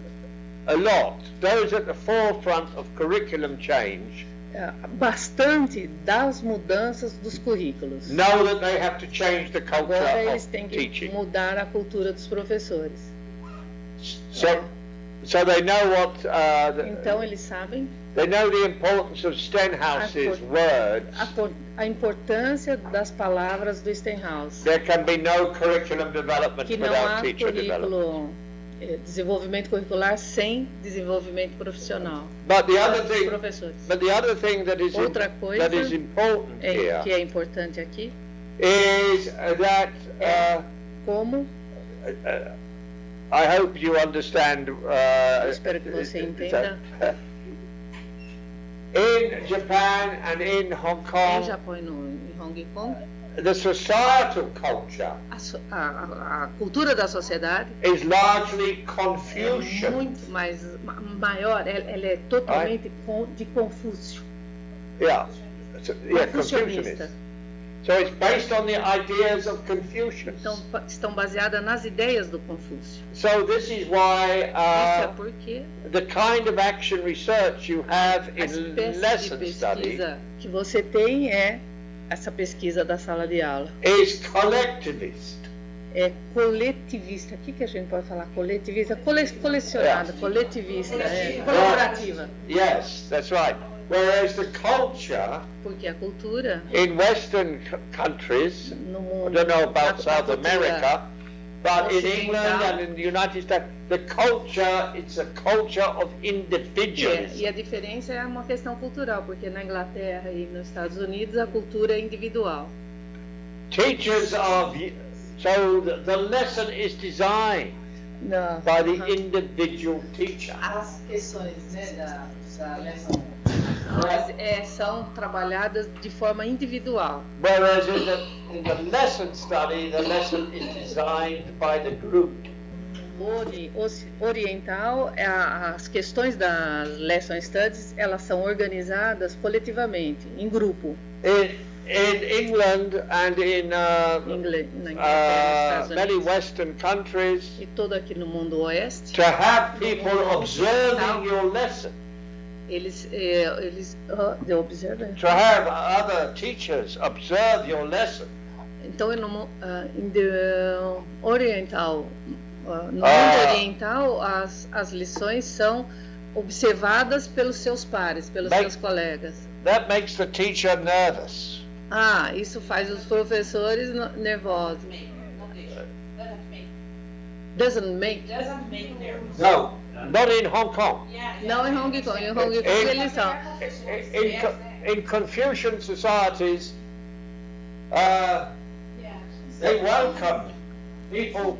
Speaker 2: a lot. Those at the forefront of curriculum change
Speaker 1: Bastante das mudanças dos currículos.
Speaker 2: know that they have to change the culture
Speaker 1: Agora eles
Speaker 2: of
Speaker 1: têm que
Speaker 2: teaching.
Speaker 1: mudar a cultura dos professores.
Speaker 2: So they know what
Speaker 1: Então eles sabem
Speaker 2: they know the importance of Stenhouse's word.
Speaker 1: a importância das palavras do Stenhouse.
Speaker 2: There can be no curriculum development
Speaker 1: Que não
Speaker 2: without
Speaker 1: há
Speaker 2: teacher development.
Speaker 1: desenvolvimento curricular sem desenvolvimento profissional.
Speaker 2: But the other
Speaker 1: Dos
Speaker 2: thing,
Speaker 1: professores.
Speaker 2: that is
Speaker 1: Outra coisa
Speaker 2: that is important here
Speaker 1: que é importante aqui
Speaker 2: is that
Speaker 1: como
Speaker 2: I hope you understand.
Speaker 1: espero que você entenda.
Speaker 2: In Japan and in Hong
Speaker 1: Em
Speaker 2: Kong,
Speaker 1: Japão e em Hong Kong,
Speaker 2: the societal culture
Speaker 1: a cultura da sociedade
Speaker 2: is largely
Speaker 1: é
Speaker 2: Confucian.
Speaker 1: muito maior, ela é totalmente de Confúcio.
Speaker 2: Confucianist. So it's based on the ideas of Confucius.
Speaker 1: Então, estão baseadas nas ideias do Confúcio.
Speaker 2: So this is why
Speaker 1: Isso é porque
Speaker 2: the kind of action research you have
Speaker 1: a
Speaker 2: in
Speaker 1: espécie de
Speaker 2: lesson study
Speaker 1: pesquisa que você tem é essa pesquisa da sala de aula.
Speaker 2: is collectivist.
Speaker 1: É coletivista. O que a gente pode falar? Coletivista, colecionada, coletivista, colaborativa.
Speaker 2: Yes, that's right. Whereas the culture
Speaker 1: Porque a cultura
Speaker 2: in Western countries,
Speaker 1: no
Speaker 2: I
Speaker 1: mundo,
Speaker 2: don't know about
Speaker 1: a
Speaker 2: South
Speaker 1: cultura
Speaker 2: America, but in
Speaker 1: ocidental.
Speaker 2: England and in the United States, the culture, it's a culture of individualism.
Speaker 1: E a diferença é uma questão cultural, porque na Inglaterra e nos Estados Unidos a cultura é individual.
Speaker 2: Teachers are, so the lesson is designed by the individual teacher.
Speaker 1: As questões da leção são trabalhadas de forma individual.
Speaker 2: Whereas in the lesson study, the lesson is designed by the group.
Speaker 1: Oriental, as questões das lesson studies, elas são organizadas coletivamente, em grupo.
Speaker 2: In England and in many Western countries,
Speaker 1: e todo aqui no mundo oeste,
Speaker 2: to have people observing your lesson.
Speaker 1: Eles observam.
Speaker 2: To have other teachers observe your lesson
Speaker 1: Então, no oriental, no mundo oriental, as lições são observadas pelos seus pares, pelos seus colegas.
Speaker 2: That makes the teacher nervous.
Speaker 1: Isso faz os professores nervosos. Doesn't make nervous.
Speaker 2: No, not in Hong Kong.
Speaker 1: Não em Hong Kong. Em Hong Kong eles são.
Speaker 2: In Confucian societies, they welcome people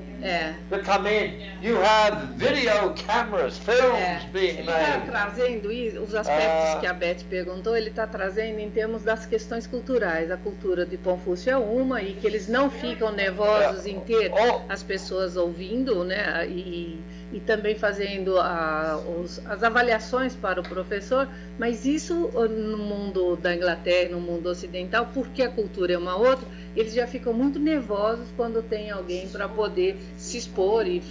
Speaker 2: to come in. You have video cameras, films being
Speaker 1: Ele está
Speaker 2: made.
Speaker 1: trazendo os aspectos que a Beth perguntou, ele está trazendo em termos das questões culturais. A cultura de Confúcio é uma, e que eles não ficam nervosos em ter as pessoas ouvindo, né? E também fazendo as avaliações para o professor, mas isso no mundo da Inglaterra, no mundo ocidental, porque a cultura é uma outra, eles já ficam muito nervosos quando tem alguém para poder se expor e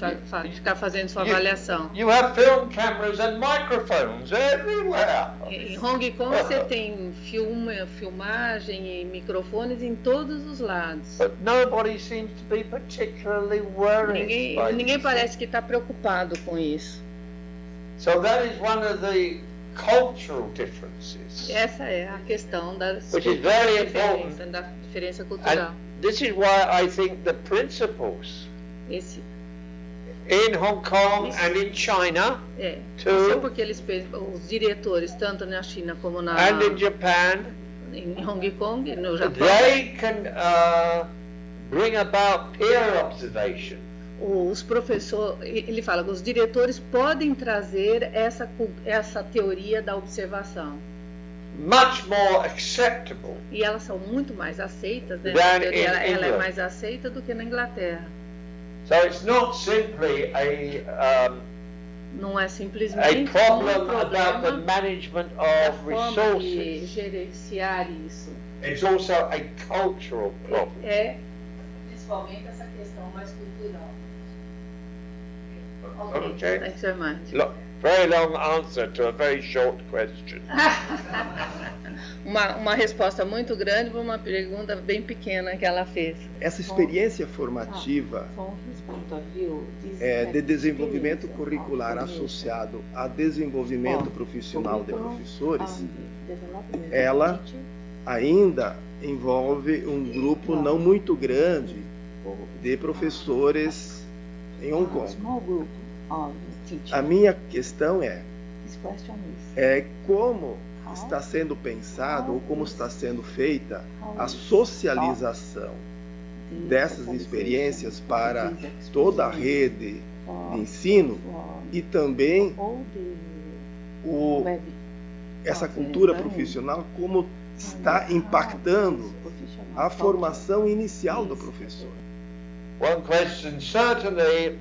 Speaker 1: ficar fazendo sua avaliação.
Speaker 2: You have film cameras and microphones everywhere.
Speaker 1: Em Hong Kong você tem filmagem e microfones em todos os lados.
Speaker 2: But nobody seems to be particularly worried.
Speaker 1: Ninguém parece que está preocupado com isso.
Speaker 2: So that is one of the cultural differences.
Speaker 1: Essa é a questão da diferença cultural.
Speaker 2: And this is why I think the principles in Hong Kong and in China,
Speaker 1: isso é porque os diretores, tanto na China como
Speaker 2: and in Japan,
Speaker 1: em Hong Kong, no Japão,
Speaker 2: they can bring about peer observation.
Speaker 1: Os professores, ele fala que os diretores podem trazer essa teoria da observação.
Speaker 2: Much more acceptable.
Speaker 1: E elas são muito mais aceitas, né? Ela é mais aceita do que na Inglaterra.
Speaker 2: So it's not simply
Speaker 1: não é simplesmente
Speaker 2: a problem about the management of resources.
Speaker 1: De gerenciar isso.
Speaker 2: It's also a cultural problem.
Speaker 1: Principalmente essa questão mais cultural.
Speaker 2: Okay.
Speaker 1: Thanks so much.
Speaker 2: Very long answer to a very short question.
Speaker 1: uma resposta muito grande para uma pergunta bem pequena que ela fez.
Speaker 7: Essa experiência formativa de desenvolvimento curricular associado a desenvolvimento profissional de professores, ela ainda envolve um grupo não muito grande de professores em Hong Kong. A minha questão é como está sendo pensado ou como está sendo feita a socialização dessas experiências para toda a rede de ensino e também essa cultura profissional, como está impactando a formação inicial do professor.
Speaker 2: One question, certainly,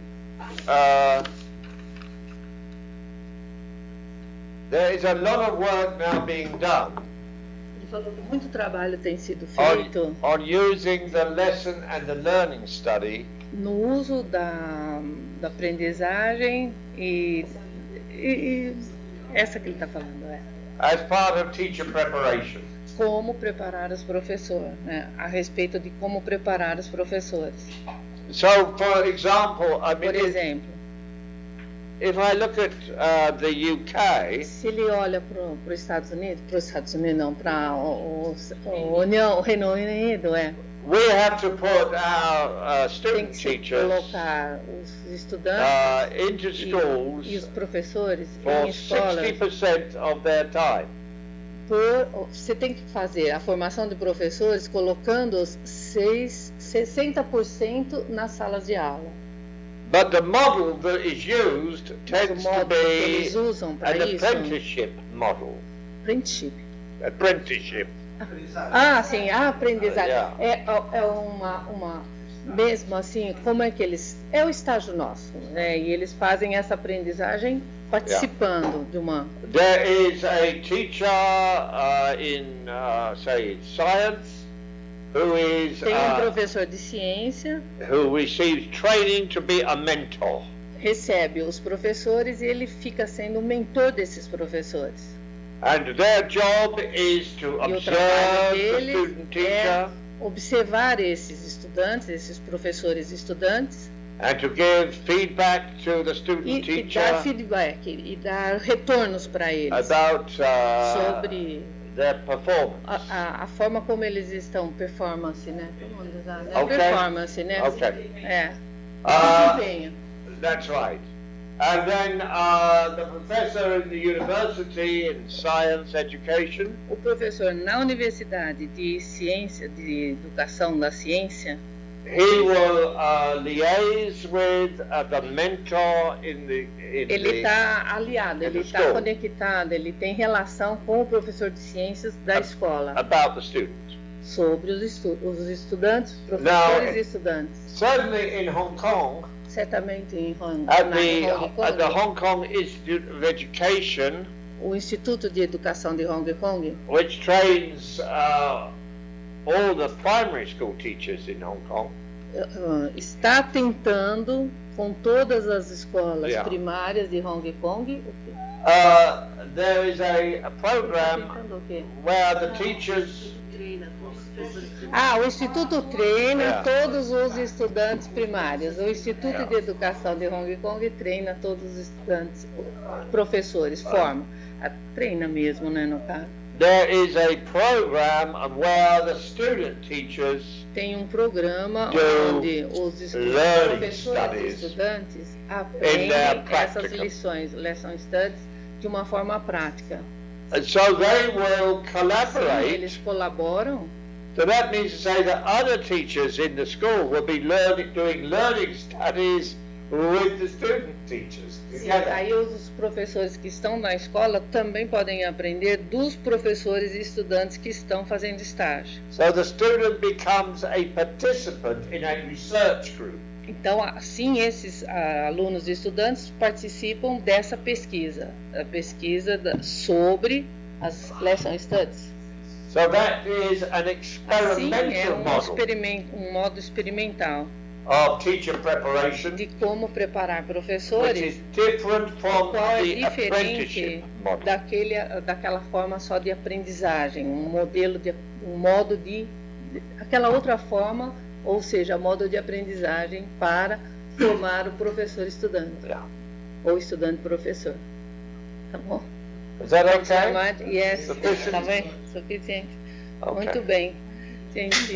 Speaker 2: there is a lot of work now being done.
Speaker 1: Ele falou que muito trabalho tem sido feito
Speaker 2: on using the lesson and the learning study
Speaker 1: no uso da aprendizagem e essa que ele está falando
Speaker 2: as part of teacher preparation.
Speaker 1: Como preparar os professores, né? A respeito de como preparar os professores.
Speaker 2: So, for example,
Speaker 1: por exemplo,
Speaker 2: if I look at the UK,
Speaker 1: se ele olha para os Estados Unidos não, para o Reino Unido,
Speaker 2: we have to put our student teachers
Speaker 1: colocar os estudantes
Speaker 2: into schools
Speaker 1: e os professores
Speaker 2: for
Speaker 1: em escolas
Speaker 2: 60% of their time.
Speaker 1: Você tem que fazer a formação de professores colocando-os 60% nas salas de aula.
Speaker 2: But the model that is used tends to be an apprenticeship model. Apprenticeship.
Speaker 1: Sim, a aprendizagem. É uma mesmo assim, como é que eles... É o estágio nosso, né? E eles fazem essa aprendizagem participando de uma...
Speaker 2: There is a teacher in, say, science, who is...
Speaker 1: Tem professor de ciência...
Speaker 2: Who receives training to be a mentor.
Speaker 1: Recebe os professores e ele fica sendo o mentor desses professores.
Speaker 2: And their job is to observe the student teacher.
Speaker 1: observar esses estudantes, esses professores e estudantes,
Speaker 2: and to give feedback to the student
Speaker 1: e
Speaker 2: teacher
Speaker 1: dar feedback, e dar retornos para eles
Speaker 2: about
Speaker 1: sobre
Speaker 2: their performance.
Speaker 1: a forma como eles estão, performance, né?
Speaker 2: Okay.
Speaker 1: Performance, né?
Speaker 2: Okay.
Speaker 1: É. Desempenho.
Speaker 2: That's right. And then the professor in the university in science education,
Speaker 1: O professor na universidade de ciência, de educação da ciência,
Speaker 2: he will liaise with the mentor
Speaker 1: ele está aliado, ele está conectado, ele tem relação com o professor de ciências da escola
Speaker 2: about the student.
Speaker 1: sobre os estudantes, professores e estudantes.
Speaker 2: Certainly in Hong Kong,
Speaker 1: Certamente em Hong
Speaker 2: at
Speaker 1: Kong,
Speaker 2: the Hong Kong Institute of Education,
Speaker 1: o Instituto de Educação de Hong Kong,
Speaker 2: which trains all the primary school teachers in Hong Kong,
Speaker 1: está tentando com todas as escolas
Speaker 2: Yeah.
Speaker 1: primárias de Hong Kong.
Speaker 2: there is a program
Speaker 1: Tentando o quê?
Speaker 2: where the teachers
Speaker 1: O Instituto treina
Speaker 2: Yeah.
Speaker 1: todos os estudantes primários. O Instituto de Educação de Hong Kong treina todos os estudantes, professores, forma. Treina mesmo, né, no caso.
Speaker 2: there is a program where the student teachers
Speaker 1: Tem um programa
Speaker 2: Do
Speaker 1: onde os
Speaker 2: learning
Speaker 1: professores e
Speaker 2: studies
Speaker 1: estudantes
Speaker 2: in
Speaker 1: aprendem
Speaker 2: their
Speaker 1: essas
Speaker 2: practicum.
Speaker 1: lições, lesson studies, de uma forma prática.
Speaker 2: and so they will
Speaker 1: Sim,
Speaker 2: collaborate.
Speaker 1: eles colaboram.
Speaker 2: So that means to say that other teachers in the school will be doing learning studies with the student teachers
Speaker 1: Sim,
Speaker 2: together.
Speaker 1: aí os professores que estão na escola também podem aprender dos professores e estudantes que estão fazendo estágio.
Speaker 2: So the student becomes a participant in a research group.
Speaker 1: Então, assim, esses alunos e estudantes participam dessa pesquisa, a pesquisa sobre as lesson studies.
Speaker 2: So that is an
Speaker 1: Assim, é
Speaker 2: experimental model
Speaker 1: um modo experimental
Speaker 2: of teacher preparation,
Speaker 1: de como preparar
Speaker 2: which
Speaker 1: professores,
Speaker 2: is different from
Speaker 1: qual é
Speaker 2: the
Speaker 1: diferente
Speaker 2: apprenticeship model.
Speaker 1: daquela forma só de aprendizagem, aquela outra forma, ou seja, modo de aprendizagem para formar o professor-estudante,
Speaker 2: Yeah.
Speaker 1: ou estudante-professor. Tá bom?
Speaker 2: Is that okay?
Speaker 1: Yes,
Speaker 2: Sufficient?
Speaker 1: tá bem? Suficiente.
Speaker 2: Okay.
Speaker 1: Muito bem. Gente.